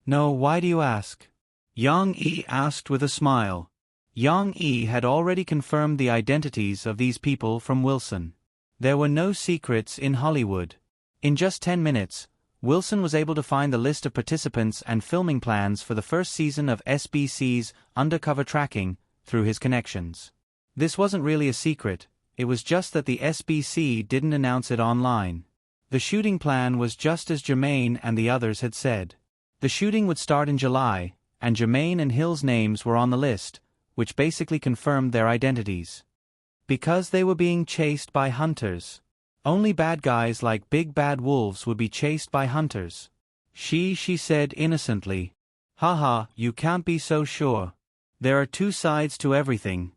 No, why do you ask? Yang Yi asked with a smile. Yang Yi had already confirmed the identities of these people from Wilson. There were no secrets in Hollywood. In just 10 minutes, Wilson was able to find the list of participants and filming plans for the first season of SBC's Undercover Tracking through his connections. This wasn't really a secret, it was just that the SBC didn't announce it online. The shooting plan was just as Jermaine and the others had said. The shooting would start in July, and Jermaine and Hill's names were on the list, which basically confirmed their identities. Because they were being chased by hunters. Only bad guys like big bad wolves would be chased by hunters. She said innocently. Haha, you can't be so sure. There are two sides to everything.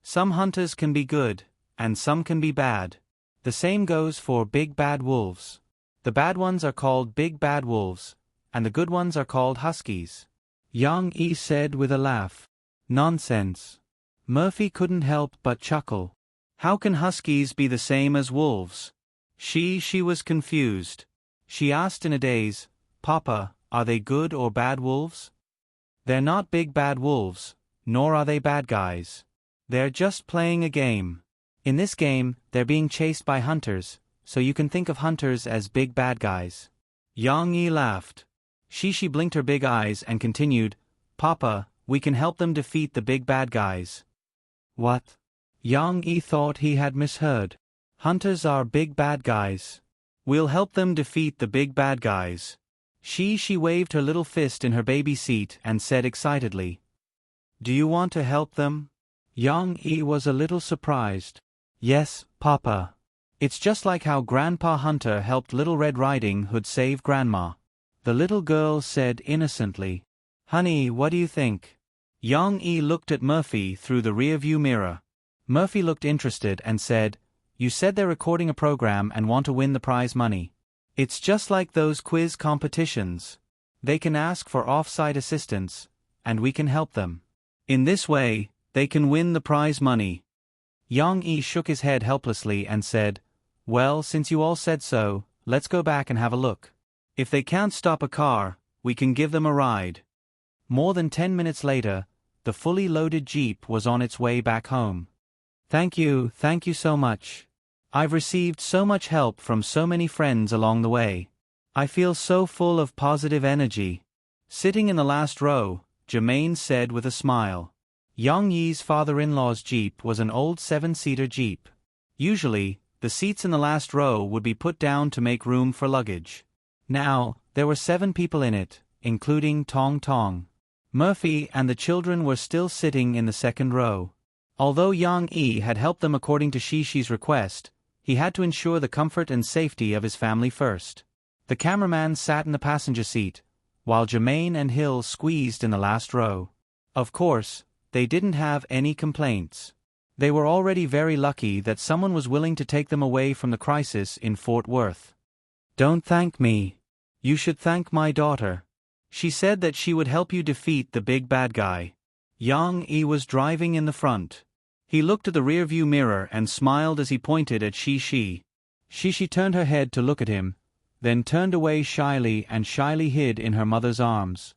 Some hunters can be good, and some can be bad. The same goes for big bad wolves. The bad ones are called big bad wolves, and the good ones are called huskies. Yang Yi said with a laugh. Nonsense. Murphy couldn't help but chuckle. How can huskies be the same as wolves? She was confused. She asked in a daze, Papa, are they good or bad wolves? They're not big bad wolves, nor are they bad guys. They're just playing a game. In this game, they're being chased by hunters, so you can think of hunters as big bad guys. Yang Yi laughed. She blinked her big eyes and continued, Papa, we can help them defeat the big bad guys. What? Yang Yi thought he had misheard. Hunters are big bad guys. We'll help them defeat the big bad guys. She waved her little fist in her baby seat and said excitedly. Do you want to help them? Yang Yi was a little surprised. Yes, Papa. It's just like how Grandpa Hunter helped Little Red Riding Hood save Grandma. The little girl said innocently. Honey, what do you think? Yang Yi looked at Murphy through the rearview mirror. Murphy looked interested and said, You said they're recording a program and want to win the prize money. It's just like those quiz competitions. They can ask for off-site assistance, and we can help them. In this way, they can win the prize money. Yang Yi shook his head helplessly and said, Well, since you all said so, let's go back and have a look. If they can't stop a car, we can give them a ride. More than 10 minutes later, the fully loaded Jeep was on its way back home. Thank you so much. I've received so much help from so many friends along the way. I feel so full of positive energy. Sitting in the last row, Jermaine said with a smile. Yang Yi's father-in-law's Jeep was an old 7-seater Jeep. Usually, the seats in the last row would be put down to make room for luggage. Now, there were 7 people in it, including Tong Tong. Murphy and the children were still sitting in the second row. Although Yang Yi had helped them according to Shi's request, he had to ensure the comfort and safety of his family first. The cameraman sat in the passenger seat, while Jermaine and Hill squeezed in the last row. Of course, they didn't have any complaints. They were already very lucky that someone was willing to take them away from the crisis in Fort Worth. Don't thank me. You should thank my daughter. She said that she would help you defeat the big bad guy. Yang Yi was driving in the front. He looked at the rearview mirror and smiled as he pointed at Shi. She turned her head to look at him, then turned away shyly and shyly hid in her mother's arms.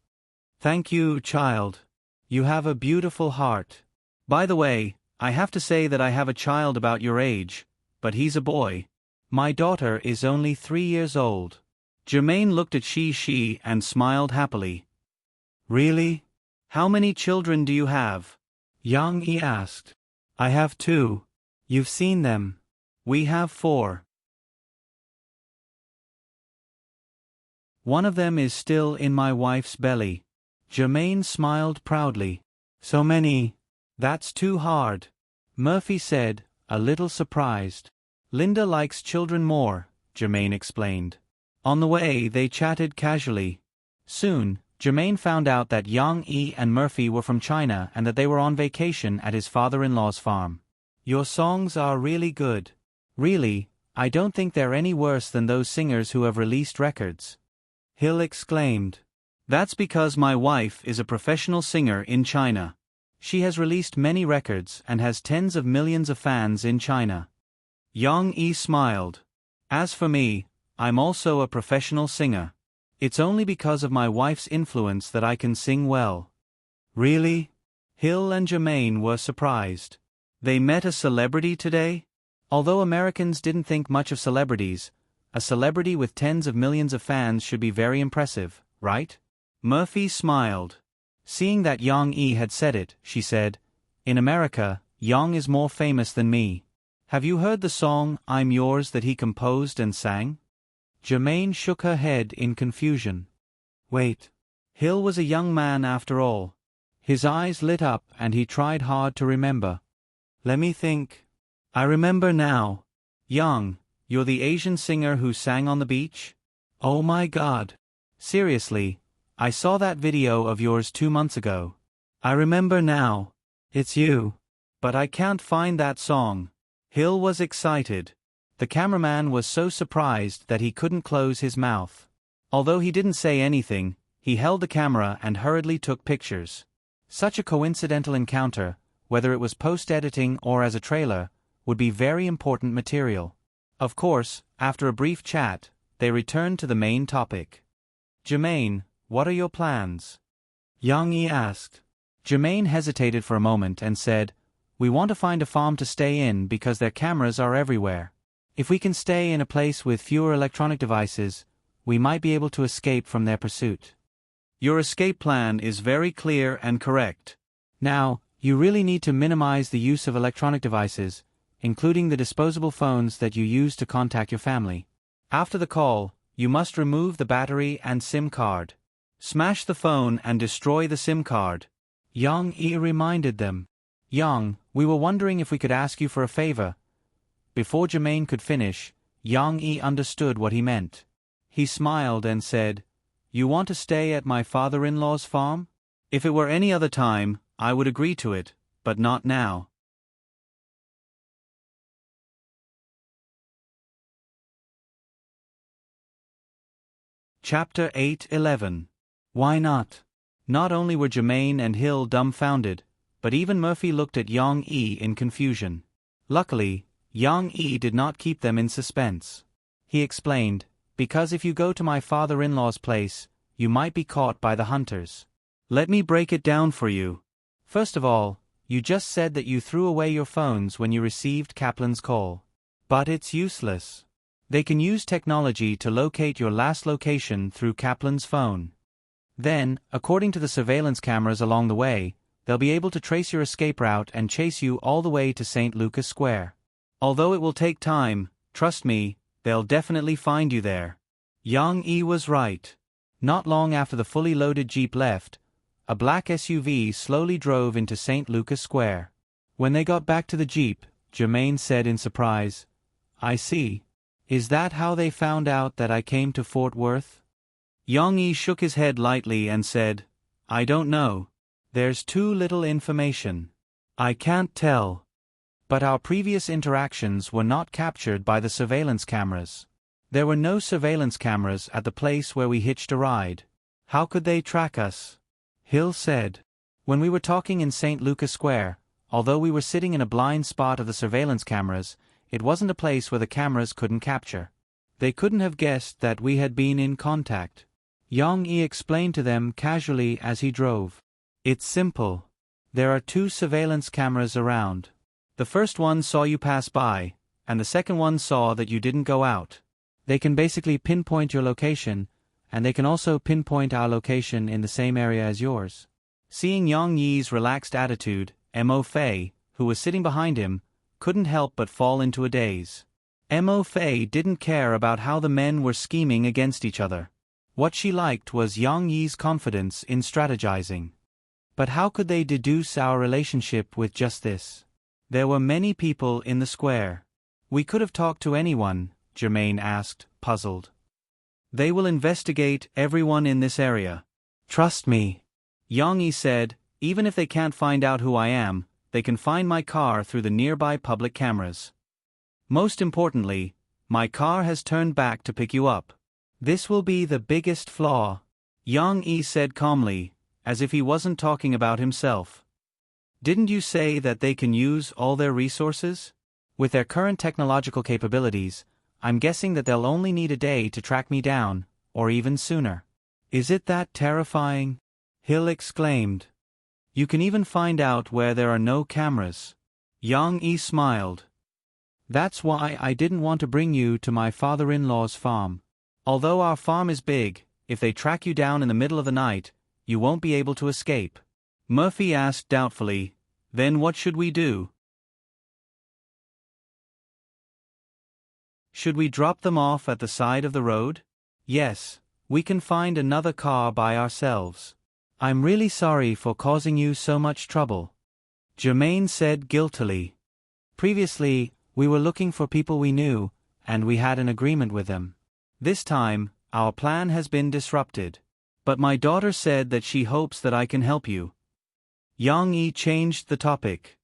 Thank you, child. You have a beautiful heart. By the way, I have to say that I have a child about your age, but he's a boy. My daughter is only 3 years old. Jermaine looked at Shi and smiled happily. Really? How many children do you have? Yang Yi asked. I have 2. You've seen them. We have 4. One of them is still in my wife's belly. Jermaine smiled proudly. So many. That's too hard. Murphy said, a little surprised. Linda likes children more, Jermaine explained. On the way, they chatted casually. Soon, Jermaine found out that Yang Yi and Murphy were from China and that they were on vacation at his father-in-law's farm. Your songs are really good. Really, I don't think they're any worse than those singers who have released records. Hill exclaimed. That's because my wife is a professional singer in China. She has released many records and has tens of millions of fans in China. Yang Yi smiled. As for me, I'm also a professional singer. It's only because of my wife's influence that I can sing well. Really? Hill and Jermaine were surprised. They met a celebrity today? Although Americans didn't think much of celebrities, a celebrity with tens of millions of fans should be very impressive, right? Murphy smiled. Seeing that Yang Yi had said it, she said, In America, Yang is more famous than me. Have you heard the song, I'm Yours, that he composed and sang? Jermaine shook her head in confusion. Wait. Hill was a young man after all. His eyes lit up and he tried hard to remember. Let me think. I remember now. Yang, you're the Asian singer who sang on the beach? Oh my God. Seriously, I saw that video of yours 2 months ago. I remember now. It's you. But I can't find that song. Hill was excited. The cameraman was so surprised that he couldn't close his mouth. Although he didn't say anything, he held the camera and hurriedly took pictures. Such a coincidental encounter, whether it was post-editing or as a trailer, would be very important material. Of course, after a brief chat, they returned to the main topic. Jermaine, what are your plans? Yang Yi asked. Jermaine hesitated for a moment and said, We want to find a farm to stay in because their cameras are everywhere. If we can stay in a place with fewer electronic devices, we might be able to escape from their pursuit. Your escape plan is very clear and correct. Now, you really need to minimize the use of electronic devices, including the disposable phones that you use to contact your family. After the call, you must remove the battery and SIM card. Smash the phone and destroy the SIM card. Yang Yi reminded them. Yang, we were wondering if we could ask you for a favor. Before Jermaine could finish, Yang Yi understood what he meant. He smiled and said, You want to stay at my father-in-law's farm? If it were any other time, I would agree to it, but not now. Chapter 8:11. Why not? Not only were Jermaine and Hill dumbfounded, but even Murphy looked at Yang Yi in confusion. Luckily, Yang Yi did not keep them in suspense. He explained, Because if you go to my father-in-law's place, you might be caught by the hunters. Let me break it down for you. First of all, you just said that you threw away your phones when you received Kaplan's call. But it's useless. They can use technology to locate your last location through Kaplan's phone. Then, according to the surveillance cameras along the way, they'll be able to trace your escape route and chase you all the way to St. Lucas Square. Although it will take time, trust me, they'll definitely find you there. Yang Yi was right. Not long after the fully loaded Jeep left, a black SUV slowly drove into St. Lucas Square. When they got back to the Jeep, Jermaine said in surprise, I see. Is that how they found out that I came to Fort Worth? Yang Yi shook his head lightly and said, I don't know. There's too little information. I can't tell. But our previous interactions were not captured by the surveillance cameras. There were no surveillance cameras at the place where we hitched a ride. How could they track us? Hill said. When we were talking in St. Lucas Square, although we were sitting in a blind spot of the surveillance cameras, it wasn't a place where the cameras couldn't capture. They couldn't have guessed that we had been in contact. Yang Yi explained to them casually as he drove. It's simple. There are 2 surveillance cameras around. The first one saw you pass by, and the second one saw that you didn't go out. They can basically pinpoint your location, and they can also pinpoint our location in the same area as yours. Seeing Yang Yi's relaxed attitude, Mo Fei, who was sitting behind him, couldn't help but fall into a daze. Mo Fei didn't care about how the men were scheming against each other. What she liked was Yang Yi's confidence in strategizing. But how could they deduce our relationship with just this? There were many people in the square. We could have talked to anyone, Jermaine asked, puzzled. They will investigate everyone in this area. Trust me. Yang Yi said, even if they can't find out who I am, they can find my car through the nearby public cameras. Most importantly, my car has turned back to pick you up. This will be the biggest flaw, Yang Yi said calmly, as if he wasn't talking about himself. Didn't you say that they can use all their resources? With their current technological capabilities, I'm guessing that they'll only need a day to track me down, or even sooner. Is it that terrifying? Hill exclaimed. You can even find out where there are no cameras. Yang Yi smiled. That's why I didn't want to bring you to my father-in-law's farm. Although our farm is big, if they track you down in the middle of the night, you won't be able to escape. Murphy asked doubtfully, Then what should we do? Should we drop them off at the side of the road? Yes, we can find another car by ourselves. I'm really sorry for causing you so much trouble. Jermaine said guiltily. Previously, we were looking for people we knew, and we had an agreement with them. This time, our plan has been disrupted. But my daughter said that she hopes that I can help you. Yang Yi changed the topic.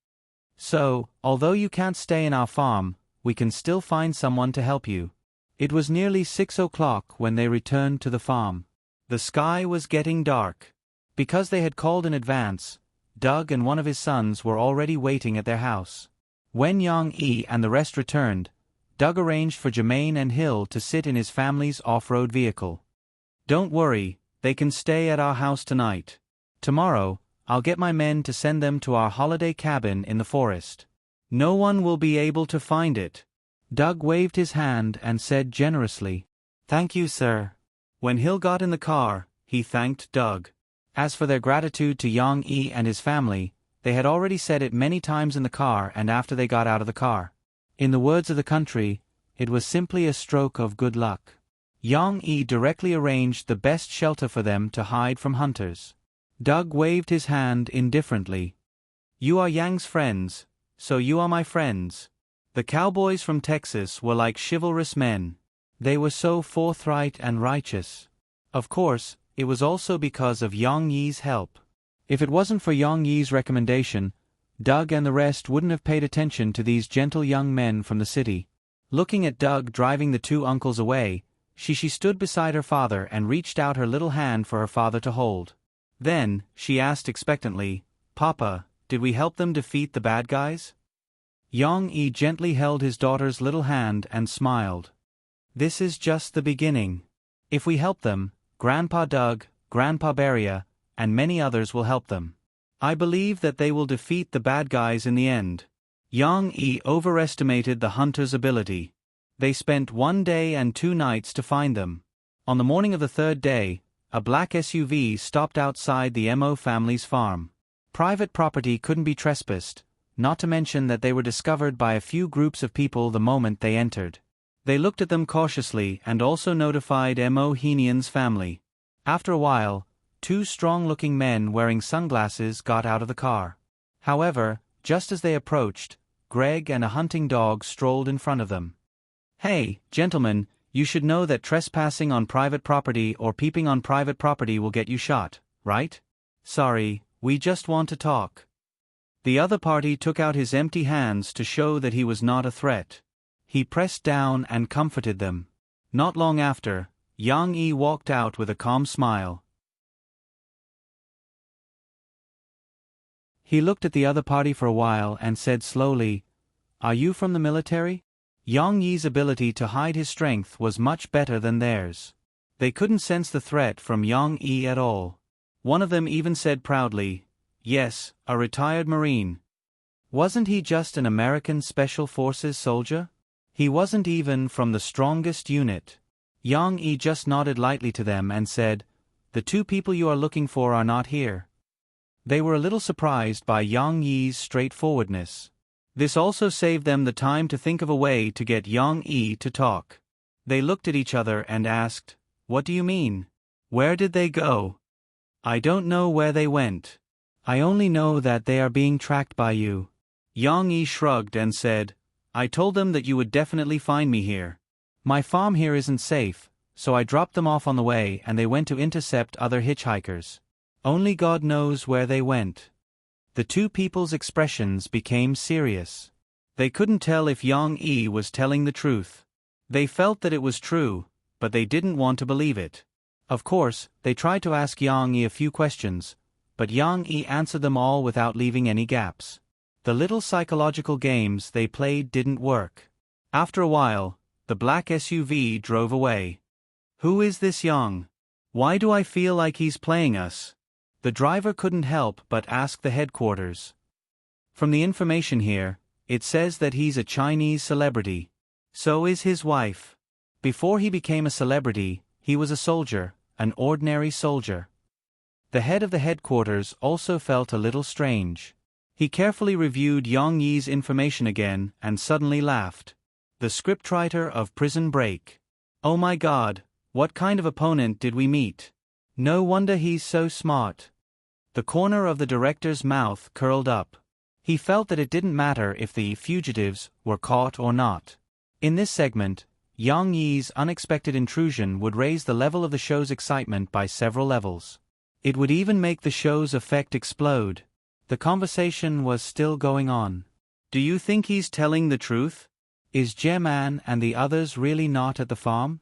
So, although you can't stay in our farm, we can still find someone to help you. It was nearly 6 o'clock when they returned to the farm. The sky was getting dark. Because they had called in advance, Doug and one of his sons were already waiting at their house. When Yang Yi and the rest returned, Doug arranged for Jermaine and Hill to sit in his family's off-road vehicle. Don't worry, they can stay at our house tonight. Tomorrow, I'll get my men to send them to our holiday cabin in the forest. No one will be able to find it. Doug waved his hand and said generously, "Thank you, sir." When Hill got in the car, he thanked Doug. As for their gratitude to Yang Yi and his family, they had already said it many times in the car and after they got out of the car. In the words of the country, it was simply a stroke of good luck. Yang Yi directly arranged the best shelter for them to hide from hunters. Doug waved his hand indifferently. "You are Yang's friends, so you are my friends." The cowboys from Texas were like chivalrous men. They were so forthright and righteous. Of course, it was also because of Yang Yi's help. If it wasn't for Yang Yi's recommendation, Doug and the rest wouldn't have paid attention to these gentle young men from the city. Looking at Doug driving the two uncles away, she stood beside her father and reached out her little hand for her father to hold. Then, she asked expectantly, "Papa, did we help them defeat the bad guys?" Yang Yi gently held his daughter's little hand and smiled. "This is just the beginning. If we help them, Grandpa Doug, Grandpa Beria, and many others will help them. I believe that they will defeat the bad guys in the end." Yang Yi overestimated the hunters' ability. They spent 1 day and 2 nights to find them. On the morning of the 3rd day, a black SUV stopped outside the Mo family's farm. Private property couldn't be trespassed, not to mention that they were discovered by a few groups of people the moment they entered. They looked at them cautiously and also notified Mo Henian's family. After a while, 2 strong-looking men wearing sunglasses got out of the car. However, just as they approached, Greg and a hunting dog strolled in front of them. "Hey, gentlemen, you should know that trespassing on private property or peeping on private property will get you shot, right? Sorry, we just want to talk." The other party took out his empty hands to show that he was not a threat. He pressed down and comforted them. Not long after, Yang Yi walked out with a calm smile. He looked at the other party for a while and said slowly, "Are you from the military?" Yang Yi's ability to hide his strength was much better than theirs. They couldn't sense the threat from Yang Yi at all. One of them even said proudly, "Yes, a retired Marine." Wasn't he just an American Special Forces soldier? He wasn't even from the strongest unit. Yang Yi just nodded lightly to them and said, "The 2 people you are looking for are not here." They were a little surprised by Yang Yi's straightforwardness. This also saved them the time to think of a way to get Yang Yi to talk. They looked at each other and asked, "What do you mean? Where did they go?" "I don't know where they went. I only know that they are being tracked by you." Yang Yi shrugged and said, "I told them that you would definitely find me here. My farm here isn't safe, so I dropped them off on the way and they went to intercept other hitchhikers. Only God knows where they went." The 2 people's expressions became serious. They couldn't tell if Yang Yi was telling the truth. They felt that it was true, but they didn't want to believe it. Of course, they tried to ask Yang Yi a few questions, but Yang Yi answered them all without leaving any gaps. The little psychological games they played didn't work. After a while, the black SUV drove away. "Who is this Yang? Why do I feel like he's playing us?" The driver couldn't help but ask the headquarters. From the information here, it says that he's a Chinese celebrity. So is his wife. Before he became a celebrity, he was a soldier, an ordinary soldier. The head of the headquarters also felt a little strange. He carefully reviewed Yang Yi's information again and suddenly laughed. The scriptwriter of Prison Break. "Oh my God, what kind of opponent did we meet? No wonder he's so smart." The corner of the director's mouth curled up. He felt that it didn't matter if the fugitives were caught or not. In this segment, Yang Yi's unexpected intrusion would raise the level of the show's excitement by several levels. It would even make the show's effect explode. The conversation was still going on. Do you think he's telling the truth? Is J-Man and the others really not at the farm?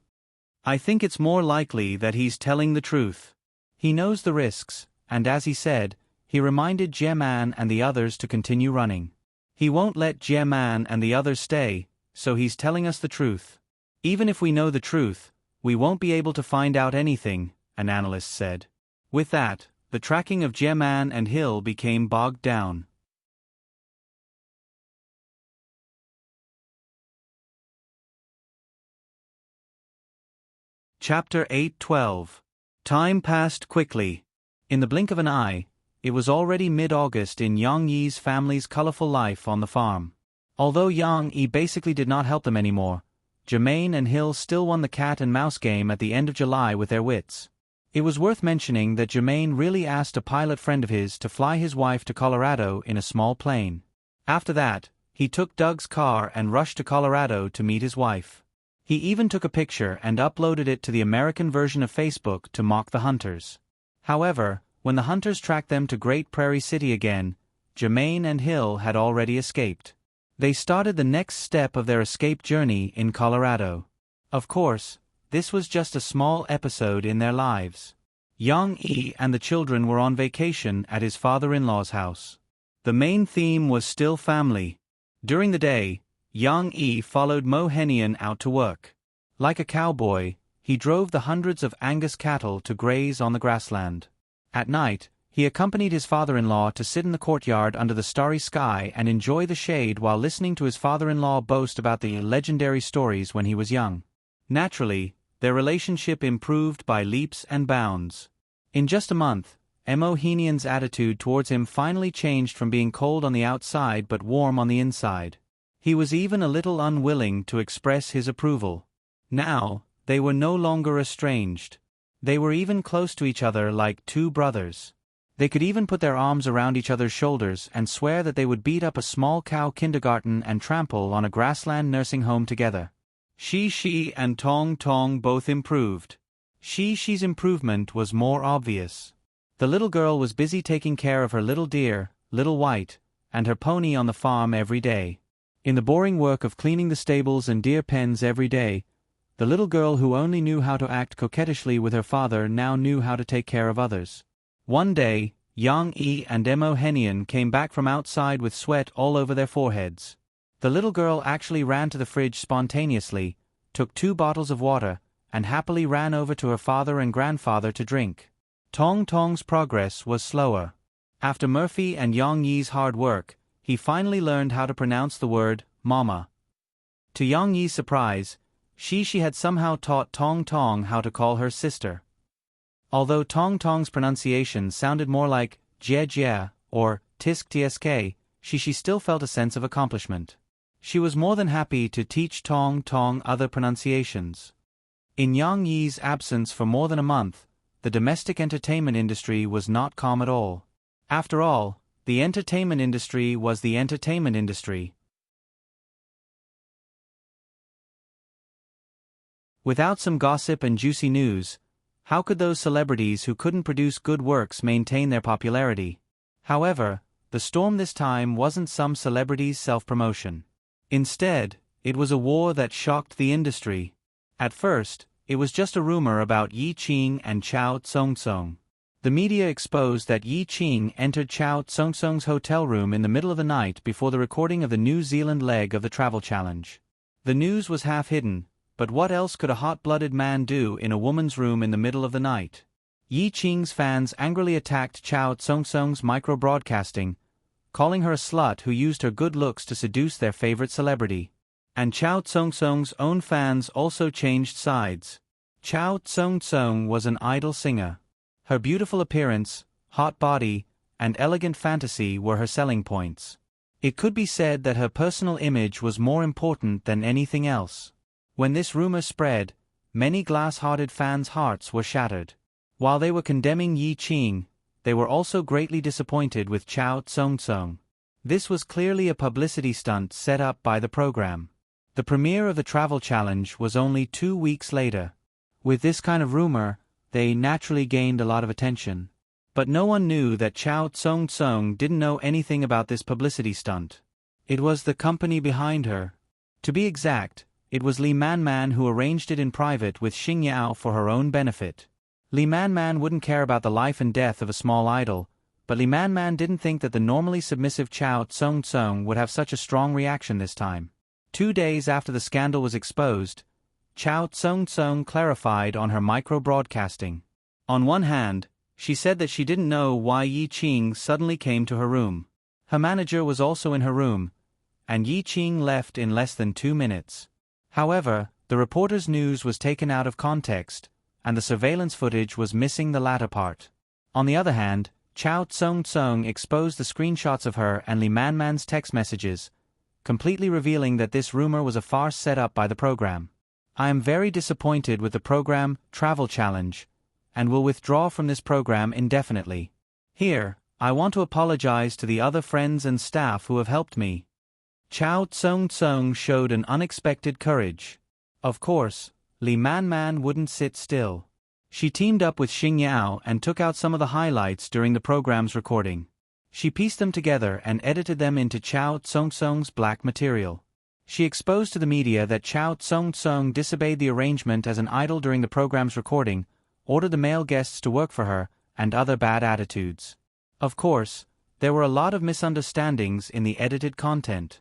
I think it's more likely that he's telling the truth. He knows the risks, and as he said, he reminded J-Man and the others to continue running. He won't let J-Man and the others stay, so he's telling us the truth. Even if we know the truth, we won't be able to find out anything, an analyst said. With that, the tracking of J-Man and Hill became bogged down. Chapter 8:12. Time passed quickly. In the blink of an eye, it was already mid-August in Yang Yi's family's colorful life on the farm. Although Yang Yi basically did not help them anymore, Jermaine and Hill still won the cat and mouse game at the end of July with their wits. It was worth mentioning that Jermaine really asked a pilot friend of his to fly his wife to Colorado in a small plane. After that, he took Doug's car and rushed to Colorado to meet his wife. He even took a picture and uploaded it to the American version of Facebook to mock the hunters. However, when the hunters tracked them to Great Prairie City again, Jermaine and Hill had already escaped. They started the next step of their escape journey in Colorado. Of course, this was just a small episode in their lives. Yang Yi and the children were on vacation at his father-in-law's house. The main theme was still family. During the day, Yang Yi followed Mo Henian out to work. Like a cowboy, he drove the hundreds of Angus cattle to graze on the grassland. At night, he accompanied his father-in-law to sit in the courtyard under the starry sky and enjoy the shade while listening to his father-in-law boast about the legendary stories when he was young. Naturally, their relationship improved by leaps and bounds. In just a month, Mo Henian's attitude towards him finally changed from being cold on the outside but warm on the inside. He was even a little unwilling to express his approval. Now, they were no longer estranged. They were even close to each other like two brothers. They could even put their arms around each other's shoulders and swear that they would beat up a small cow kindergarten and trample on a grassland nursing home together. Shi and Tong Tong both improved. Shi's improvement was more obvious. The little girl was busy taking care of her little deer, Little White, and her pony on the farm every day. In the boring work of cleaning the stables and deer pens every day, the little girl who only knew how to act coquettishly with her father now knew how to take care of others. One day, Yang Yi and Mo Henian came back from outside with sweat all over their foreheads. The little girl actually ran to the fridge spontaneously, took 2 bottles of water, and happily ran over to her father and grandfather to drink. Tong Tong's progress was slower. After Murphy and Yang Yi's hard work, he finally learned how to pronounce the word, mama. To Yang Yi's surprise, she had somehow taught Tong Tong how to call her sister. Although Tong Tong's pronunciation sounded more like jie or tisk tsk, she still felt a sense of accomplishment. She was more than happy to teach Tong Tong other pronunciations. In Yang Yi's absence for more than a month, the domestic entertainment industry was not calm at all. After all, the entertainment industry was the entertainment industry. Without some gossip and juicy news, how could those celebrities who couldn't produce good works maintain their popularity? However, the storm this time wasn't some celebrity's self-promotion. Instead, it was a war that shocked the industry. At first, it was just a rumor about Yi Qing and Chao Tsung-Tsung. The media exposed that Yi Qing entered Chao Tsung-Tsung's hotel room in the middle of the night before the recording of the New Zealand leg of the travel challenge. The news was half hidden, but what else could a hot-blooded man do in a woman's room in the middle of the night? Yi Qing's fans angrily attacked Chao Tsung-Tsung's micro-broadcasting, calling her a slut who used her good looks to seduce their favorite celebrity. And Chao Tsung-Tsung's own fans also changed sides. Chao Tsung-Tsung was an idol singer. Her beautiful appearance, hot body, and elegant fantasy were her selling points. It could be said that her personal image was more important than anything else. When this rumor spread, many glass-hearted fans' hearts were shattered. While they were condemning Yi Qing, they were also greatly disappointed with Chao Tsung-Tsung. This was clearly a publicity stunt set up by the program. The premiere of the travel challenge was only 2 weeks later. With this kind of rumor, they naturally gained a lot of attention. But no one knew that Chow Tsung-tsung didn't know anything about this publicity stunt. It was the company behind her. To be exact, it was Li Manman who arranged it in private with Xing Yao for her own benefit. Li Manman wouldn't care about the life and death of a small idol, but Li Manman didn't think that the normally submissive Chow Tsung-tsung would have such a strong reaction this time. 2 days after the scandal was exposed, Chow Tsung-tsung clarified on her micro-broadcasting. On one hand, she said that she didn't know why Yi Qing suddenly came to her room. Her manager was also in her room, and Yi Qing left in less than 2 minutes. However, the reporter's news was taken out of context, and the surveillance footage was missing the latter part. On the other hand, Chow Tsung-tsung exposed the screenshots of her and Li Manman's text messages, completely revealing that this rumor was a farce set up by the program. I am very disappointed with the program Travel Challenge, and will withdraw from this program indefinitely. Here, I want to apologize to the other friends and staff who have helped me. Chow Tsung-tsung showed an unexpected courage. Of course, Li Manman wouldn't sit still. She teamed up with Xing Yao and took out some of the highlights during the program's recording. She pieced them together and edited them into Chow Tsung-tsung's black material. She exposed to the media that Chow Tsung-tsung disobeyed the arrangement as an idol during the program's recording, ordered the male guests to work for her, and other bad attitudes. Of course, there were a lot of misunderstandings in the edited content.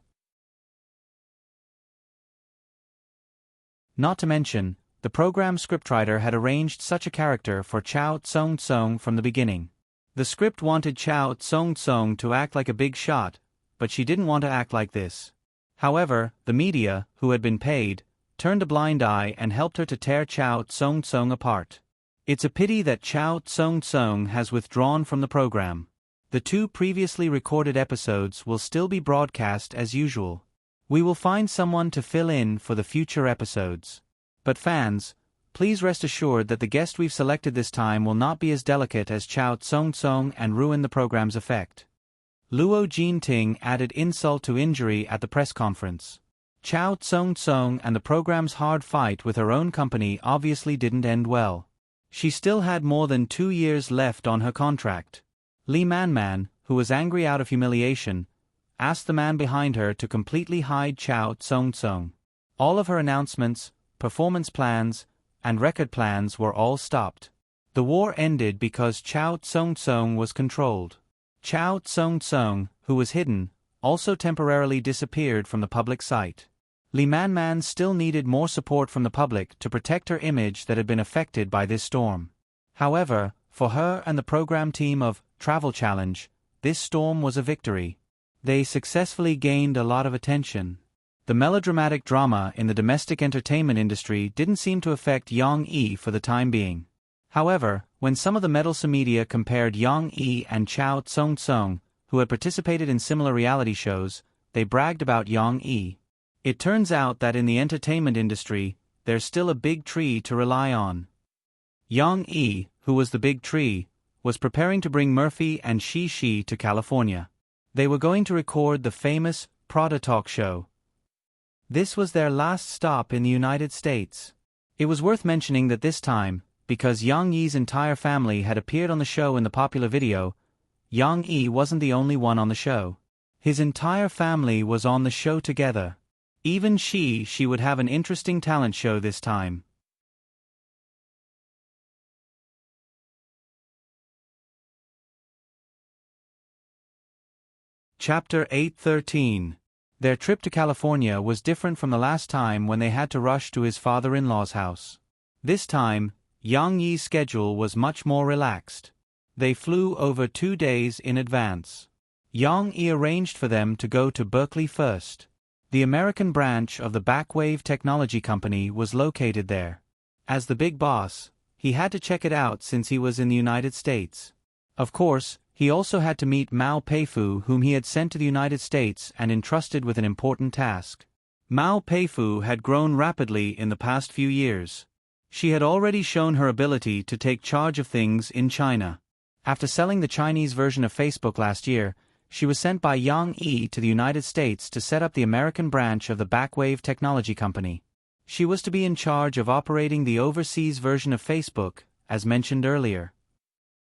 Not to mention, the program's scriptwriter had arranged such a character for Chow Tsung-tsung from the beginning. The script wanted Chow Tsung-tsung to act like a big shot, but she didn't want to act like this. However, the media, who had been paid, turned a blind eye and helped her to tear Chow Tsung-tsung apart. It's a pity that Chow Tsung-tsung has withdrawn from the program. The 2 previously recorded episodes will still be broadcast as usual. We will find someone to fill in for the future episodes. But fans, please rest assured that the guest we've selected this time will not be as delicate as Chow Tsung-tsung and ruin the program's effect. Luo Jinting added insult to injury at the press conference. Chow Tsung-tsung and the program's hard fight with her own company obviously didn't end well. She still had more than 2 years left on her contract. Li Manman, who was angry out of humiliation, asked the man behind her to completely hide Chow Tsung-tsung. All of her announcements, performance plans, and record plans were all stopped. The war ended because Chow Tsung-tsung was controlled. Chow Tsung-tsung, who was hidden, also temporarily disappeared from the public sight. Li Manman still needed more support from the public to protect her image that had been affected by this storm. However, for her and the program team of Travel Challenge, this storm was a victory. They successfully gained a lot of attention. The melodramatic drama in the domestic entertainment industry didn't seem to affect Yang Yi for the time being. However, when some of the meddlesome media compared Yang Yi and Chow Tsung-tsung, who had participated in similar reality shows, they bragged about Yang Yi. It turns out that in the entertainment industry, there's still a big tree to rely on. Yang Yi, who was the big tree, was preparing to bring Murphy and Shi to California. They were going to record the famous Prada Talk show. This was their last stop in the United States. It was worth mentioning that this time, because Yang Yi's entire family had appeared on the show in the popular video, Yang Yi wasn't the only one on the show. His entire family was on the show together. Even she would have an interesting talent show this time. Chapter 8:13. Their trip to California was different from the last time when they had to rush to his father-in-law's house. This time, Yang Yi's schedule was much more relaxed. They flew over 2 days in advance. Yang Yi arranged for them to go to Berkeley first. The American branch of the Backwave Technology Company was located there. As the big boss, he had to check it out since he was in the United States. Of course, he also had to meet Mao Peifu, whom he had sent to the United States and entrusted with an important task. Mao Peifu had grown rapidly in the past few years. She had already shown her ability to take charge of things in China. After selling the Chinese version of Facebook last year, She was sent by Yang Yi to the United States to set up the American branch of the Backwave Technology Company. She was to be in charge of operating the overseas version of Facebook, as mentioned earlier.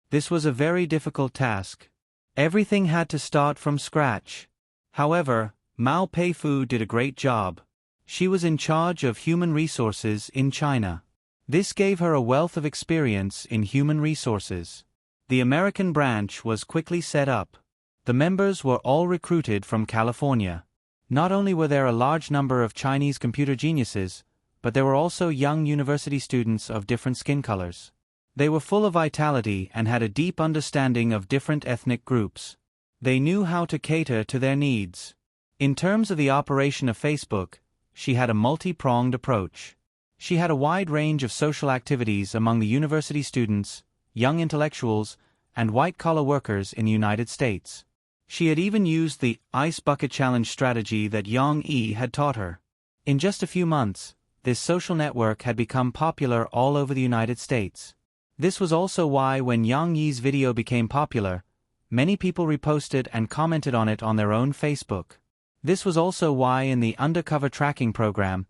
This was a very difficult task. Everything had to start from scratch. However, Mao Peifu did a great job. She was in charge of human resources in China. This gave her a wealth of experience in human resources. The American branch was quickly set up. The members were all recruited from California. Not only were there a large number of Chinese computer geniuses, but there were also young university students of different skin colors. They were full of vitality and had a deep understanding of different ethnic groups. They knew how to cater to their needs. In terms of the operation of Facebook, she had a multi-pronged approach. She had a wide range of social activities among the university students, young intellectuals, and white-collar workers in the United States. She had even used the Ice Bucket Challenge strategy that Yang Yi had taught her. In just a few months, this social network had become popular all over the United States. This was also why when Yang Yi's video became popular, many people reposted and commented on it on their own Facebook. This was also why in the undercover tracking program,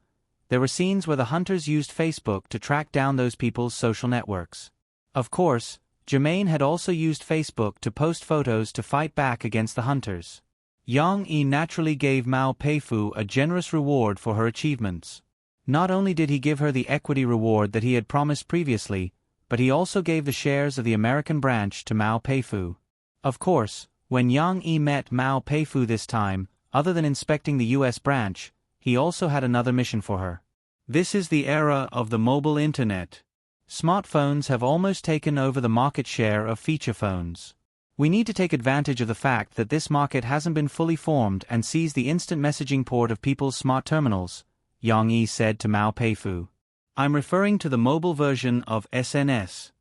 there were scenes where the hunters used Facebook to track down those people's social networks. Of course, Germain had also used Facebook to post photos to fight back against the hunters. Yang Yi naturally gave Mao Peifu a generous reward for her achievements. Not only did he give her the equity reward that he had promised previously, but he also gave the shares of the American branch to Mao Peifu. Of course, when Yang Yi met Mao Peifu this time, other than inspecting the US branch, he also had another mission for her. This is the era of the mobile internet. Smartphones have almost taken over the market share of feature phones. We need to take advantage of the fact that this market hasn't been fully formed and seize the instant messaging port of people's smart terminals, Yang Yi said to Mao Peifu. I'm referring to the mobile version of SNS.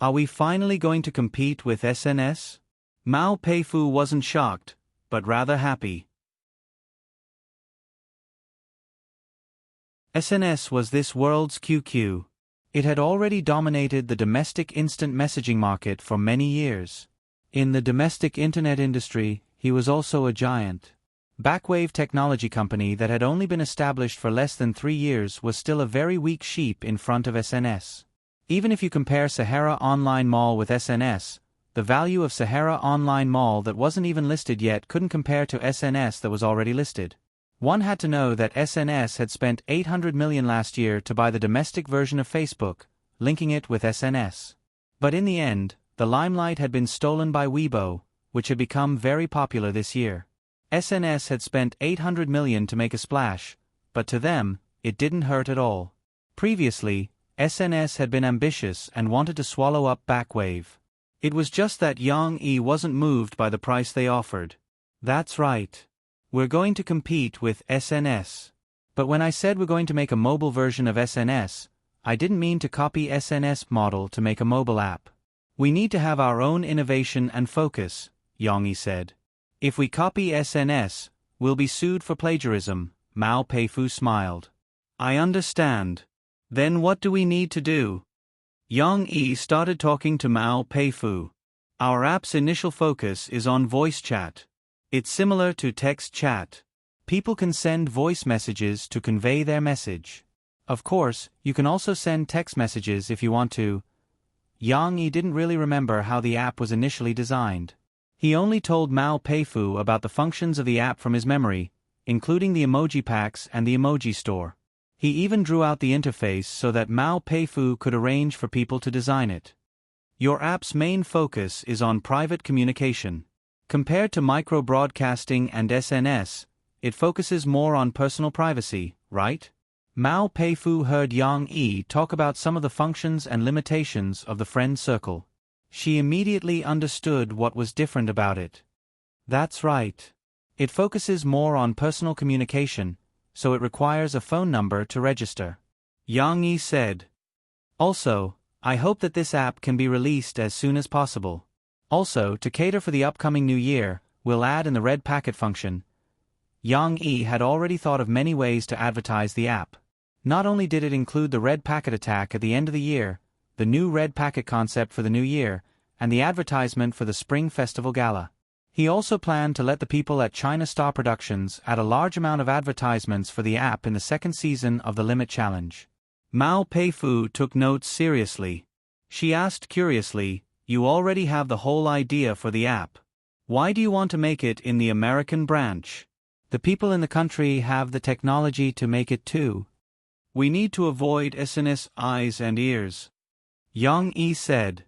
Are we finally going to compete with SNS? Mao Peifu wasn't shocked, but rather happy. SNS was this world's QQ. It had already dominated the domestic instant messaging market for many years. In the domestic internet industry, he was also a giant. Backwave Technology Company that had only been established for less than 3 years was still a very weak sheep in front of SNS. Even if you compare Sahara Online Mall with SNS, the value of Sahara Online Mall that wasn't even listed yet couldn't compare to SNS that was already listed. One had to know that SNS had spent $800 million last year to buy the domestic version of Facebook, linking it with SNS. But in the end, the limelight had been stolen by Weibo, which had become very popular this year. SNS had spent $800 million to make a splash, but to them, it didn't hurt at all. Previously, SNS had been ambitious and wanted to swallow up Backwave. It was just that Yang Yi wasn't moved by the price they offered. That's right. We're going to compete with SNS. But when I said we're going to make a mobile version of SNS, I didn't mean to copy SNS model to make a mobile app. We need to have our own innovation and focus, Yang Yi said. If we copy SNS, we'll be sued for plagiarism, Mao Peifu smiled. I understand. Then what do we need to do? Yang Yi started talking to Mao Peifu. Our app's initial focus is on voice chat. It's similar to text chat. People can send voice messages to convey their message. Of course, you can also send text messages if you want to. Yang Yi didn't really remember how the app was initially designed. He only told Mao Peifu about the functions of the app from his memory, including the emoji packs and the emoji store. He even drew out the interface so that Mao Peifu could arrange for people to design it. Your app's main focus is on private communication. Compared to micro-broadcasting and SNS, it focuses more on personal privacy, right? Mao Peifu heard Yang Yi talk about some of the functions and limitations of the friend circle. She immediately understood what was different about it. That's right. It focuses more on personal communication, so it requires a phone number to register. Yang Yi said. Also, I hope that this app can be released as soon as possible. Also, to cater for the upcoming new year, we'll add in the red packet function. Yang Yi had already thought of many ways to advertise the app. Not only did it include the red packet attack at the end of the year, the new red packet concept for the new year, and the advertisement for the Spring Festival Gala. He also planned to let the people at China Star Productions add a large amount of advertisements for the app in the second season of the Limit Challenge. Mao Peifu took notes seriously. She asked curiously, "You already have the whole idea for the app. Why do you want to make it in the American branch? The people in the country have the technology to make it too. We need to avoid SNS eyes and ears," Yang Yi said.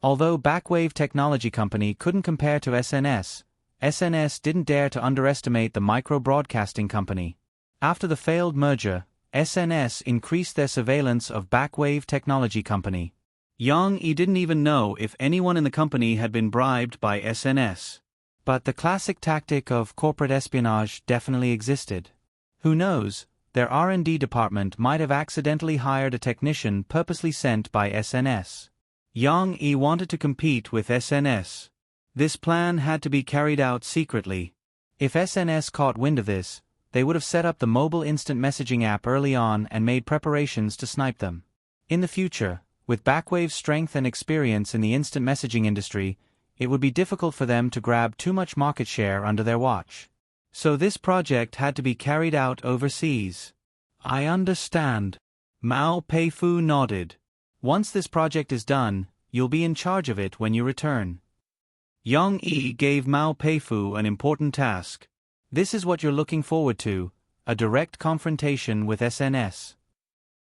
Although Backwave Technology Company couldn't compare to SNS didn't dare to underestimate the micro-broadcasting company. After the failed merger, SNS increased their surveillance of Backwave Technology Company. Yang Yi didn't even know if anyone in the company had been bribed by SNS. But the classic tactic of corporate espionage definitely existed. Who knows, their R&D department might have accidentally hired a technician purposely sent by SNS. Yang Yi wanted to compete with SNS. This plan had to be carried out secretly. If SNS caught wind of this, they would have set up the mobile instant messaging app early on and made preparations to snipe them. In the future, with Backwave's strength and experience in the instant messaging industry, it would be difficult for them to grab too much market share under their watch. So this project had to be carried out overseas. I understand. Mao Peifu nodded. Once this project is done, you'll be in charge of it when you return. Yang Yi gave Mao Peifu an important task. This is what you're looking forward to, a direct confrontation with SNS.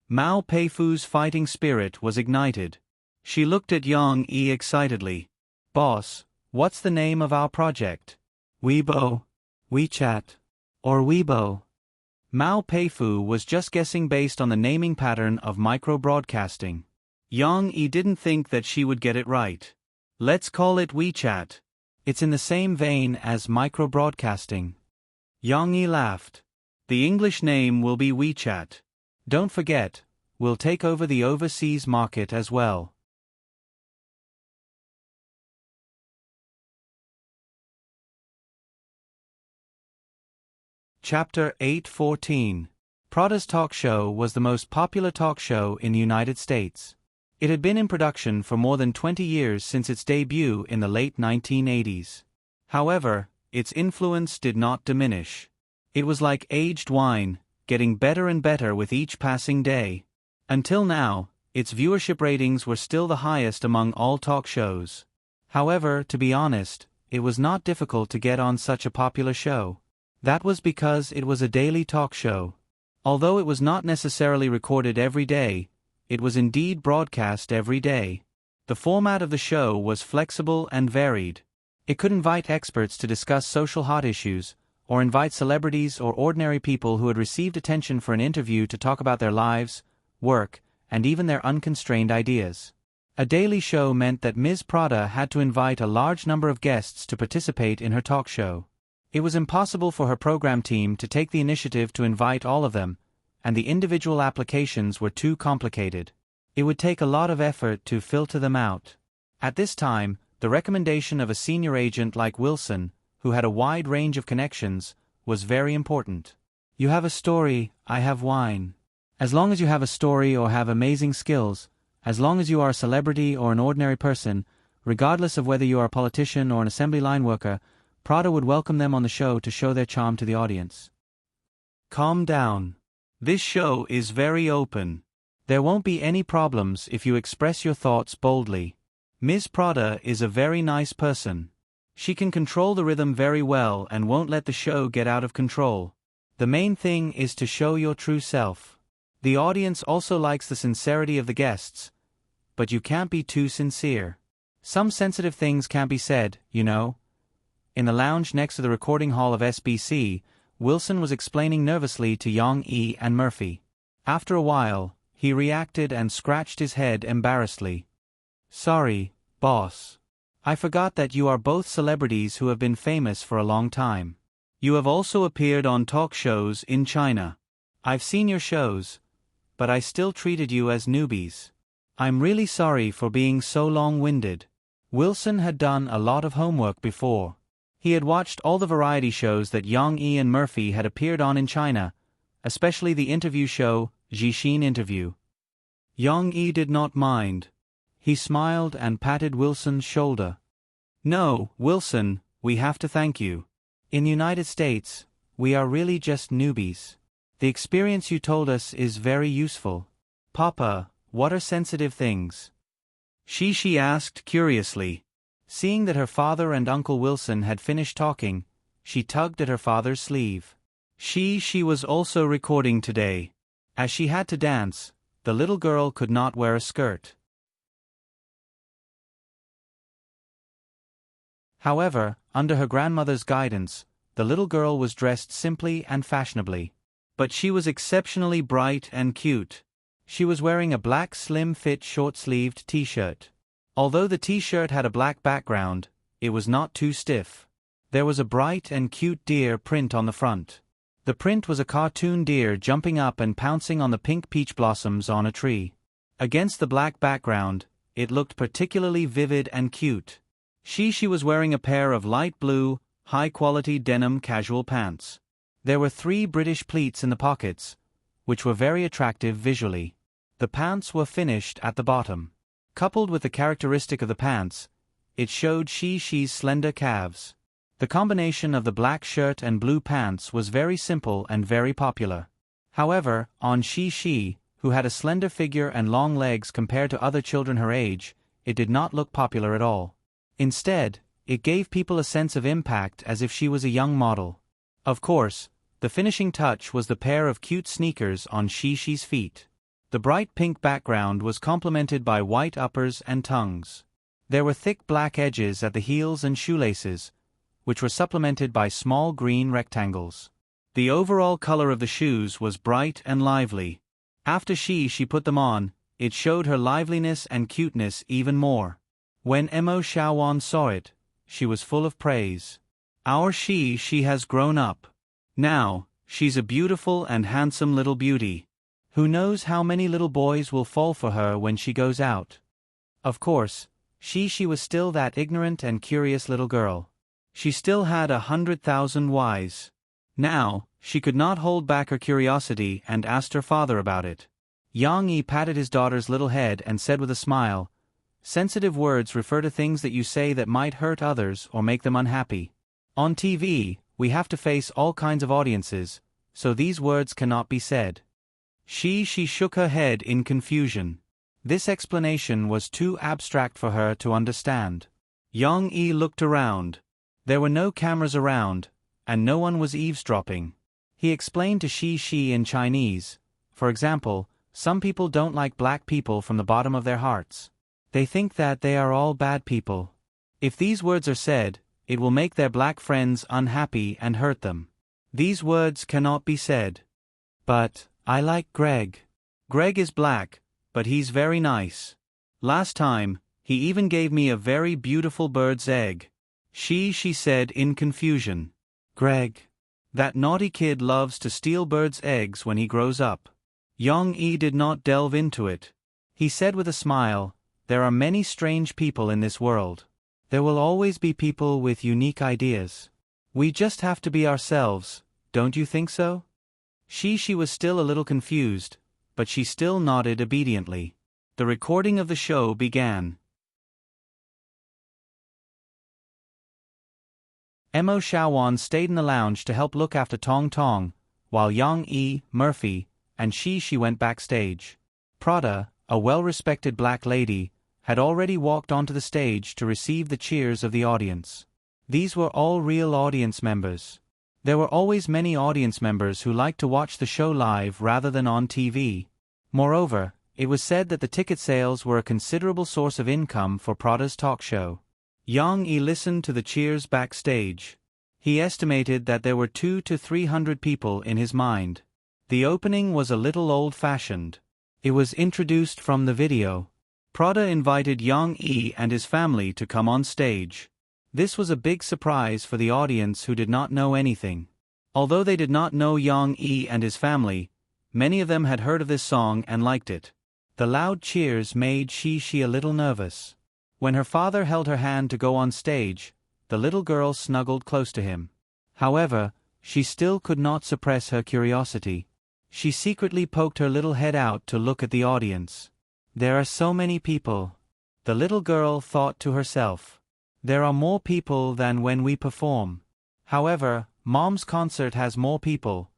Mao Peifu's fighting spirit was ignited. She looked at Yang Yi excitedly. "Boss, what's the name of our project? Weibo, WeChat, or Weibo?" Mao Peifu was just guessing based on the naming pattern of micro-broadcasting. Yang Yi didn't think that she would get it right. "Let's call it WeChat. It's in the same vein as micro-broadcasting." Yang Yi laughed. "The English name will be WeChat. Don't forget, we'll take over the overseas market as well." Chapter 8:14. Prada's talk show was the most popular talk show in the United States. It had been in production for more than 20 years since its debut in the late 1980s. However, its influence did not diminish. It was like aged wine, getting better and better with each passing day. Until now, its viewership ratings were still the highest among all talk shows. However, to be honest, it was not difficult to get on such a popular show. That was because it was a daily talk show. Although it was not necessarily recorded every day, it was indeed broadcast every day. The format of the show was flexible and varied. It could invite experts to discuss social hot issues, or invite celebrities or ordinary people who had received attention for an interview to talk about their lives, work, and even their unconstrained ideas. A daily show meant that Ms. Prada had to invite a large number of guests to participate in her talk show. It was impossible for her program team to take the initiative to invite all of them, and the individual applications were too complicated. It would take a lot of effort to filter them out. At this time, the recommendation of a senior agent like Wilson, who had a wide range of connections, was very important. "You have a story, I have wine." As long as you have a story or have amazing skills, as long as you are a celebrity or an ordinary person, regardless of whether you are a politician or an assembly line worker, Prada would welcome them on the show to show their charm to the audience. "Calm down. This show is very open. There won't be any problems if you express your thoughts boldly. Ms. Prada is a very nice person. She can control the rhythm very well and won't let the show get out of control. The main thing is to show your true self. The audience also likes the sincerity of the guests, but you can't be too sincere. Some sensitive things can't be said, you know." In the lounge next to the recording hall of SBC, Wilson was explaining nervously to Yang Yi and Murphy. After a while, he reacted and scratched his head embarrassedly. "Sorry, boss. I forgot that you are both celebrities who have been famous for a long time. You have also appeared on talk shows in China. I've seen your shows, but I still treated you as newbies. I'm really sorry for being so long-winded." Wilson had done a lot of homework before. He had watched all the variety shows that Yang Yi and Murphy had appeared on in China, especially the interview show, Jixin Interview. Yang Yi did not mind. He smiled and patted Wilson's shoulder. "No, Wilson, we have to thank you. In the United States, we are really just newbies. The experience you told us is very useful." "Papa, what are sensitive things?" She asked curiously. Seeing that her father and Uncle Wilson had finished talking, she tugged at her father's sleeve. She was also recording today. As she had to dance, the little girl could not wear a skirt. However, under her grandmother's guidance, the little girl was dressed simply and fashionably. But she was exceptionally bright and cute. She was wearing a black slim-fit short-sleeved t-shirt. Although the t-shirt had a black background, it was not too stiff. There was a bright and cute deer print on the front. The print was a cartoon deer jumping up and pouncing on the pink peach blossoms on a tree. Against the black background, it looked particularly vivid and cute. She was wearing a pair of light blue, high-quality denim casual pants. There were 3 British pleats in the pockets, which were very attractive visually. The pants were finished at the bottom. Coupled with the characteristic of the pants, it showed she's slender calves. The combination of the black shirt and blue pants was very simple and very popular. However, on she, who had a slender figure and long legs compared to other children her age, it did not look popular at all. Instead, it gave people a sense of impact as if she was a young model. Of course, the finishing touch was the pair of cute sneakers on she's feet. The bright pink background was complemented by white uppers and tongues. There were thick black edges at the heels and shoelaces, which were supplemented by small green rectangles. The overall color of the shoes was bright and lively. After she put them on, it showed her liveliness and cuteness even more. When Emo Shawan saw it, she was full of praise. "Our she has grown up. Now, she's a beautiful and handsome little beauty. Who knows how many little boys will fall for her when she goes out." Of course, she was still that ignorant and curious little girl. She still had 100,000 whys. Now, she could not hold back her curiosity and asked her father about it. Yang Yi patted his daughter's little head and said with a smile, "Sensitive words refer to things that you say that might hurt others or make them unhappy. On TV, we have to face all kinds of audiences, so these words cannot be said." She shook her head in confusion. This explanation was too abstract for her to understand. Yang Yi looked around. There were no cameras around, and no one was eavesdropping. He explained to she in Chinese. For example, some people don't like black people from the bottom of their hearts. They think that they are all bad people. If these words are said, it will make their black friends unhappy and hurt them. These words cannot be said. "But, I like Greg. Greg is black, but he's very nice. Last time, he even gave me a very beautiful bird's egg." She said in confusion. "Greg. That naughty kid loves to steal birds' eggs when he grows up." Yang Yi did not delve into it. He said with a smile, "There are many strange people in this world. There will always be people with unique ideas. We just have to be ourselves, don't you think so?" She was still a little confused, but she still nodded obediently. The recording of the show began. Emo Shawan stayed in the lounge to help look after Tong Tong, while Yang Yi, Murphy, and she went backstage. Prada, a well-respected black lady, had already walked onto the stage to receive the cheers of the audience. These were all real audience members. There were always many audience members who liked to watch the show live rather than on TV. Moreover, it was said that the ticket sales were a considerable source of income for Prada's talk show. Yang Yi listened to the cheers backstage. He estimated that there were 200 to 300 people in his mind. The opening was a little old-fashioned. It was introduced from the video. Prada invited Yang Yi and his family to come on stage. This was a big surprise for the audience who did not know anything. Although they did not know Yang Yi and his family, many of them had heard of this song and liked it. The loud cheers made she a little nervous. When her father held her hand to go on stage, the little girl snuggled close to him. However, she still could not suppress her curiosity. She secretly poked her little head out to look at the audience. "There are so many people. The little girl thought to herself. There are more people than when we perform. However, Mom's concert has more people.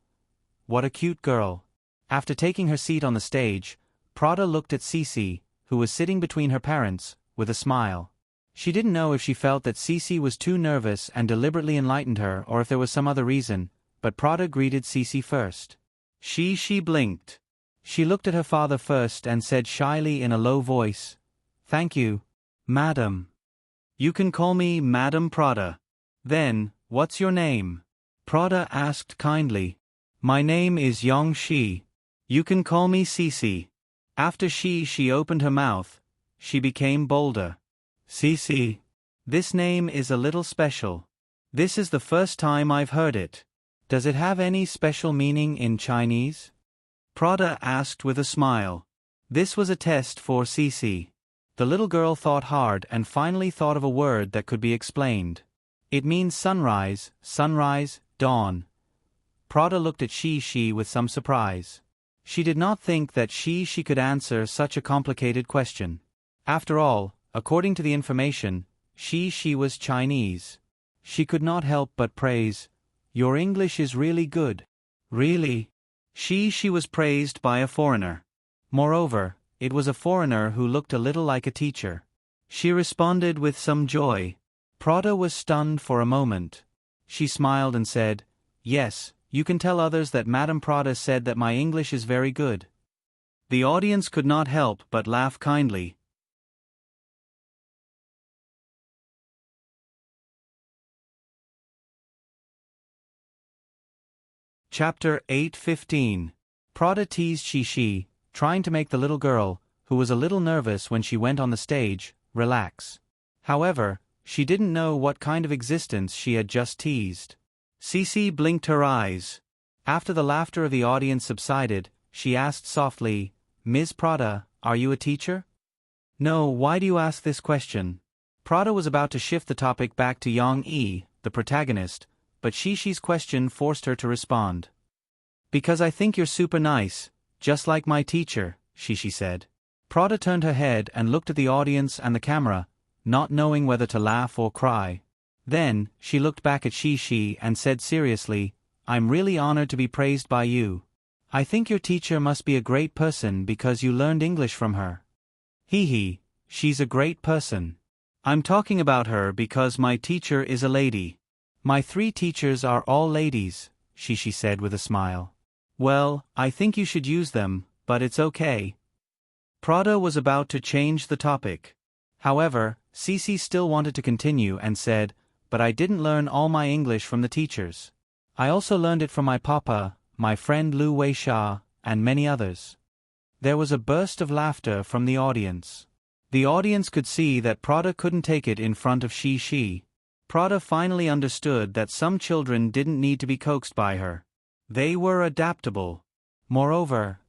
What a cute girl. After taking her seat on the stage, Prada looked at Cece, who was sitting between her parents, with a smile. She didn't know if she felt that Cece was too nervous and deliberately enlightened her or if there was some other reason, but Prada greeted Cece first. She blinked. She looked at her father first and said shyly in a low voice, "Thank you, Madam. You can call me Madam Prada." "Then, what's your name?" Prada asked kindly. "My name is Yang Shi. You can call me Cece." After she opened her mouth, she became bolder. "Cece. This name is a little special. This is the first time I've heard it. Does it have any special meaning in Chinese?" Prada asked with a smile. This was a test for Cece. The little girl thought hard and finally thought of a word that could be explained. "It means sunrise, sunrise, dawn." Prada looked at she with some surprise. She did not think that she could answer such a complicated question. After all, according to the information, she was Chinese. She could not help but praise, "Your English is really good." Really? She was praised by a foreigner. Moreover, it was a foreigner who looked a little like a teacher. She responded with some joy. Prada was stunned for a moment. She smiled and said, "Yes, you can tell others that Madame Prada said that my English is very good." The audience could not help but laugh kindly. Chapter 8:15. Prada teased Shi, trying to make the little girl, who was a little nervous when she went on the stage, relax. However, she didn't know what kind of existence she had just teased. Cece blinked her eyes. After the laughter of the audience subsided, she asked softly, "Ms. Prada, are you a teacher?" "No, why do you ask this question?" Prada was about to shift the topic back to Yang Yi, the protagonist, but Shishi's question forced her to respond. "Because I think you're super nice, just like my teacher," Shishi said. Prada turned her head and looked at the audience and the camera, not knowing whether to laugh or cry. Then, she looked back at Shishi and said seriously, "I'm really honored to be praised by you. I think your teacher must be a great person because you learned English from her." Hee, she's a great person. I'm talking about her because my teacher is a lady. My 3 teachers are all ladies, Shishi said with a smile. Well, I think you should use them, but it's okay. Prada was about to change the topic. However, Cece still wanted to continue and said, "But I didn't learn all my English from the teachers. I also learned it from my papa, my friend Lu Weisha, and many others." There was a burst of laughter from the audience. The audience could see that Prada couldn't take it in front of Shi. Prada finally understood that some children didn't need to be coaxed by her. They were adaptable. Moreover,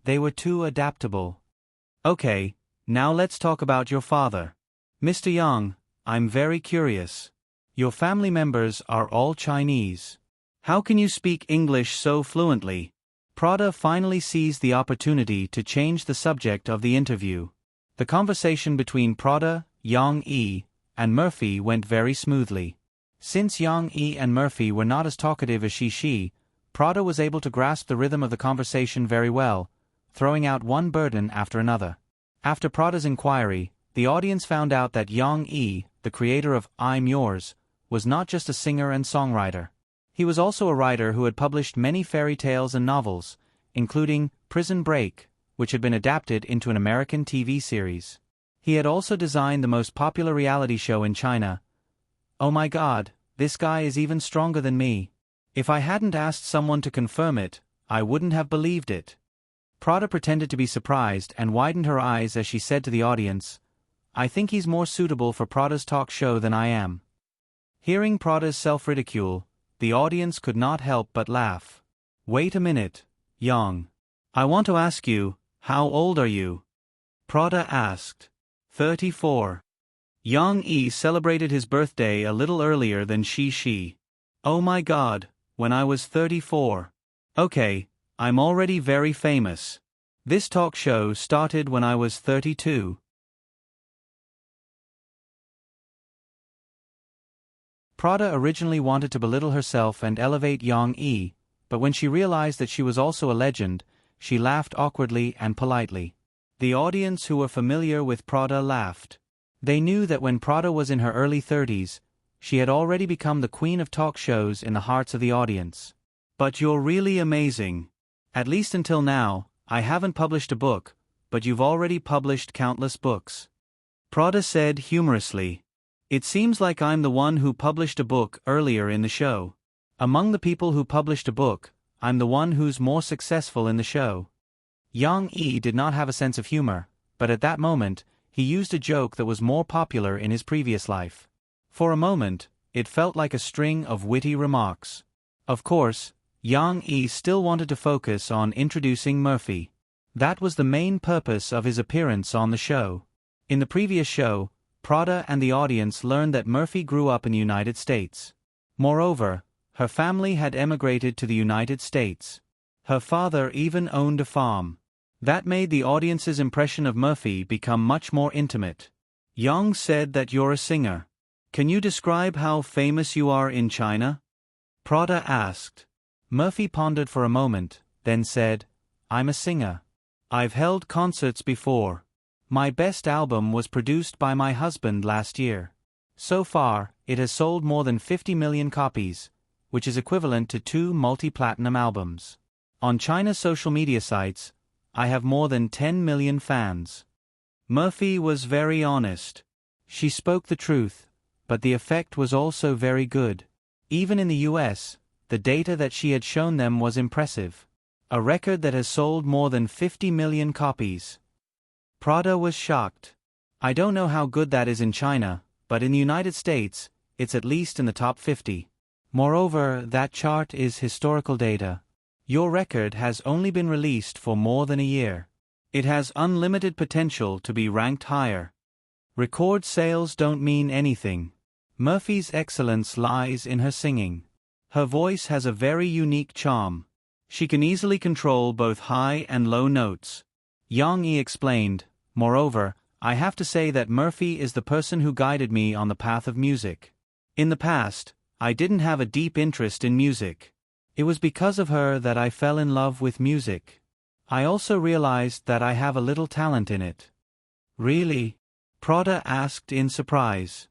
they were too adaptable. "Okay, now let's talk about your father. Mr. Yang, I'm very curious. Your family members are all Chinese. How can you speak English so fluently?" Prada finally seized the opportunity to change the subject of the interview. The conversation between Prada, Yang Yi, and Murphy went very smoothly. Since Yang Yi and Murphy were not as talkative as Shi, Prada was able to grasp the rhythm of the conversation very well, throwing out one burden after another. After Prada's inquiry, the audience found out that Yang Yi, the creator of I'm Yours, was not just a singer and songwriter. He was also a writer who had published many fairy tales and novels, including Prison Break, which had been adapted into an American TV series. He had also designed the most popular reality show in China. Oh my God, this guy is even stronger than me. If I hadn't asked someone to confirm it, I wouldn't have believed it. Prada pretended to be surprised and widened her eyes as she said to the audience, "I think he's more suitable for Prada's talk show than I am." Hearing Prada's self-ridicule, the audience could not help but laugh. "Wait a minute, Yang. I want to ask you, how old are you?" Prada asked. 34. Yang Yi celebrated his birthday a little earlier than Shi. "Oh my God, when I was 34. Okay, I'm already very famous. This talk show started when I was 32. Prada originally wanted to belittle herself and elevate Yang Yi, but when she realized that she was also a legend, she laughed awkwardly and politely. The audience who were familiar with Prada laughed. They knew that when Prada was in her early 30s, she had already become the queen of talk shows in the hearts of the audience. But you're really amazing. At least until now, I haven't published a book, but you've already published countless books. Prada said humorously. It seems like I'm the one who published a book earlier in the show. Among the people who published a book, I'm the one who's more successful in the show. Yang Yi did not have a sense of humor, but at that moment, he used a joke that was more popular in his previous life. For a moment, it felt like a string of witty remarks. Of course, Yang Yi still wanted to focus on introducing Murphy. That was the main purpose of his appearance on the show. In the previous show, Prada and the audience learned that Murphy grew up in the United States. Moreover, her family had emigrated to the United States. Her father even owned a farm. That made the audience's impression of Murphy become much more intimate. Yang said that you're a singer. Can you describe how famous you are in China? Prada asked. Murphy pondered for a moment, then said, I'm a singer. I've held concerts before. My best album was produced by my husband last year. So far, it has sold more than 50 million copies, which is equivalent to 2 multi-platinum albums. On China's social media sites, I have more than 10 million fans. Murphy was very honest. She spoke the truth, but the effect was also very good. Even in the US, the data that she had shown them was impressive. A record that has sold more than 50 million copies. Prada was shocked. I don't know how good that is in China, but in the United States, it's at least in the top 50. Moreover, that chart is historical data. Your record has only been released for more than a year. It has unlimited potential to be ranked higher. Record sales don't mean anything. Murphy's excellence lies in her singing. Her voice has a very unique charm. She can easily control both high and low notes. Yang Yi explained, moreover, I have to say that Murphy is the person who guided me on the path of music. In the past, I didn't have a deep interest in music. It was because of her that I fell in love with music. I also realized that I have a little talent in it. Really? Prada asked in surprise.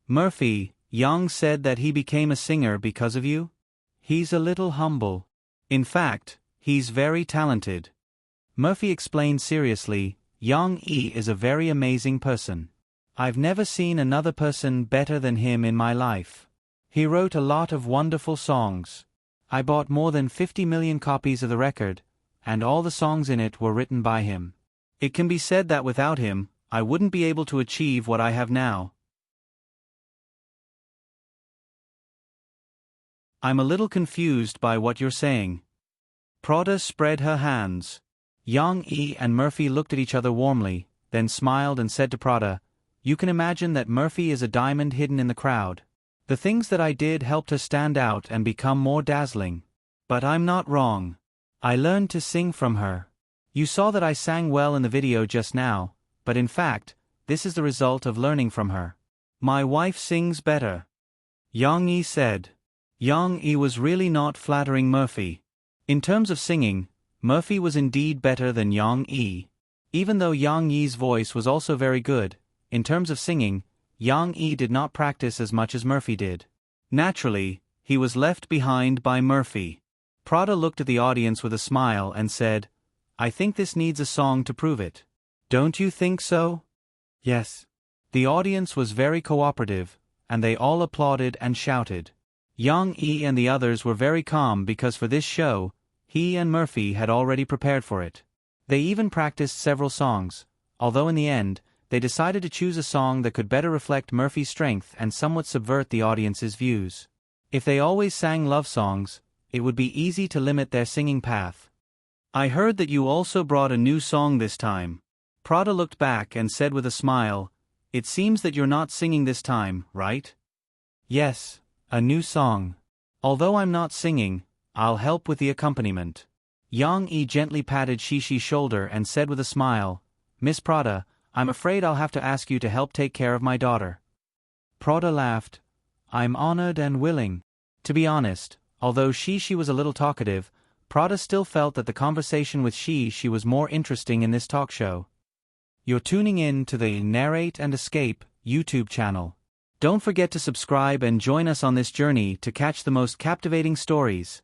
Murphy, Yang said that he became a singer because of you? He's a little humble. In fact, he's very talented. Murphy explained seriously, Yang Yi is a very amazing person. I've never seen another person better than him in my life. He wrote a lot of wonderful songs. I bought more than 50 million copies of the record, and all the songs in it were written by him. It can be said that without him, I wouldn't be able to achieve what I have now. I'm a little confused by what you're saying. Prada spread her hands. Yang Yi and Murphy looked at each other warmly, then smiled and said to Prada, You can imagine that Murphy is a diamond hidden in the crowd. The things that I did helped her stand out and become more dazzling. But I'm not wrong. I learned to sing from her. You saw that I sang well in the video just now, but in fact, this is the result of learning from her. My wife sings better. Yang Yi said. Yang Yi was really not flattering Murphy. In terms of singing, Murphy was indeed better than Yang Yi. Even though Yang Yi's voice was also very good, in terms of singing, Yang Yi did not practice as much as Murphy did. Naturally, he was left behind by Murphy. Prada looked at the audience with a smile and said, I think this needs a song to prove it. Don't you think so? Yes. The audience was very cooperative, and they all applauded and shouted. Yang Yi and the others were very calm because for this show, he and Murphy had already prepared for it. They even practiced several songs, although in the end, they decided to choose a song that could better reflect Murphy's strength and somewhat subvert the audience's views. If they always sang love songs, it would be easy to limit their singing path. I heard that you also brought a new song this time. Prada looked back and said with a smile, It seems that you're not singing this time, right? Yes, a new song. Although I'm not singing, I'll help with the accompaniment. Yang Yi gently patted Shishi's shoulder and said with a smile, Miss Prada, I'm afraid I'll have to ask you to help take care of my daughter. Prada laughed. I'm honored and willing. To be honest, although she was a little talkative, Prada still felt that the conversation with she was more interesting in this talk show. You're tuning in to the Narrate and Escape YouTube channel. Don't forget to subscribe and join us on this journey to catch the most captivating stories.